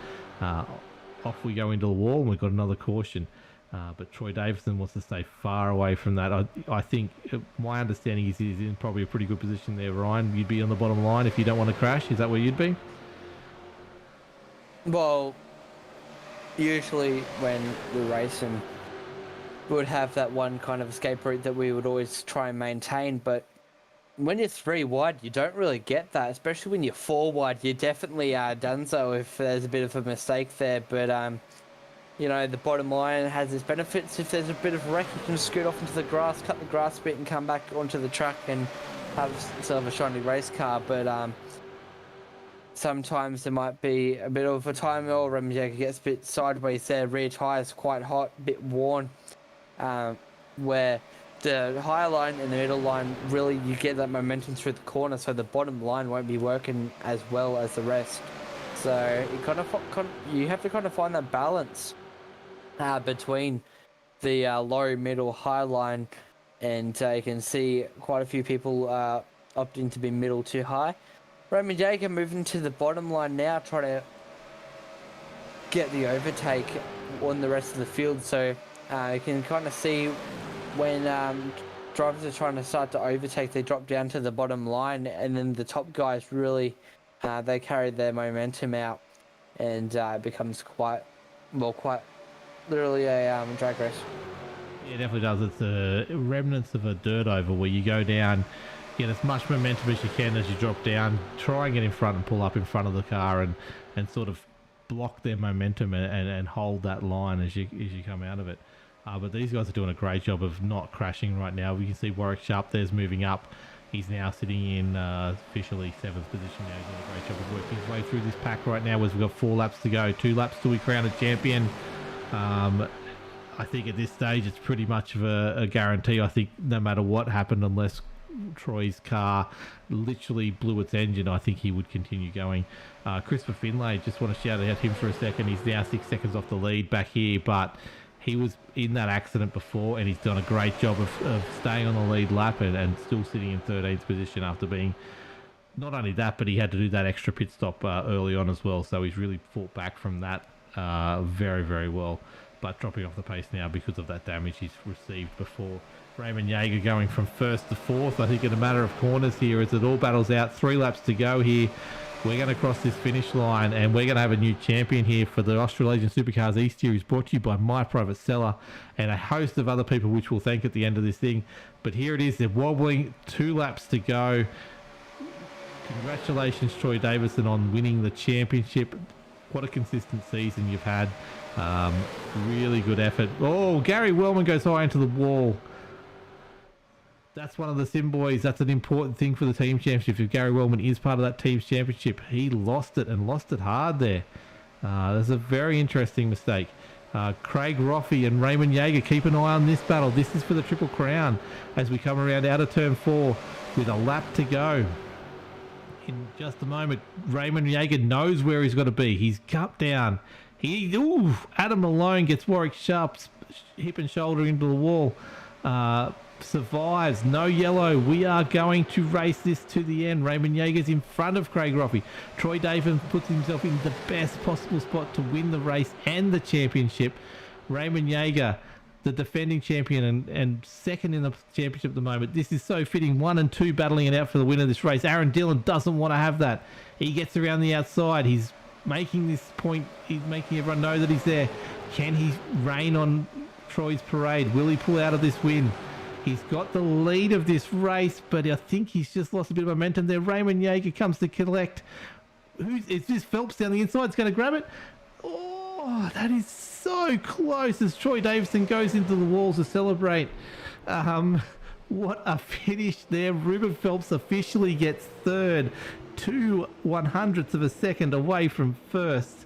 off we go into the wall, and we've got another caution. But Troy Davison wants to stay far away from that. I think my understanding is he's in probably a pretty good position there, Ryan. You'd be on the bottom line if you don't want to crash. Is that where you'd be? Well, usually when we're racing, we would have that one kind of escape route that we would always try and maintain, but when you're 3 wide, you don't really get that, especially when you're 4 wide. You definitely done so if there's a bit of a mistake there, but you know, the bottom line has its benefits. If there's a bit of a wreck, you can scoot off into the grass, cut the grass a bit, and come back onto the track and have sort of a shiny race car. But sometimes there might be a bit of a time, or Raymond gets a bit sideways there. Rear tyres quite hot, a bit worn, where the higher line and the middle line, really you get that momentum through the corner, so the bottom line won't be working as well as the rest. So you have to kind of find that balance between the low, middle, high line, and you can see quite a few people opting to be middle to high. Raymond Jaeger moving to the bottom line now, trying to get the overtake on the rest of the field. So you can kind of see when drivers are trying to start to overtake, they drop down to the bottom line, and then the top guys really, they carry their momentum out, and it becomes quite literally a drag race. Yeah, it definitely does. It's a remnants of a dirt over where you go down, get as much momentum as you can as you drop down, try and get in front and pull up in front of the car and sort of block their momentum and hold that line as you come out of it. But these guys are doing a great job of not crashing right now. We can see Warwick Sharp there's moving up. He's now sitting in officially 7th position now. He's doing a great job of working his way through this pack right now as we've got 4 laps to go. 2 laps till we crown a champion. I think at this stage it's pretty much of a guarantee. I think no matter what happened, unless Troy's car literally blew its engine, I think he would continue going. Christopher Finlay, just want to shout out him for a second. He's now 6 seconds off the lead back here, but he was in that accident before and he's done a great job of staying on the lead lap and still sitting in 13th position after being, not only that, but he had to do that extra pit stop early on as well. So he's really fought back from that very, very well. But dropping off the pace now because of that damage he's received before. Raymond Yeager going from 1st to 4th, I think, in a matter of corners here as it all battles out. 3 laps to go here. We're going to cross this finish line and we're going to have a new champion here for the Australasian Supercars E-Series, brought to you by My Private Cellar and a host of other people which we'll thank at the end of this thing. But here it is, they're wobbling, 2 laps to go. Congratulations, Troy Davison, on winning the championship. What a consistent season you've had. Really good effort. Oh, Gary Wellman goes high into the wall. That's one of the sim boys. That's an important thing for the team championship. If Gary Wellman is part of that team's championship, he lost it and lost it hard there. That's a very interesting mistake. Craig Roffey and Raymond Yeager, keep an eye on this battle. This is for the Triple Crown as we come around out of turn 4 with a lap to go. In just a moment, Raymond Yeager knows where he's got to be. He's cut down. Adam Malone gets Warwick Sharp's hip and shoulder into the wall. Survives. No yellow. We are going to race this to the end. Raymond Yeager's in front of Craig Roffey. Troy Davison puts himself in the best possible spot to win the race and the championship. Raymond Yeager, the defending champion and second in the championship at the moment. This is so fitting. 1 and 2 battling it out for the win of this race. Aaron Dillon doesn't want to have that. He gets around the outside. He's making this point. He's making everyone know that he's there. Can he rain on Troy's parade? Will he pull out of this win? He's got the lead of this race, but I think he's just lost a bit of momentum there. Raymond Yeager comes to collect. Is this Phelps down the inside? It's going to grab it. Oh, that is so close as Troy Davison goes into the walls to celebrate. What a finish there. Ruben Phelps officially gets 3rd, 2/100ths of a second away from 1st.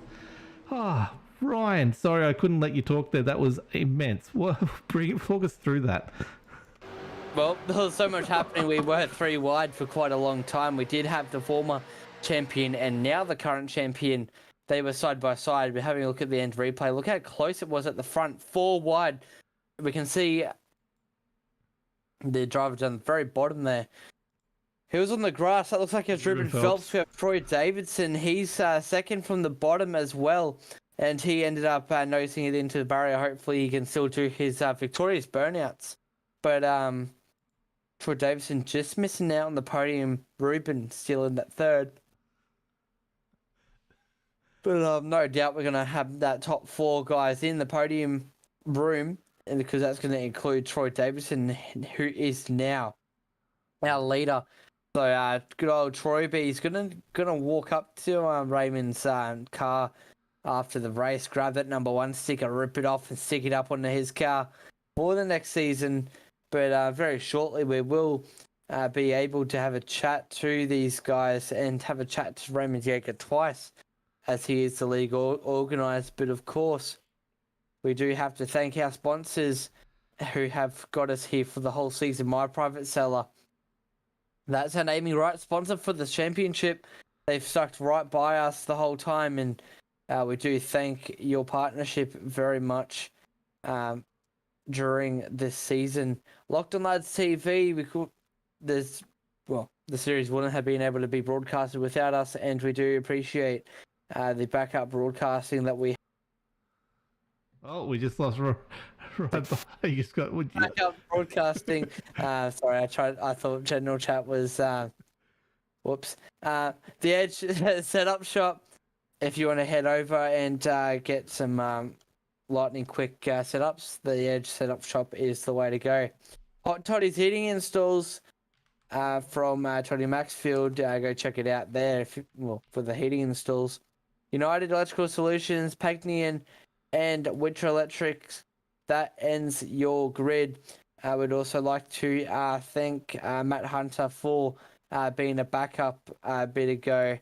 Ryan, sorry I couldn't let you talk there. That was immense. Talk us through that. Well, there was so much happening. We were 3 wide for quite a long time. We did have the former champion and now the current champion. They were side by side. We're having a look at the end replay. Look how close it was at the front. 4 wide. We can see the driver down the very bottom there. He was on the grass. That looks like it's Ruben Phelps. We have Troy Davison. He's second from the bottom as well. And he ended up nosing it into the barrier. Hopefully he can still do his victorious burnouts. But Troy Davison just missing out on the podium. Ruben still in that 3rd. But no doubt we're going to have that top 4 guys in the podium room. And because that's going to include Troy Davison, who is now our leader. So good old Troy B. He's gonna walk up to Raymond's car after the race, grab that number 1 sticker, rip it off and stick it up onto his car for the next season. But very shortly we will be able to have a chat to these guys and have a chat to Raymond Yeager twice, as he is the league organised. But of course, we do have to thank our sponsors who have got us here for the whole season. My Private Cellar. That's our naming rights sponsor for the championship. They've stuck right by us the whole time, and we do thank your partnership very much during this season. Locked on Lads TV, the series wouldn't have been able to be broadcasted without us, and we do appreciate the backup broadcasting that we Oh, we just lost right by. You just got. Would you? Back up broadcasting. Sorry, I thought general chat was. Whoops. The Edge setup shop. If you want to head over and get some lightning quick setups, the Edge setup shop is the way to go. Hot Toddy's heating installs from Toddy Maxfield. Go check it out there for the heating installs. United Electrical Solutions, Pagnian, and Winter Electrics. That ends your grid. I would also like to thank Matt Hunter for being a backup bit ago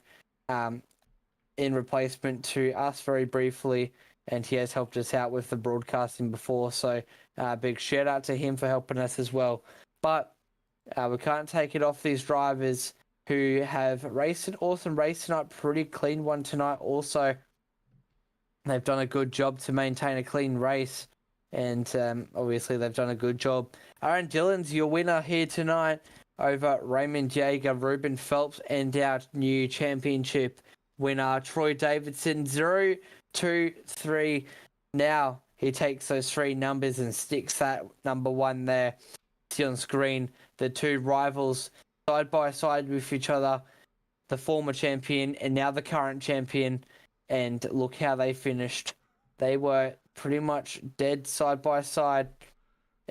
in replacement to us very briefly, and he has helped us out with the broadcasting before, so big shout out to him for helping us as well. But we can't take it off these drivers who have raced an awesome race tonight, pretty clean one tonight also. They've done a good job to maintain a clean race, and obviously they've done a good job. Aaron Dillon's your winner here tonight over Raymond Jaeger, Ruben Phelps, and our new championship winner, Troy Davidson, 0, 2, 3. Now he takes those three numbers and sticks that number 1 there. See on screen, the two rivals side by side with each other, the former champion and now the current champion, and look how they finished. They were pretty much dead side by side,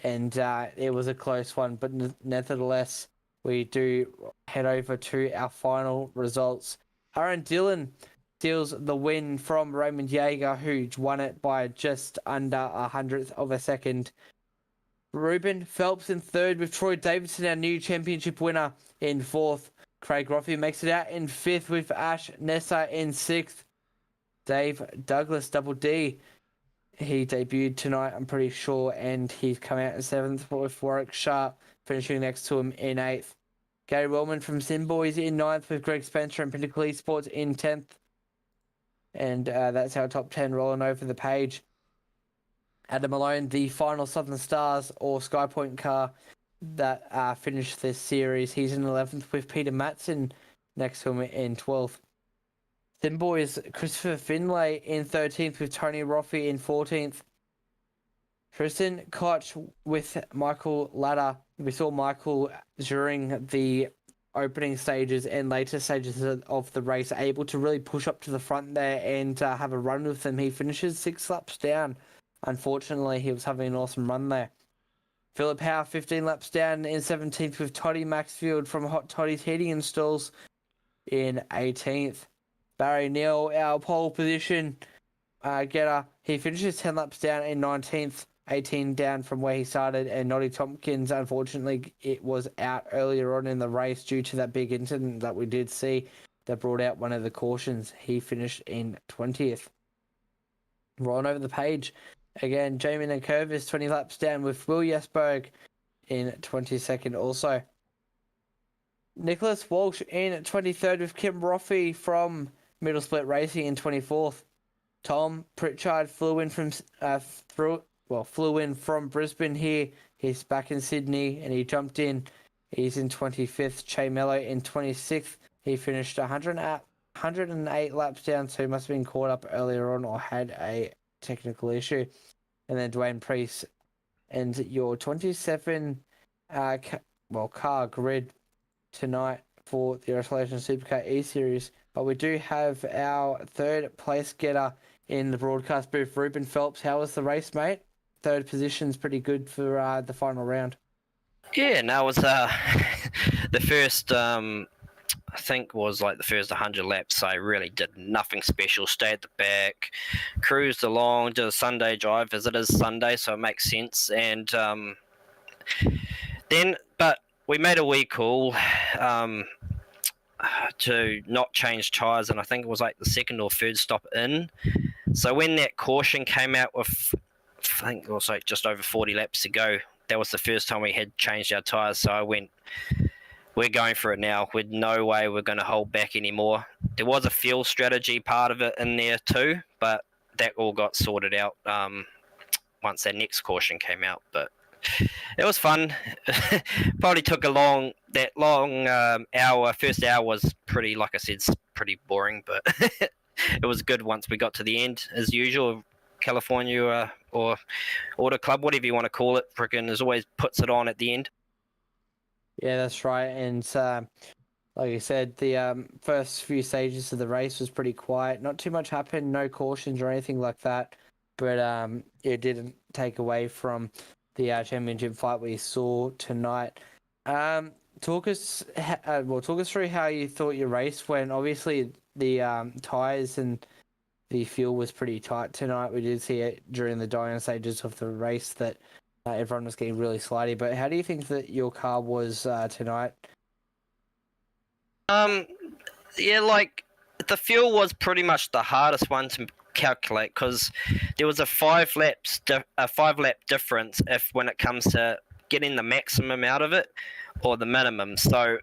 and it was a close one, but nevertheless, we do head over to our final results. Aaron Dillon steals the win from Raymond Jaeger, who won it by just under 100th of a second. Ruben Phelps in third, with Troy Davidson, our new championship winner, in fourth. Craig Roffey makes it out in fifth, with Ash Nessa in sixth. Dave Douglas, Double D, he debuted tonight, I'm pretty sure, and he's come out in seventh, with Warwick Sharp finishing next to him in eighth. Gary Wellman from Simboys in ninth, with Greg Spencer and Pinnacle Esports in 10th. And that's our top 10 rolling over the page. Adam Malone, the final Southern Stars or Skypoint car that finished this series. He's in 11th, with Peter Matson next to him in 12th. Simboys, Christopher Finlay in 13th, with Tony Roffey in 14th. Tristan Koch with Michael Ladder. We saw Michael during the opening stages and later stages of the race able to really push up to the front there and have a run with them. He finishes 6 laps down. Unfortunately, he was having an awesome run there. Philip Howe, 15 laps down in 17th, with Toddy Maxfield from Hot Toddy's Heating Installs in 18th. Barry Neal, our pole position getter, he finishes 10 laps down in 19th, 18 down from where he started. And Noddy Tompkins, unfortunately, it was out earlier on in the race due to that big incident that we did see that brought out one of the cautions. He finished in 20th. Rolling over the page, again, Jamie Nankervis, 20 laps down, with Will Jesberg in 22nd also. Nicholas Walsh in 23rd, with Kim Roffey from Middle Split Racing in 24th. Tom Pritchard flew in from Brisbane here. He's back in Sydney and he jumped in. He's in 25th. Che Mello in 26th. He finished 108 laps down, so he must have been caught up earlier on or had a technical issue. And then Dwayne Priest, and your 27 car grid tonight for the Australasian Supercar E-Series. But we do have our third place getter in the broadcast booth, Ruben Phelps. How was the race, mate? Third position's pretty good for the final round. Yeah, no, it was the first, I think was like the first 100 laps. So I really did nothing special. Stayed at the back, cruised along, did a Sunday drive as it is Sunday, so it makes sense. And but we made a wee call to not change tyres, and I think it was like the second or third stop in. So when that caution came out with, I think it was like just over 40 laps to go, that was the first time we had changed our tyres. So I went, we're going for it now. With no way we're going to hold back anymore. There was a fuel strategy part of it in there too, but that all got sorted out once that next caution came out. But it was fun. Probably took a long hour. First hour was pretty, like I said, pretty boring, but it was good once we got to the end, as usual. California or Auto Club, whatever you want to call it, freaking is always puts it on at the end. Yeah, that's right. And like I said, the first few stages of the race was pretty quiet. Not too much happened, no cautions or anything like that. But it didn't take away from the championship fight we saw tonight. Talk us through how you thought your race went. Obviously, the tires and the fuel was pretty tight tonight. We did see it during the dying stages of the race that everyone was getting really slidey. But how do you think that your car was tonight? Yeah, like the fuel was pretty much the hardest one to calculate because there was a 5 lap difference if when it comes to getting the maximum out of it or the minimum. So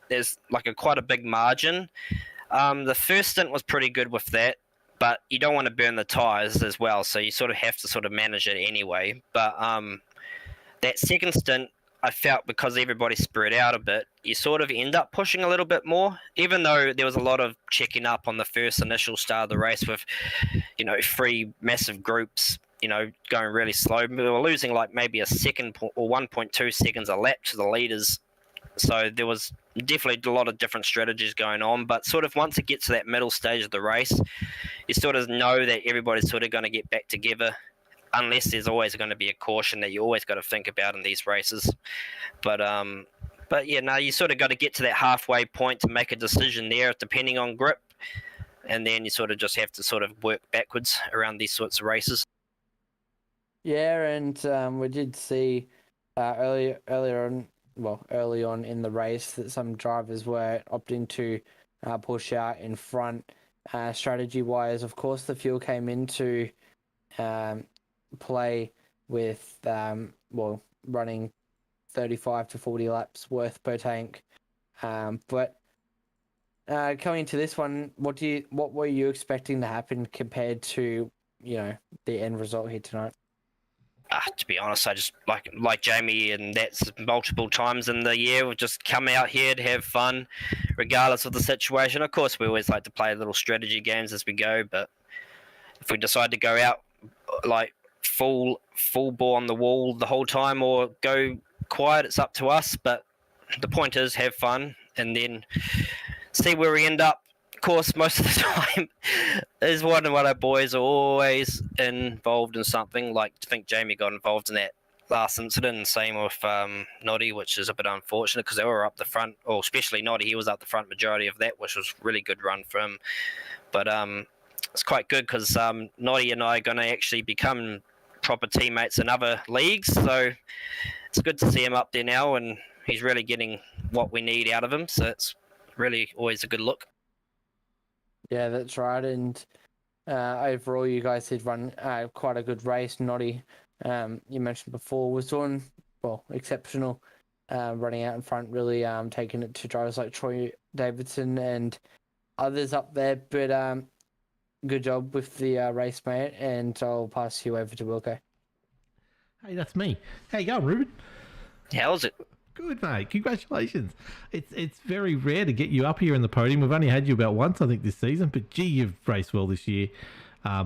there's like quite a big margin. The first stint was pretty good with that, but you don't want to burn the tires as well, so you sort of have to sort of manage it anyway. But that second stint, I felt because everybody spread out a bit, you sort of end up pushing a little bit more, even though there was a lot of checking up on the first initial start of the race with, 3 massive groups, going really slow. We were losing like maybe a second or 1.2 seconds a lap to the leaders. So there was definitely a lot of different strategies going on, but sort of once it gets to that middle stage of the race, you sort of know that everybody's sort of going to get back together, unless there's always going to be a caution that you always got to think about in these races. But yeah, no, you sort of got to get to that halfway point to make a decision there, depending on grip, and then you sort of just have to sort of work backwards around these sorts of races. Yeah, and we did see early on in the race that some drivers were opting to push out in front. Strategy-wise, of course, the fuel came into play with running 35 to 40 laps worth per tank. But coming to this one, what were you expecting to happen compared to the end result here tonight? To be honest, I just like Jamie, and that's multiple times in the year. We've just come out here to have fun, regardless of the situation. Of course, we always like to play little strategy games as we go, but if we decide to go out like full ball on the wall the whole time or go quiet, it's up to us. But the point is, have fun and then see where we end up. Of course, most of the time is one of our boys are always involved in something. Like, I think Jamie got involved in that last incident, and same with Noddy, which is a bit unfortunate because they were up the front, or especially Noddy, he was up the front majority of that, which was really good run for him. But it's quite good because Noddy and I are going to actually become proper teammates in other leagues, so it's good to see him up there now, and he's really getting what we need out of him, so it's really always a good look. Yeah, that's right. And overall, you guys did run quite a good race. Noddy, you mentioned before, was doing exceptional, running out in front, really taking it to drivers like Troy Davidson and others up there. But good job with the race, mate. And I'll pass you over to Wilco. Hey, that's me. How you going, Ruben? How's it? Good, mate. Congratulations. It's very rare to get you up here in the podium. We've only had you about once, I think, this season. But, gee, you've raced well this year.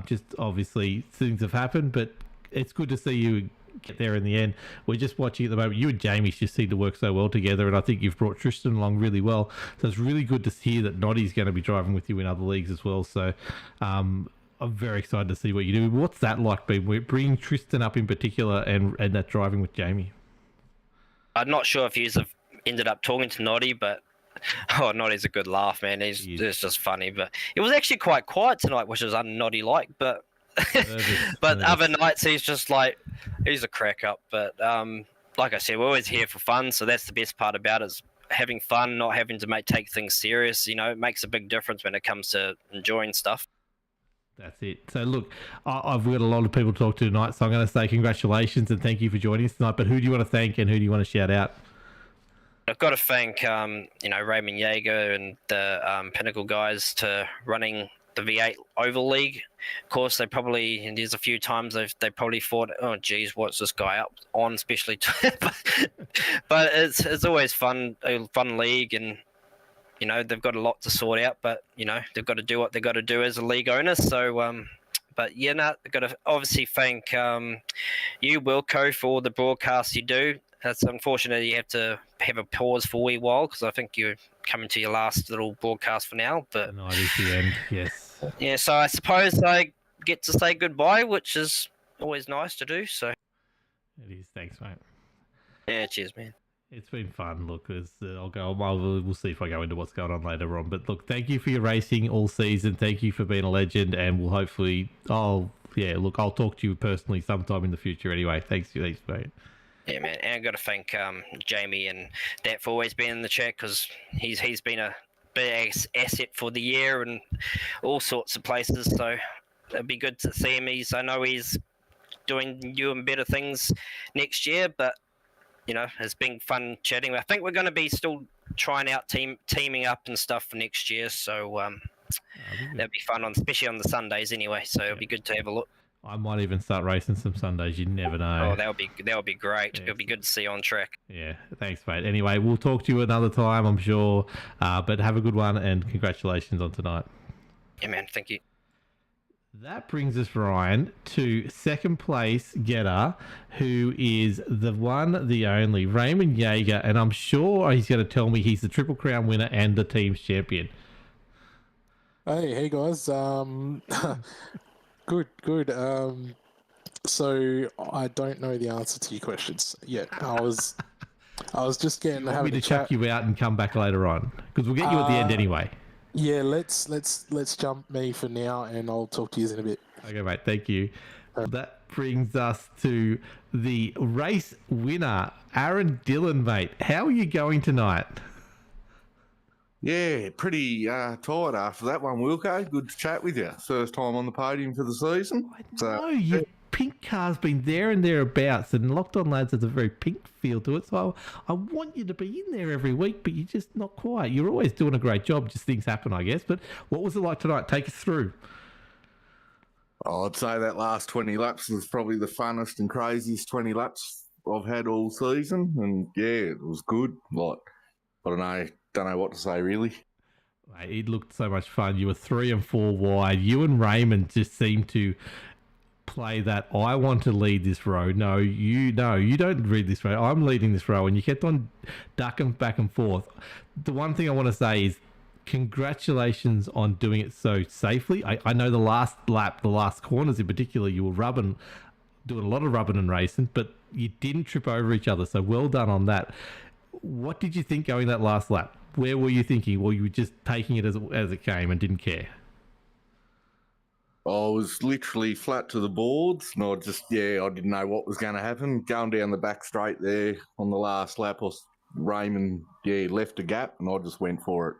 Just obviously things have happened, but it's good to see you get there in the end. We're just watching at the moment. You and Jamie just seem to work so well together, and I think you've brought Tristan along really well. So it's really good to hear that Noddy's going to be driving with you in other leagues as well. So I'm very excited to see what you do. What's that like, bringing Tristan up in particular and that driving with Jamie? I'm not sure if he's ended up talking to Noddy, but Noddy's a good laugh, man. It's just funny. But it was actually quite quiet tonight, which is un-Noddy-like. But other nights he's just like, he's a crack up. But like I said, we're always here for fun, so that's the best part about it, is having fun, not having to take things serious. It makes a big difference when it comes to enjoying stuff. That's it. So, look, I've got a lot of people to talk to tonight, so I'm going to say congratulations and thank you for joining us tonight. But who do you want to thank and who do you want to shout out? I've got to thank, Raymond Yeager and the Pinnacle guys to running the V8 Oval League. Of course, there's a few times they probably thought, oh, geez, what's this guy up on, especially. But it's always fun, a fun league, and they've got a lot to sort out, but they've got to do what they've got to do as a league owner. So But yeah, no, got to obviously thank you, Wilco, for all the broadcasts you do. It's unfortunate you have to have a pause for a wee while because I think you're coming to your last little broadcast for now. But Tonight is the end. Yes. yeah, so I suppose I get to say goodbye, which is always nice to do. So It is. Thanks, mate. yeah, cheers, man. It's been fun. Look, we'll see if I go into what's going on later on. But look, thank you for your racing all season. Thank you for being a legend, and we'll hopefully. I'll talk to you personally sometime in the future. Anyway, thanks, mate. Yeah, man, and I've got to thank Jamie and Dat for always being in the chat because he's been a big asset for the year and all sorts of places. So it'd be good to see him. I know he's doing new and better things next year, but you know, it's been fun chatting. I think we're going to be still trying out teaming up and stuff for next year. So that'd be fun, especially on the Sundays anyway. So it'll be good to have a look. I might even start racing some Sundays. You never know. Oh, that'll be great. Yeah. It'll be good to see you on track. Yeah, thanks, mate. Anyway, we'll talk to you another time, I'm sure. But have a good one, and congratulations on tonight. Yeah, man. Thank you. That brings us, Ryan, to second place getter, who is the one, the only, Raymond Yeager, and I'm sure he's going to tell me he's the Triple Crown winner and the team's champion. Hey guys. Good. So I don't know the answer to your questions yet. I was just Want me having to a chat. chuck you out and come back later on? Because we'll get you at the end anyway. Yeah, let's jump me for now, and I'll talk to you in a bit. Okay, mate. Thank you. That brings us to the race winner, Aaron Dillon, mate. How are you going tonight? Yeah, pretty tired after that one, Wilco. Good to chat with you. First time on the podium for the season. No, your pink car's been there and thereabouts, and Locked On Lads has a very pink feel to it. So I want you to be in there every week, but you're just not quite. You're always doing a great job. Just things happen, I guess. But what was it like tonight? Take us through. I'd say that last 20 laps was probably the funnest and craziest 20 laps I've had all season. And yeah, it was good. Like, I don't know what to say really. Mate, it looked so much fun. You were 3 and 4 wide. You and Raymond just seemed to play that I want to lead this row. No, you don't lead this row. I'm leading this row, and you kept on ducking back and forth. The one thing I want to say is congratulations on doing it so safely. I know the last lap, the last corners in particular, you were doing a lot of rubbing and racing, but you didn't trip over each other. So well done on that. What did you think going that last lap? Where were you thinking? Well, you were just taking it as it came and didn't care. I was literally flat to the boards, and I didn't know what was going to happen. Going down the back straight there on the last lap, Raymond, left a gap, and I just went for it.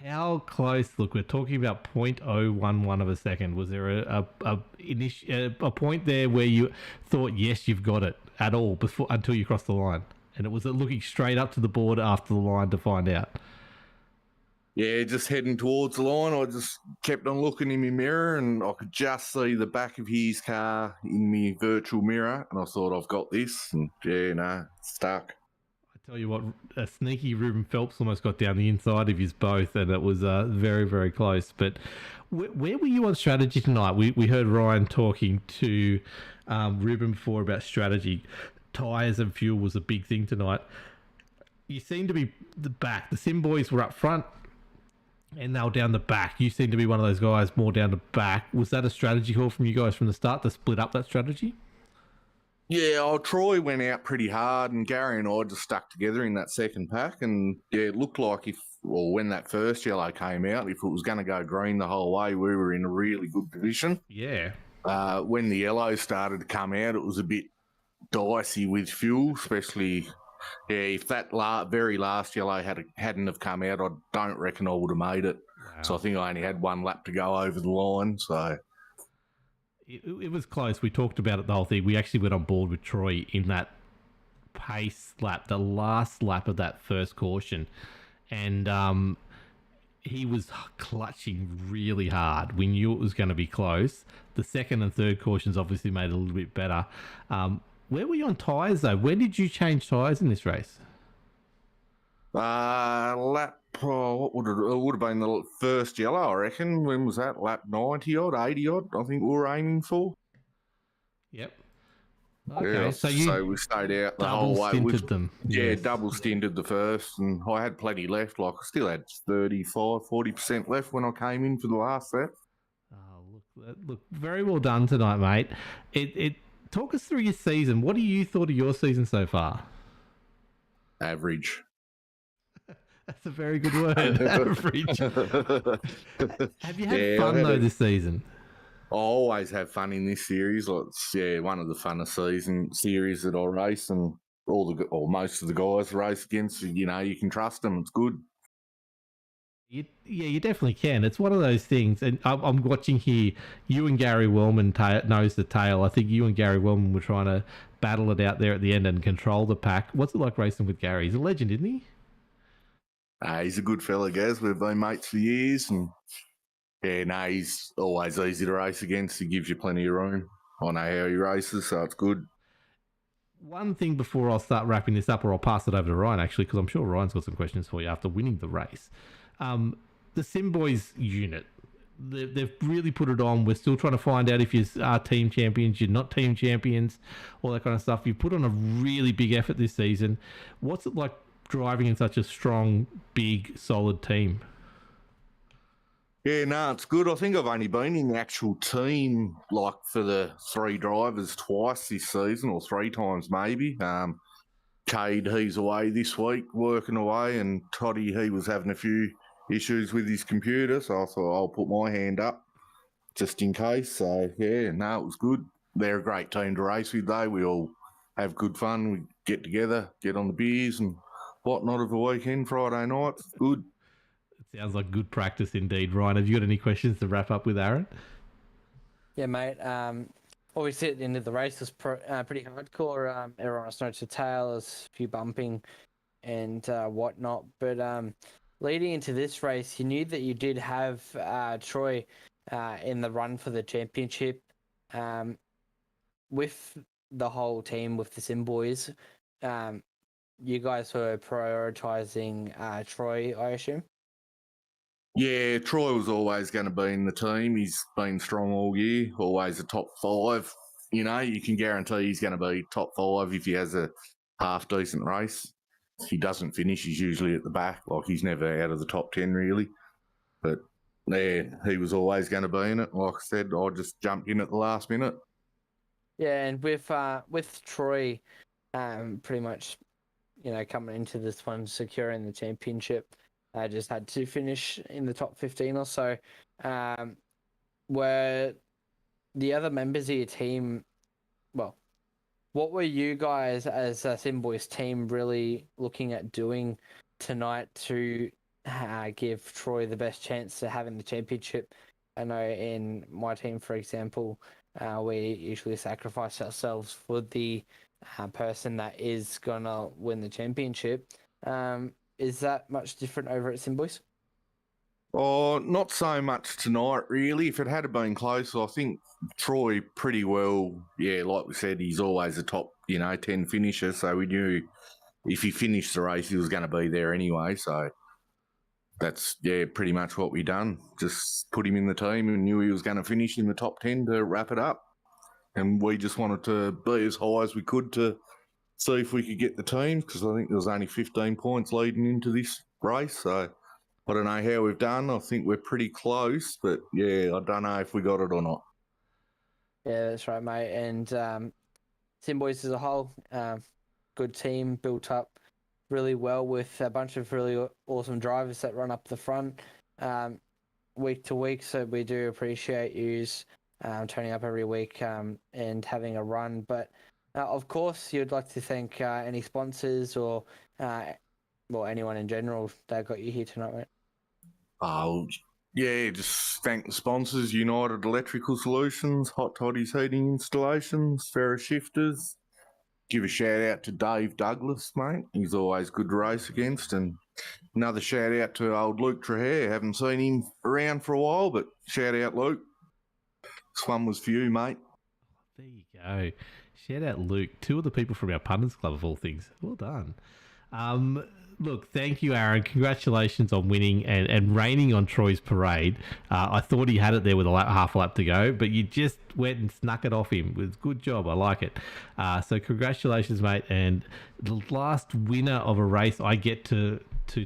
How close? Look, we're talking about 0.011 of a second. Was there a point there where you thought, yes, you've got it at all until you crossed the line? And it was looking straight up to the board after the line to find out. Yeah, just heading towards the line. I just kept on looking in my mirror, and I could just see the back of his car in my virtual mirror. And I thought, I've got this. And stuck. I tell you what, a sneaky Ruben Phelps almost got down the inside of his both, and it was very, very close. But where were you on strategy tonight? We heard Ryan talking to Ruben before about strategy. Tyres and fuel was a big thing tonight. You seem to be the back. The Sim boys were up front, and they were down the back. You seem to be one of those guys more down the back. Was that a strategy call from you guys from the start to split up that strategy? Yeah, Troy went out pretty hard, and Gary and I just stuck together in that second pack. And it looked like when that first yellow came out, if it was going to go green the whole way, we were in a really good position. Yeah. When the yellow started to come out, it was a bit dicey with fuel, especially if that very last yellow hadn't have come out, I don't reckon I would have made it. Wow. So I think I only had one lap to go over the line. So it was close. We talked about it the whole thing. We actually went on board with Troy in that pace lap, the last lap of that first caution, and he was clutching really hard. We knew it was going to be close. The second and third cautions obviously made it a little bit better. Where were you on tyres, though? When did you change tyres in this race? Lap, what would it would have been the first yellow, I reckon. When was that? Lap 90 odd, 80 odd, I think we were aiming for. Yep. Yeah, Okay, so you we stayed out the double whole way. stinted them. Yeah, Yes. double stinted the first, and I had plenty left. Like, I still had 35-40% left when I came in for the last lap. Oh, look, very well done tonight, mate. It talk us through your season. What do you thought of your season so far? Average. That's a very good word. Average. Have you had fun though this season? I always have fun in this series. Like, it's one of the funnest series that I race, and most of the guys I race against, you can trust them. It's good. You definitely can. It's one of those things, and I'm watching here. You and Gary Wellman nose the tail. I think you and Gary Wellman were trying to battle it out there at the end and control the pack. What's it like racing with Gary? He's a legend, isn't he? He's a good fella, Gaz. We've been mates for years, and he's always easy to race against. He gives you plenty of room. I know how he races, so it's good. One thing before I'll start wrapping this up, or I'll pass it over to Ryan, actually, because I'm sure Ryan's got some questions for you after winning the race. The Sim Boys unit, they've really put it on. We're still trying to find out if you are team champions, you're not team champions, all that kind of stuff. You've put on a really big effort this season. What's it like driving in such a strong, big, solid team? Yeah, no, it's good. I think I've only been in the actual team, like, for the three drivers twice this season, or three times maybe. Cade, he's away this week, working away, and Toddy, he was having a few issues with his computer, so I thought I'll put my hand up just in case. So, it was good. They're a great team to race with, though. We all have good fun. We get together, get on the beers and whatnot of a weekend, Friday night. It's good. It sounds like good practice indeed. Ryan, have you got any questions to wrap up with Aaron? Yeah, mate. Obviously, at the end of the race was pretty hardcore. Everyone was nose to tail, there's a few bumping and whatnot. But leading into this race, you knew that you did have Troy in the run for the championship. With the whole team, with the Sim Boys, you guys were prioritising Troy, I assume? Yeah, Troy was always going to be in the team. He's been strong all year, always a top five. You can guarantee he's going to be top five if he has a half decent race. If he doesn't finish, he's usually at the back. Like, he's never out of the top 10 really. But he was always going to be in it. Like I said, I just jumped in at the last minute. Yeah, and with Troy, pretty much, coming into this one, securing the championship, I just had to finish in the top 15 or so. Were the other members of your team, well, what were you guys as a Sim Boys team really looking at doing tonight to give Troy the best chance to having the championship? I know in my team, for example, we usually sacrifice ourselves for the person that is going to win the championship. Is that much different over at Sim Boys? Oh, not so much tonight, really. If it had been close, I think Troy pretty well, like we said, he's always a top, 10 finisher. So we knew if he finished the race, he was going to be there anyway. So that's, pretty much what we done. Just put him in the team and knew he was going to finish in the top 10 to wrap it up. And we just wanted to be as high as we could to see if we could get the teams, because I think there was only 15 points leading into this race. So I don't know how we've done. I think we're pretty close, but I don't know if we got it or not. Yeah, that's right, mate. And Sim Boys as a whole, good team, built up really well with a bunch of really awesome drivers that run up the front week to week. So we do appreciate yous turning up every week and having a run. But of course, you'd like to thank any sponsors or anyone in general that got you here tonight, mate. Oh, just thank the sponsors: United Electrical Solutions, Hot Toddy's Heating Installations, Ferris Shifters. Give a shout out to Dave Douglas, mate. He's always good to race against. And another shout out to old Luke Trahere. Haven't seen him around for a while, but shout out, Luke. This one was for you, mate. There you go. Shout out Luke, two of the people from our punters club of all things. Well done. Look, thank you, Aaron. Congratulations on winning and reigning on Troy's parade. I thought he had it there with half a lap to go, but you just went and snuck it off him. It was a good job. I like it. So congratulations, mate. And the last winner of a race I get to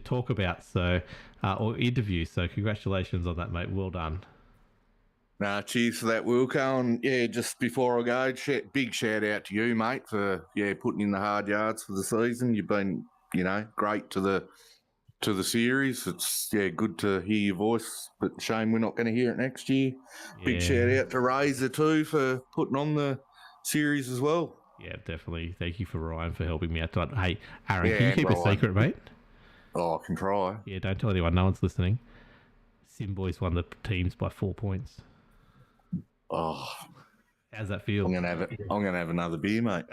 talk about, or interview. So congratulations on that, mate. Well done. Nah, cheers for that, Wilco. And yeah, just before I go, big shout out to you, mate, for putting in the hard yards for the season. You've been, great to the series. It's good to hear your voice, but shame we're not going to hear it next year. Yeah. Big shout out to Razor too for putting on the series as well. Yeah, definitely. Thank you for Ryan for helping me out tonight. Hey, Aaron, can you Yeah, keep a Ryan. secret, mate? Oh, I can try. Yeah, don't tell anyone. No one's listening. Sim Boys won the teams by 4 points. Oh, how's that feel? I'm gonna have another beer, mate.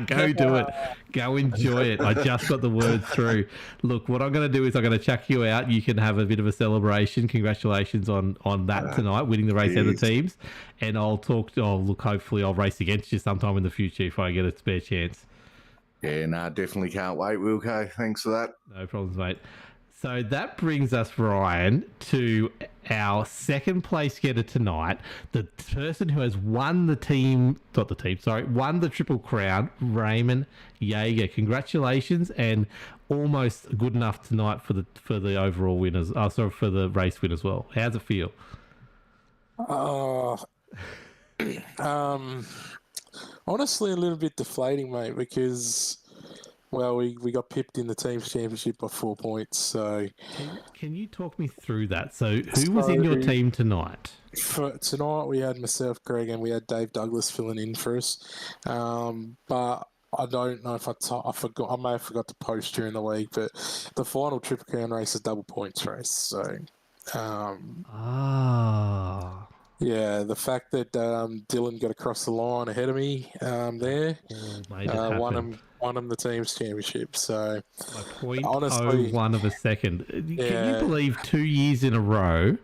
Go do it. Go enjoy it. I just got the words through. Look, what I'm going to do is I'm going to chuck you out. You can have a bit of a celebration. Congratulations on that tonight, winning the race and the teams. And I'll talk. Hopefully I'll race against you sometime in the future if I get a spare chance. Yeah, no, definitely can't wait, Wilco. Thanks for that. No problems, mate. So that brings us, Ryan, to our second place getter tonight, the person who has won the Triple Crown, Raymond Jaeger. Congratulations, and almost good enough tonight for the overall winners. For the race win as well. How's it feel? Honestly, a little bit deflating, mate, because we got pipped in the team's championship by 4 points. So, can you talk me through that? So, who was in your team tonight? For tonight, we had myself, Greg, and we had Dave Douglas filling in for us. But I don't know if I forgot. I may have forgot to post during the week, but the final Triple Crown race is double points race. So, yeah, the fact that Dylan got across the line ahead of me there won him the team's championship. So, by 0.01 of a second. Can you believe 2 years in a row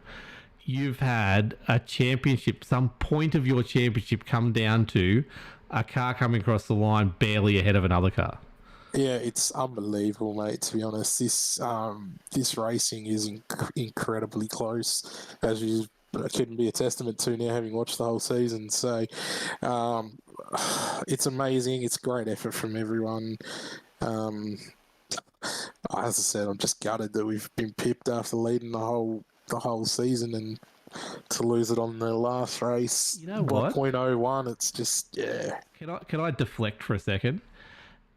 you've had a championship, some point of your championship come down to a car coming across the line barely ahead of another car? Yeah, it's unbelievable, mate, to be honest. This racing is incredibly close, as you can be a testament to now, having watched the whole season. So it's amazing. It's great effort from everyone. As I said, I'm just gutted that we've been pipped after leading the whole season, and to lose it on the last race. You know what? 0.01. It's just Can I deflect for a second?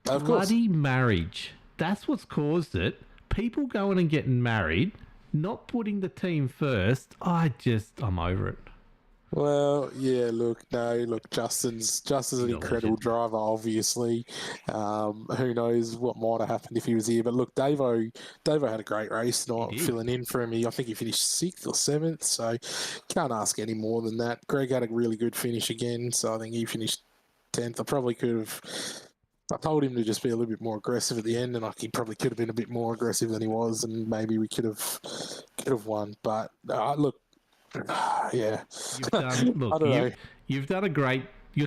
Of course. Bloody marriage. That's what's caused it. People going and getting married, not putting the team first. I'm over it. Well, yeah, look, Justin's an incredible driver, obviously. Who knows what might have happened if he was here. But look, Davo had a great race tonight, filling in for me. I think he finished 6th or 7th, so can't ask any more than that. Greg had a really good finish again, so I think he finished 10th. I told him to just be a little bit more aggressive at the end, and he probably could have been a bit more aggressive than he was, and maybe we could have won. But look, yeah. Your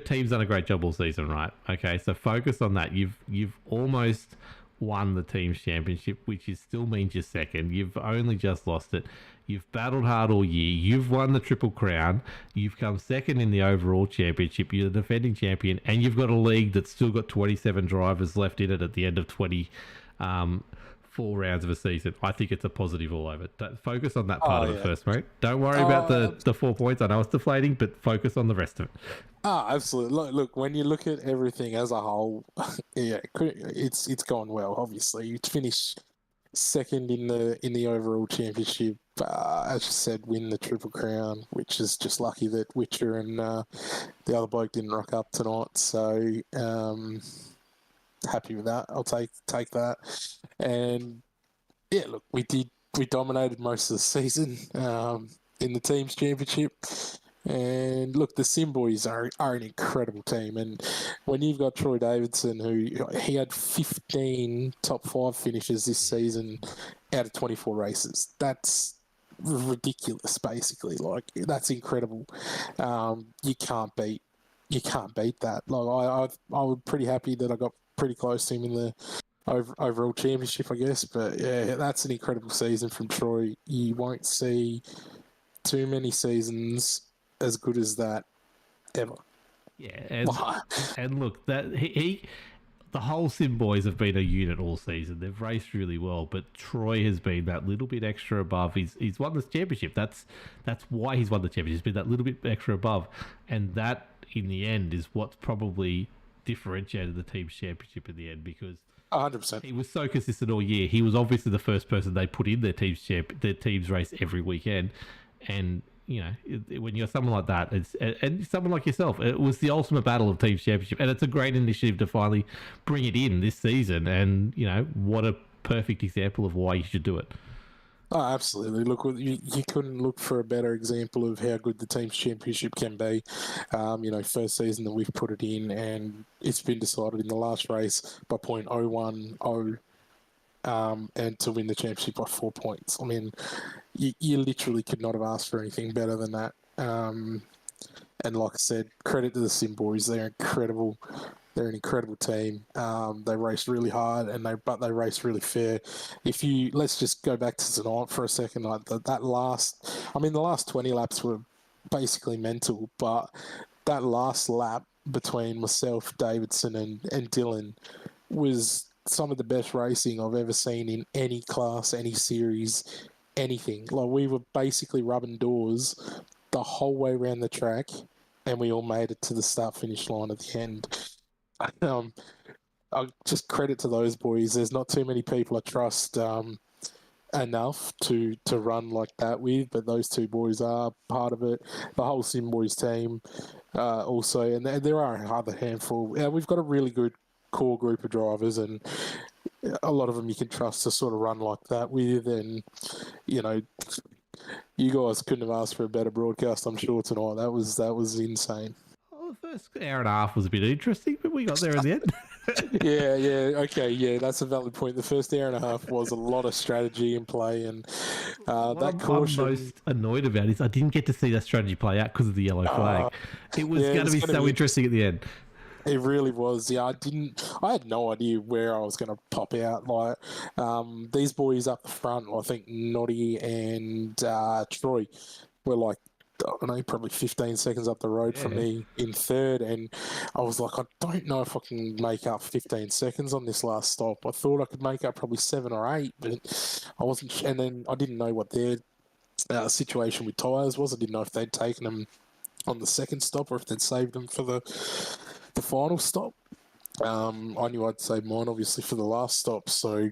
team's done a great job all season, right? Okay, so focus on that. You've almost won the team's championship, which still means you're second. You've only just lost it. You've battled hard all year. You've won the Triple Crown. You've come second in the overall championship. You're the defending champion, and you've got a league that's still got 27 drivers left in it at the end of 24 rounds of a season. I think it's a positive all over. Focus on that part of it first, mate. Don't worry about the 4 points. I know it's deflating, but focus on the rest of it. Absolutely. Look, when you look at everything as a whole, it's gone well. Obviously, you finish second in the overall championship. As you said, win the Triple Crown, which is just lucky that Witcher and the other bloke didn't rock up tonight. So happy with that. I'll take that. And yeah, look, we dominated most of the season in the team's championship. And look, the Sim Boys are an incredible team. And when you've got Troy Davidson, he had 15 top 5 finishes this season out of 24 races. That's ridiculous, basically. Like, that's incredible. You can't beat that. Like, I was pretty happy that I got pretty close to him overall championship, I guess. But yeah, that's an incredible season from Troy. You won't see too many seasons as good as that ever. Yeah, and look, that he the whole Sim boys have been a unit all season. They've raced really well, but Troy has been that little bit extra above. He's won this championship. That's why he's won the championship. He's been that little bit extra above, and that in the end is what's probably differentiated the team's championship in the end, because 100%. he was so consistent all year. He was obviously the first person they put in their team's race every weekend, and when you're someone like that, and someone like yourself, it was the ultimate battle of teams championship, and it's a great initiative to finally bring it in this season. And what a perfect example of why you should do it. Oh, absolutely. Look, you couldn't look for a better example of how good the team's championship can be. First season that we've put it in, and it's been decided in the last race by .010, and to win the championship by 4 points. I mean, you literally could not have asked for anything better than that. And like I said, credit to the Sim boys. They're incredible. They're an incredible team. They raced really hard, but they raced really fair. Let's just go back to tonight for a second. Like the last 20 laps were basically mental, but that last lap between myself, Davidson, and Dylan was some of the best racing I've ever seen in any class, any series, anything. Like, we were basically rubbing doors the whole way around the track, and we all made it to the start-finish line at the end. I'll just credit to those boys. There's not too many people I trust enough to run like that with, but those two boys are part of it. The whole Sim Boys team also, and there are another handful. We've got a really good core group of drivers, and a lot of them you can trust to sort of run like that with. And you guys couldn't have asked for a better broadcast, I'm sure, tonight. That was insane. Well, the first hour and a half was a bit interesting, but we got there in the end. Okay, that's a valid point. The first hour and a half was a lot of strategy in play, and that caution. I'm most annoyed about is I didn't get to see that strategy play out because of the yellow flag. It was going to be so interesting at the end. It really was. Yeah, I had no idea where I was going to pop out. Like, these boys up the front, I think Noddy and Troy were like, I don't know, probably 15 seconds up the road from me in third. And I was like, I don't know if I can make up 15 seconds on this last stop. I thought I could make up probably 7 or 8, but I wasn't. And then I didn't know what their situation with tyres was. I didn't know if they'd taken them on the second stop or if they'd saved them for the final stop. I knew I'd save mine, obviously, for the last stop, so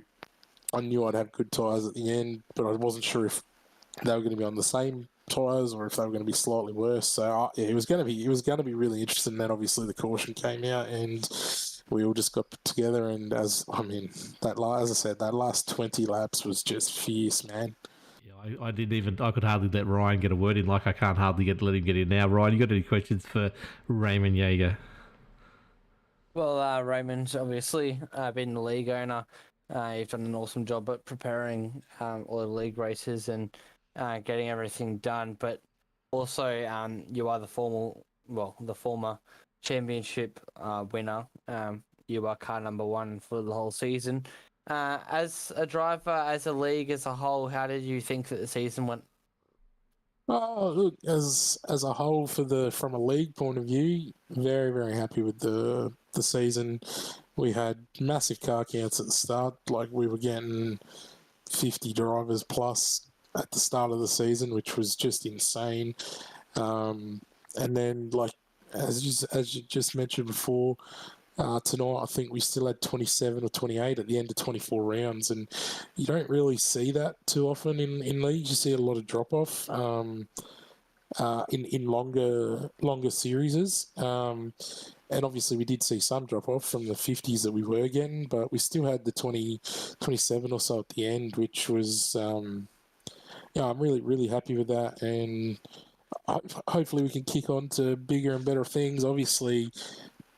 I knew I'd have good tyres at the end, but I wasn't sure if they were going to be on the same tyres or if they were going to be slightly worse. So it was going to be really interesting. Then obviously the caution came out, and we all just got put together. And as I said, that last 20 laps was just fierce, man. I could hardly let Ryan get a word in, like I can't hardly let him get in now. Ryan, you got any questions for Raymond Yeager? Well, Raymond's obviously been the league owner. You've done an awesome job at preparing all the league races and getting everything done. But also, you are the former championship winner. You are car number 1 for the whole season. As a driver, as a league as a whole, how did you think that the season went? Oh, look, as a whole, from a league point of view, very, very happy with the season. We had massive car counts at the start. Like, we were getting 50 drivers plus at the start of the season, which was just insane. And then, like, as you just mentioned before, tonight I think we still had 27 or 28 at the end of 24 rounds, and you don't really see that too often in leagues. You see a lot of drop off in longer series. And obviously we did see some drop off from the 50s that we were getting, but we still had the 27 or so at the end, which was I'm really, really happy with that. And hopefully we can kick on to bigger and better things. Obviously,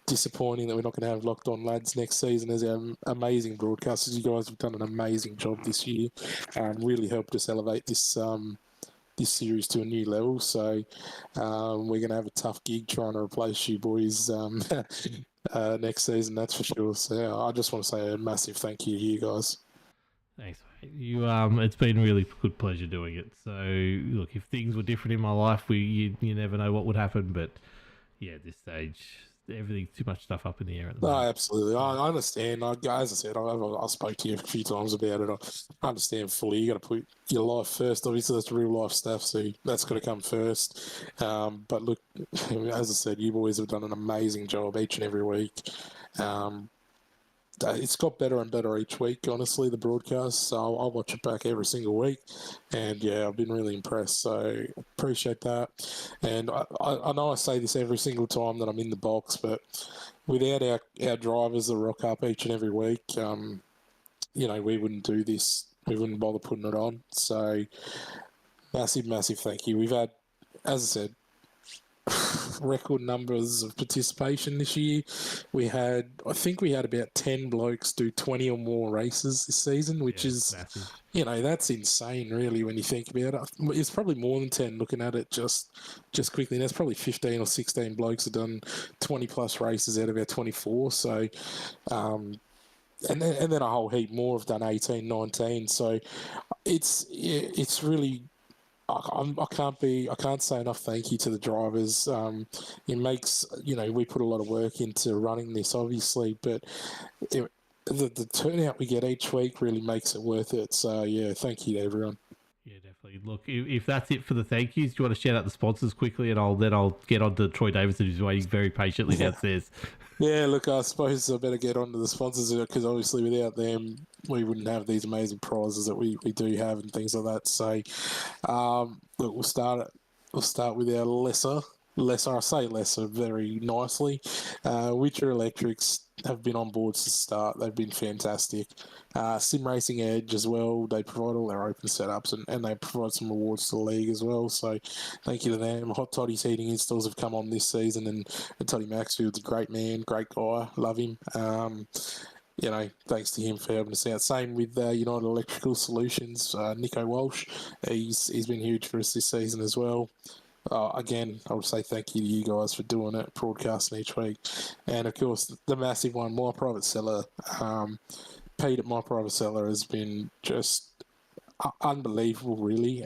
disappointing that we're not going to have Locked On Lads next season as our amazing broadcasters. You guys have done an amazing job this year and really helped us elevate this this series to a new level. So we're going to have a tough gig trying to replace you boys next season, that's for sure. So yeah, I just want to say a massive thank you to you guys. Thanks, mate. You it's been a really good pleasure doing it. So look, if things were different in my life, you never know what would happen. But yeah, at this stage, everything's too much stuff up in the air at the No, moment. absolutely. I understand. As I said, I spoke to you a few times about it. I understand fully. You got to put your life first. Obviously, that's real life stuff, so that's got to come first. But look, as I said, you boys have done an amazing job each and every week. It's got better and better each week, honestly, the broadcast. So I'll watch it back every single week. And yeah, I've been really impressed. So appreciate that. And I know I say this every single time that I'm in the box, but without our drivers that rock up each and every week, we wouldn't do this. We wouldn't bother putting it on. So massive, massive thank you. We've had, as I said, record numbers of participation this year. I think we had about 10 blokes do 20 or more races this season, which is massive. That's insane really when you think about it. It's probably more than 10 looking at it just quickly. There's probably 15 or 16 blokes have done 20 plus races out of our 24. So and then a whole heap more have done 18, 19. So it's really, I can't say enough thank you to the drivers. It makes, we put a lot of work into running this, obviously, but the turnout we get each week really makes it worth it. So yeah, thank you to everyone. Yeah, definitely. Look, if that's it for the thank yous, do you want to shout out the sponsors quickly, and I'll get on to Troy Davison, who's waiting very patiently downstairs. Yeah, look, I suppose I better get on to the sponsors because obviously without them, we wouldn't have these amazing prizes that we do have and things like that. So, look, we'll start with our lesser. I say lesser very nicely. Witcher Electrics have been on board since the start. They've been fantastic. Sim Racing Edge as well. They provide all their open setups and they provide some rewards to the league as well. So thank you to them. Hot Toddy's heating installs have come on this season and Toddy Maxfield's a great man, great guy. Love him. Thanks to him for helping us out. Same with United Electrical Solutions. Nico Walsh, he's been huge for us this season as well. Again, I would say thank you to you guys for doing it, broadcasting each week. And, of course, the massive one, My Private Cellar. Pete at My Private Cellar has been just unbelievable, really.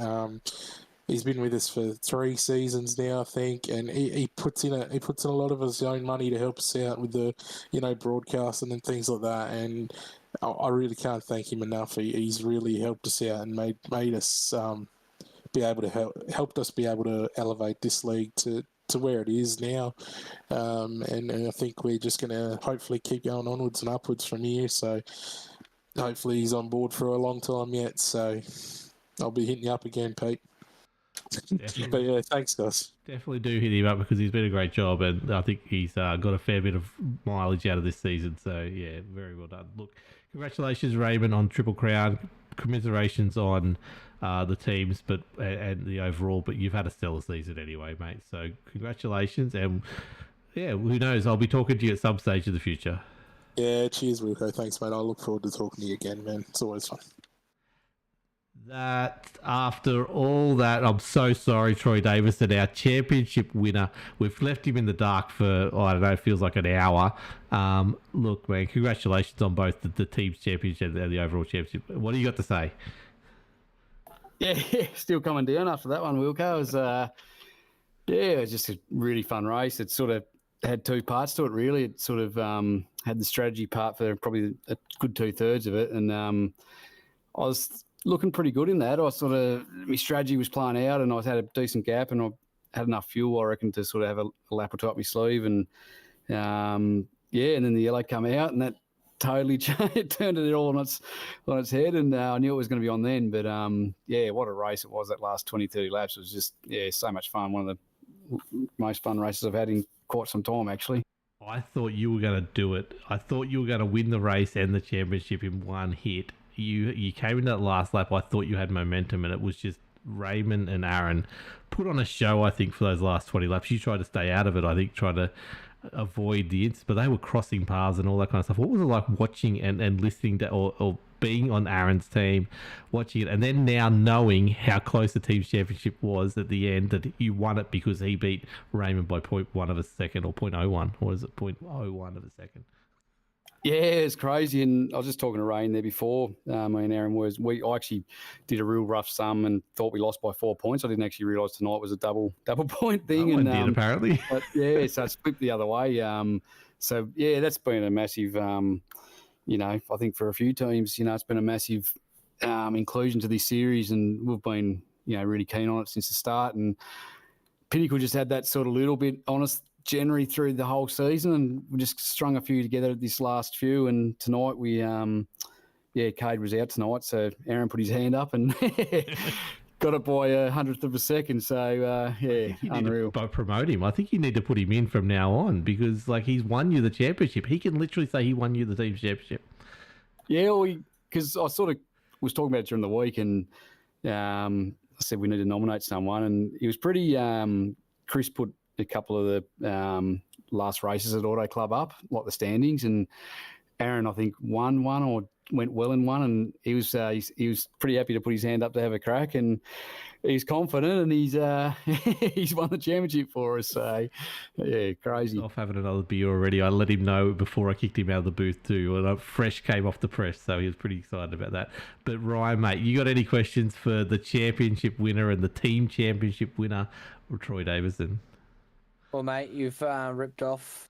He's been with us for 3 seasons now, I think, and he puts in a lot of his own money to help us out with the, broadcasting and things like that. And I really can't thank him enough. He's really helped us out and made us be able to helped us be able to elevate this league to where it is now, and I think we're just going to hopefully keep going onwards and upwards from here. So hopefully he's on board for a long time yet. So I'll be hitting you up again, Pete. But yeah, thanks, guys. Definitely do hit him up because he's been a great job, and I think he's got a fair bit of mileage out of this season. So yeah, very well done. Look, congratulations, Raymond, on Triple Crown. Commiserations on the teams, and the overall. But you've had a stellar season anyway, mate. So congratulations, and yeah, who knows? I'll be talking to you at some stage in the future. Yeah, cheers, Wilco. Thanks, mate. I look forward to talking to you again, man. It's always fun. That after all that, I'm so sorry, Troy Davison, our championship winner. We've left him in the dark for, I don't know, it feels like an hour. Look, man, congratulations on both the team's championship and the overall championship. What do you got to say? Yeah, still coming down after that one, Wilco. It was just a really fun race. It sort of had 2 parts to it, really. It sort of had the strategy part for probably a good 2/3 of it, and I was looking pretty good in that. My strategy was playing out, and I had a decent gap, and I had enough fuel, I reckon, to sort of have a lap or two up my sleeve. And and then the yellow come out, and that totally turned it all on its head. And I knew it was going to be on then. But what a race it was! That last 20-30 laps, it was just so much fun. One of the most fun races I've had in quite some time, actually. I thought you were going to do it. I thought you were going to win the race and the championship in one hit. You came into that last lap. I thought you had momentum, and it was just Raymond and Aaron put on a show, I think, for those last 20 laps. You tried to stay out of it, I think, trying to avoid the incidents, but they were crossing paths and all that kind of stuff. What was it like watching and listening to or being on Aaron's team, watching it, and then now knowing how close the team's championship was at the end, that you won it because he beat Raymond by 0.1 of a second, or 0.01, or is it 0.01 of a second? Yeah, it's crazy. And I was just talking to Rain there before. Me and Aaron I actually did a real rough sum and thought we lost by 4 points. I didn't actually realise tonight was a double point thing. One did, apparently. But yeah, so it's flipped the other way. So yeah, that's been a massive. I think for a few teams, it's been a massive inclusion to this series, and we've been really keen on it since the start. And Pinnacle just had that sort of little bit on us generally through the whole season, and we just strung a few together this last few. And tonight we, Cade was out tonight, so Aaron put his hand up and got it by 100th of a second. So unreal. But promote him. I think you need to put him in from now on, because he's won you the championship. He can literally say he won you the team's championship. Yeah, because I sort of was talking about it during the week, and I said we need to nominate someone, and he was pretty. Chris put a couple of the last races at Auto Club up, like the standings, and Aaron, I think, won one or went well in one, and he was pretty happy to put his hand up to have a crack, and he's confident, and he's he's won the championship for us. So yeah, crazy. Off having another beer already. I let him know before I kicked him out of the booth too, and fresh came off the press, so he was pretty excited about that. But Ryan, mate, you got any questions for the championship winner and the team championship winner, or Troy Davison? Well, mate, you've ripped off.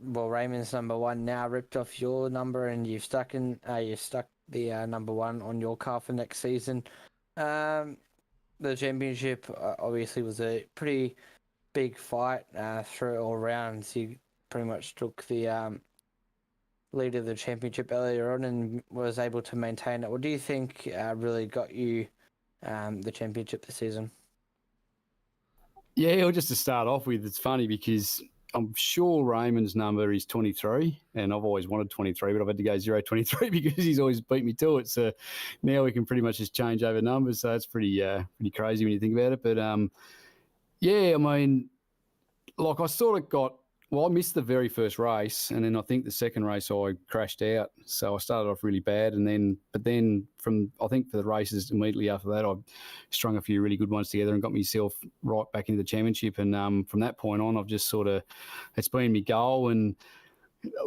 Raymond's number one now, ripped off your number, and you've stuck the number one on your car for next season. The championship obviously was a pretty big fight through all rounds. You pretty much took the lead of the championship earlier on and was able to maintain it. What do you think really got you the championship this season? Yeah, well, just to start off with, it's funny because I'm sure Raymond's number is 23, and I've always wanted 23, but I've had to go 0-23 because he's always beat me to it. So now we can pretty much just change over numbers. So it's pretty crazy when you think about it. But I mean, I sort of got. Well, I missed the very first race, and then I think the second race I crashed out. So I started off really bad, but then I think for the races immediately after that, I strung a few really good ones together and got myself right back into the championship. And from that point on, I've just it's been my goal. And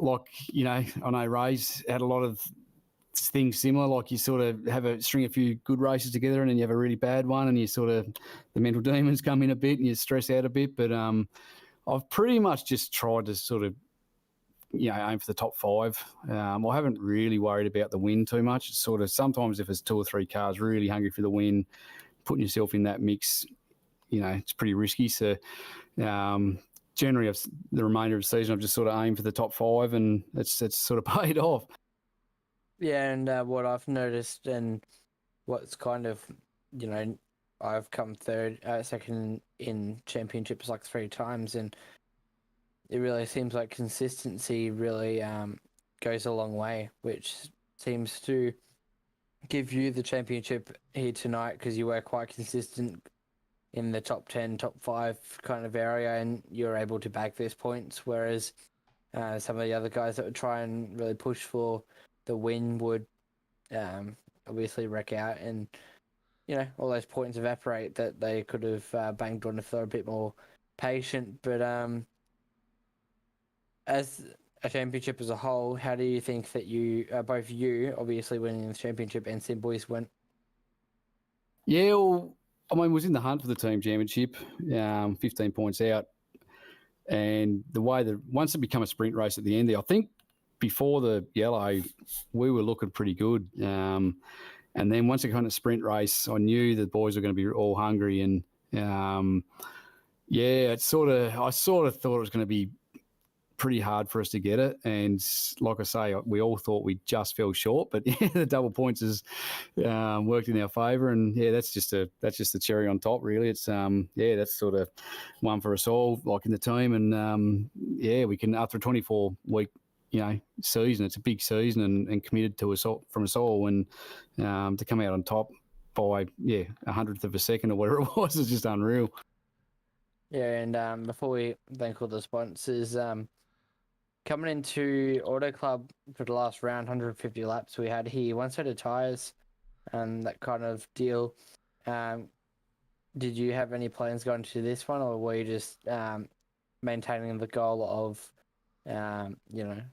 I know Ray's had a lot of things similar. Like you sort of have a few good races together, and then you have a really bad one, and the mental demons come in a bit, and you stress out a bit. But I've pretty much just tried to sort of, aim for the top five. I haven't really worried about the win too much. It's sort of sometimes if there's two or three cars really hungry for the win, putting yourself in that mix, it's pretty risky. So generally, the remainder of the season, I've just sort of aimed for the top five, and it's sort of paid off. Yeah, and what I've noticed, and what's kind of, I've come second in championships 3 times, and it really seems like consistency really goes a long way, which seems to give you the championship here tonight because you were quite consistent in the top 10, top 5 kind of area, and you're able to bag those points, whereas some of the other guys that would try and really push for the win would obviously wreck out, and all those points evaporate that they could have banged on if they were a bit more patient. But as a championship as a whole, how do you think that both you, obviously winning the championship, and Sim Boys went? Yeah, well, I mean, was in the hunt for the team championship, 15 points out. And the way that once it became a sprint race at the end there, I think before the yellow, we were looking pretty good. And then once it kind of sprint race, I knew the boys were going to be all hungry. And I sort of thought it was going to be pretty hard for us to get it. And like I say, we all thought we just fell short, but the double points has worked in our favour. And that's just the cherry on top, really. It's that's sort of one for us all, like in the team. And we can, after a 24-week season, it's a big season and committed to us all, from us all, and to come out on top by 100th of a second or whatever it was is just unreal. Yeah, and before we thank all the sponsors, coming into Auto Club for the last round, 150 laps we had here, one set of tyres, that kind of deal. Did you have any plans going to this one, or were you just maintaining the goal of,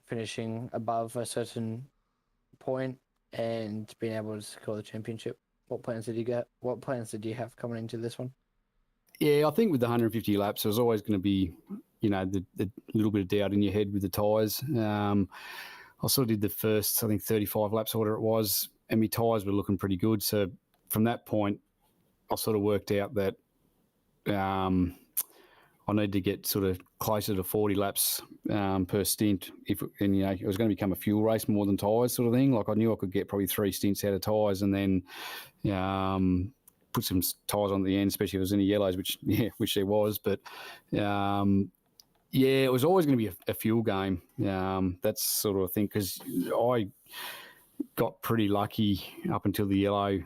finishing above a certain point and being able to secure the championship? What plans did you get? What plans did you have coming into this one? Yeah, I think with the 150 laps, there's always going to be, the little bit of doubt in your head with the tyres. I sort of did the first, I think, 35 laps or whatever it was, and my tyres were looking pretty good. So from that point, I sort of worked out that I need to get sort of closer to 40 laps per stint. It was going to become a fuel race more than tyres sort of thing. Like I knew I could get probably 3 stints out of tyres and then put some tyres on the end, especially if there was any yellows, which there was. But it was always going to be a fuel game. That's sort of a thing, because I got pretty lucky up until the yellow.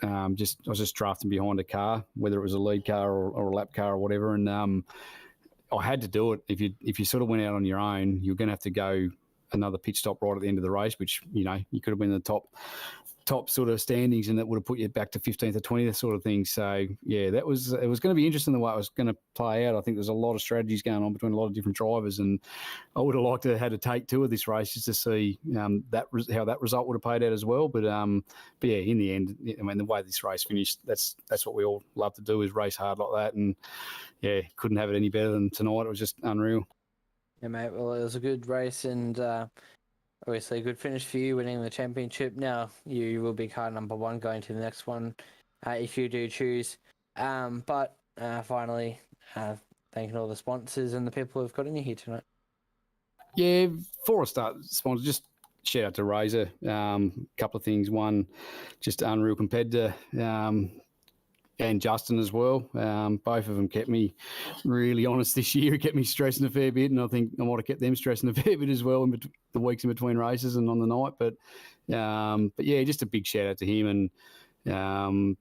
I was just drafting behind a car, whether it was a lead car or a lap car or whatever, and I had to do it. If you sort of went out on your own, you're going to have to go another pit stop right at the end of the race, which you could have been in the top sort of standings, and that would have put you back to 15th or 20th sort of thing. So yeah, it was going to be interesting the way it was going to play out. I think there's a lot of strategies going on between a lot of different drivers, and I would have liked to have had a take 2 of this race just to see how that result would have played out as well. But yeah, in the end, I mean, the way this race finished, that's what we all love to do, is race hard like that, and yeah, couldn't have it any better than tonight. It was just unreal. Yeah, mate. Well, it was a good race, and obviously a good finish for you, winning the championship. Now you will be car number 1 going to the next one, if you do choose. But finally, thanking all the sponsors and the people who've got in here tonight. Yeah, before I start, sponsors, just shout out to Razor. Couple of things. One, just unreal competitor. And Justin as well. Both of them kept me really honest this year. It kept me stressing a fair bit, and I think I might have kept them stressing a fair bit as well in the weeks in between races and on the night. But yeah, just a big shout out to him, and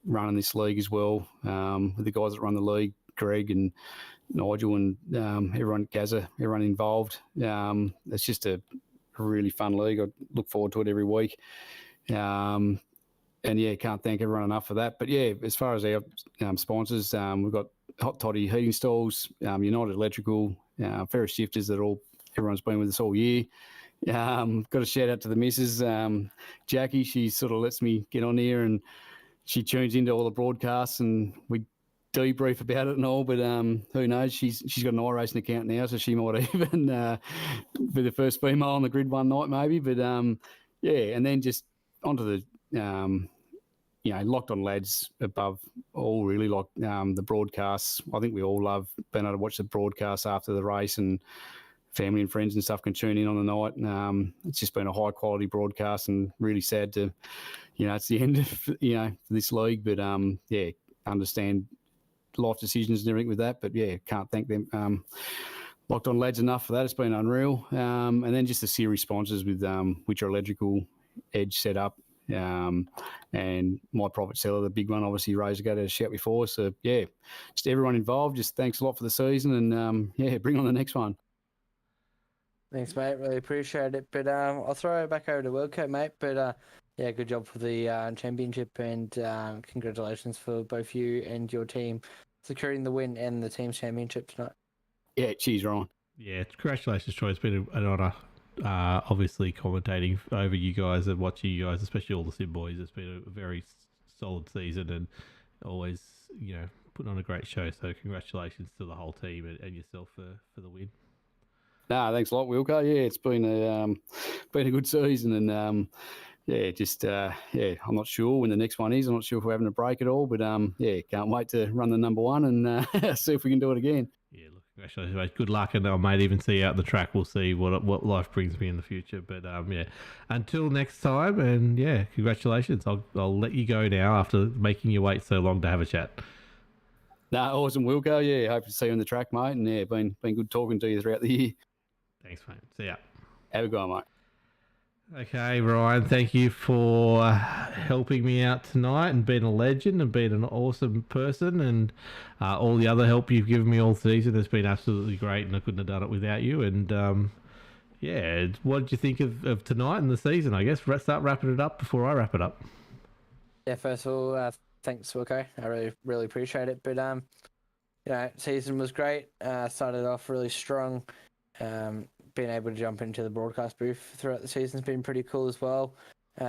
running this league as well, with the guys that run the league, Greg and Nigel and everyone, Gazza, everyone involved. It's just a really fun league. I look forward to it every week. And yeah, can't thank everyone enough for that. But yeah, as far as our sponsors, we've got Hot Toddy Heating Stalls, United Electrical, Ferris Shifters everyone's been with us all year. Got a shout out to the missus, Jackie. She sort of lets me get on here, and she tunes into all the broadcasts, and we debrief about it and all. But who knows? She's got an iRacing account now, so she might even be the first female on the grid one night, maybe. But yeah, and then just onto the Locked On Lads above all, really, like the broadcasts. I think we all love being able to watch the broadcasts after the race, and family and friends and stuff can tune in on the night. It's just been a high quality broadcast, and really sad to, it's the end of, this league. But yeah, understand life decisions and everything with that. But yeah, can't thank them. Locked On Lads enough for that. It's been unreal. And then just the series sponsors with which are Electrical, Edge Setup, and My Profit Cellar, the big one, obviously Razor got a shout before. So yeah, just everyone involved, just thanks a lot for the season, and yeah, bring on the next one. Thanks, mate. Really appreciate it. But I'll throw it back over to Wilco, mate. But yeah, good job for the championship, and congratulations for both you and your team securing the win and the team's championship tonight. Yeah, cheers, Ryan. Yeah, congratulations, Troy. It's been an honour. Obviously commentating over you guys and watching you guys, especially all the Sim boys. It's been a very solid season, and always, putting on a great show. So congratulations to the whole team and yourself for the win. Nah, thanks a lot, Wilco. Yeah, it's been a good season, and yeah, just I'm not sure when the next one is. I'm not sure if we're having a break at all, but yeah, can't wait to run the number 1 and see if we can do it again. Yeah, look, congratulations, mate. Good luck, and I might even see you out the track. We'll see what life brings me in the future. But yeah, until next time, and yeah, congratulations. I'll let you go now after making you wait so long to have a chat. Nah, awesome, Wilco. Yeah, hope to see you on the track, mate. And yeah, been good talking to you throughout the year. Thanks, mate. See ya. Have a good one, mate. Okay, Ryan, thank you for helping me out tonight and being a legend and being an awesome person, and all the other help you've given me all season has been absolutely great, and I couldn't have done it without you. And yeah, what did you think of tonight and the season? I guess start wrapping it up before I wrap it up. Yeah, first of all, thanks, Wilco. I really appreciate it. But season was great. Started off really strong. Being able to jump into the broadcast booth throughout the season's been pretty cool as well.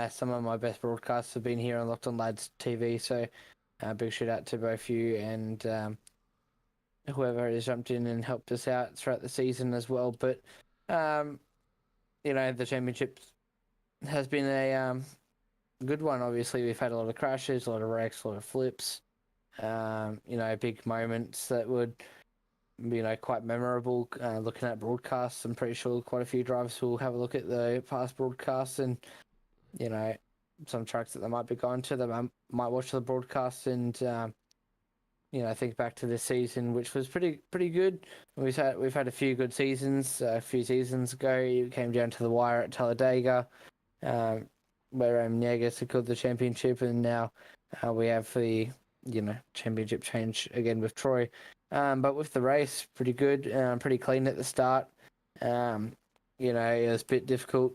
Some of my best broadcasts have been here on Locked On Lads TV, so big shout out to both you and whoever has jumped in and helped us out throughout the season as well. But the championship has been a good one. Obviously, we've had a lot of crashes, a lot of wrecks, a lot of flips. Big moments that would quite memorable. Looking at broadcasts, I'm pretty sure quite a few drivers will have a look at the past broadcasts, and some tracks that they might be going to, they might watch the broadcast and think back to this season, which was pretty good. We've had a few good seasons. A few seasons ago, it came down to the wire at Talladega, where Niega secured the championship, and now we have the championship change again with Troy. But with the race, pretty good, pretty clean at the start. It was a bit difficult,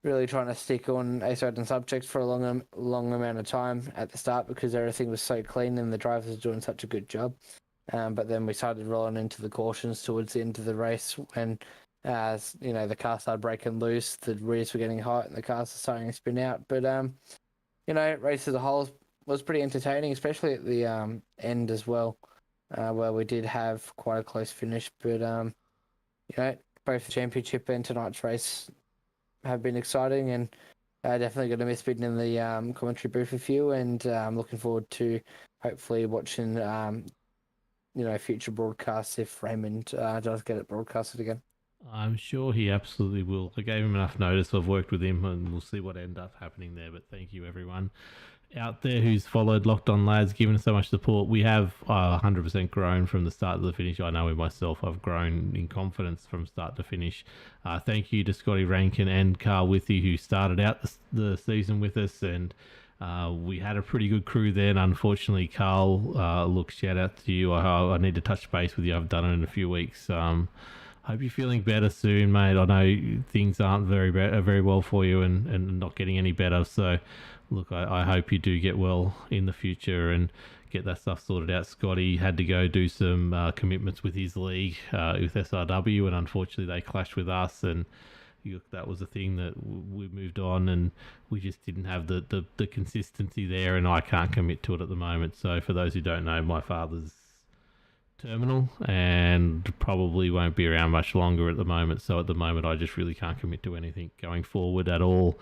really trying to stick on a certain subject for a long amount of time at the start because everything was so clean and the drivers were doing such a good job. But then we started rolling into the cautions towards the end of the race when, the car started breaking loose, the rears were getting hot and the cars were starting to spin out. But, race as a whole was pretty entertaining, especially at the end as well. Where we did have quite a close finish, but both the championship and tonight's race have been exciting, and definitely going to miss being in the commentary booth with you, and I'm looking forward to hopefully watching future broadcasts if Raymond does get it broadcasted again. I'm sure he absolutely will. I gave him enough notice. I've worked with him, and we'll see what ends up happening there. But thank you, everyone out there who's followed Locked On Lads, given us so much support. We have 100% grown from the start to the finish. I know with myself, I've grown in confidence from start to finish. Thank you to Scotty Rankin and Carl Withy, who started out the season with us, and we had a pretty good crew then. Unfortunately, Carl, look, shout out to you. I need to touch base with you. I've done it in a few weeks. Hope you're feeling better soon, mate. I know things aren't very well for you and not getting any better. So, look, I hope you do get well in the future and get that stuff sorted out. Scotty had to go do some commitments with his league, with SRW, and unfortunately they clashed with us, and that was a thing that we moved on, and we just didn't have the consistency there, and I can't commit to it at the moment. So for those who don't know, my father's terminal and probably won't be around much longer at the moment. So at the moment, I just really can't commit to anything going forward at all.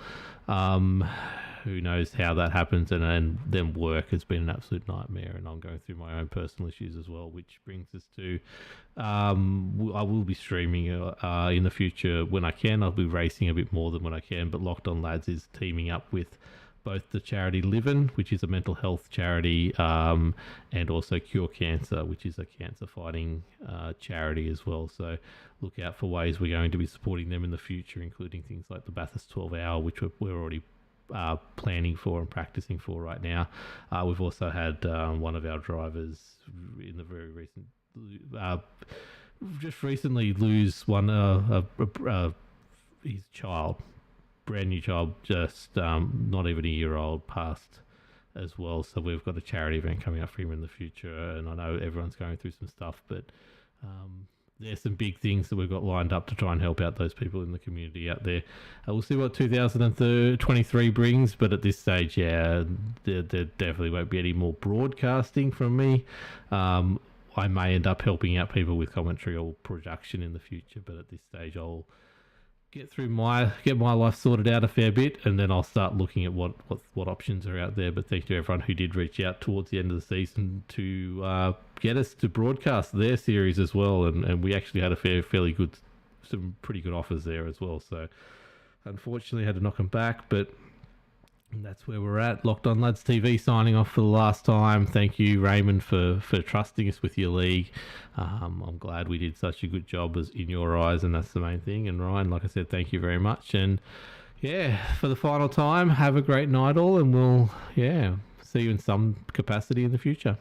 Who knows how that happens, and then work has been an absolute nightmare, and I'm going through my own personal issues as well, which brings us to I will be streaming in the future when I can. I'll be racing a bit more than when I can, but Locked On Lads is teaming up with both the charity Livin', which is a mental health charity, and also Cure Cancer, which is a cancer fighting charity as well. So look out for ways we're going to be supporting them in the future, including things like the Bathurst 12 Hour, which we're already planning for and practicing for right now. We've also had one of our drivers in the very recent, just recently lose his child. Brand new child, just not even a year old, passed as well. So we've got a charity event coming up for him in the future, and I know everyone's going through some stuff, but there's some big things that we've got lined up to try and help out those people in the community out there. We'll see what 2023 brings, but at this stage, there definitely won't be any more broadcasting from me. I may end up helping out people with commentary or production in the future, but at this stage, I'll get my life sorted out a fair bit, and then I'll start looking at what options are out there. But thank you to everyone who did reach out towards the end of the season to get us to broadcast their series as well, and we actually had some pretty good offers there as well. So unfortunately, I had to knock them back, but that's where we're at. Locked On Lads TV signing off for the last time. Thank you, Raymond, for trusting us with your league. I'm glad we did such a good job in your eyes, and that's the main thing. And Ryan, like I said, thank you very much. And yeah, for the final time, have a great night all, and we'll, see you in some capacity in the future.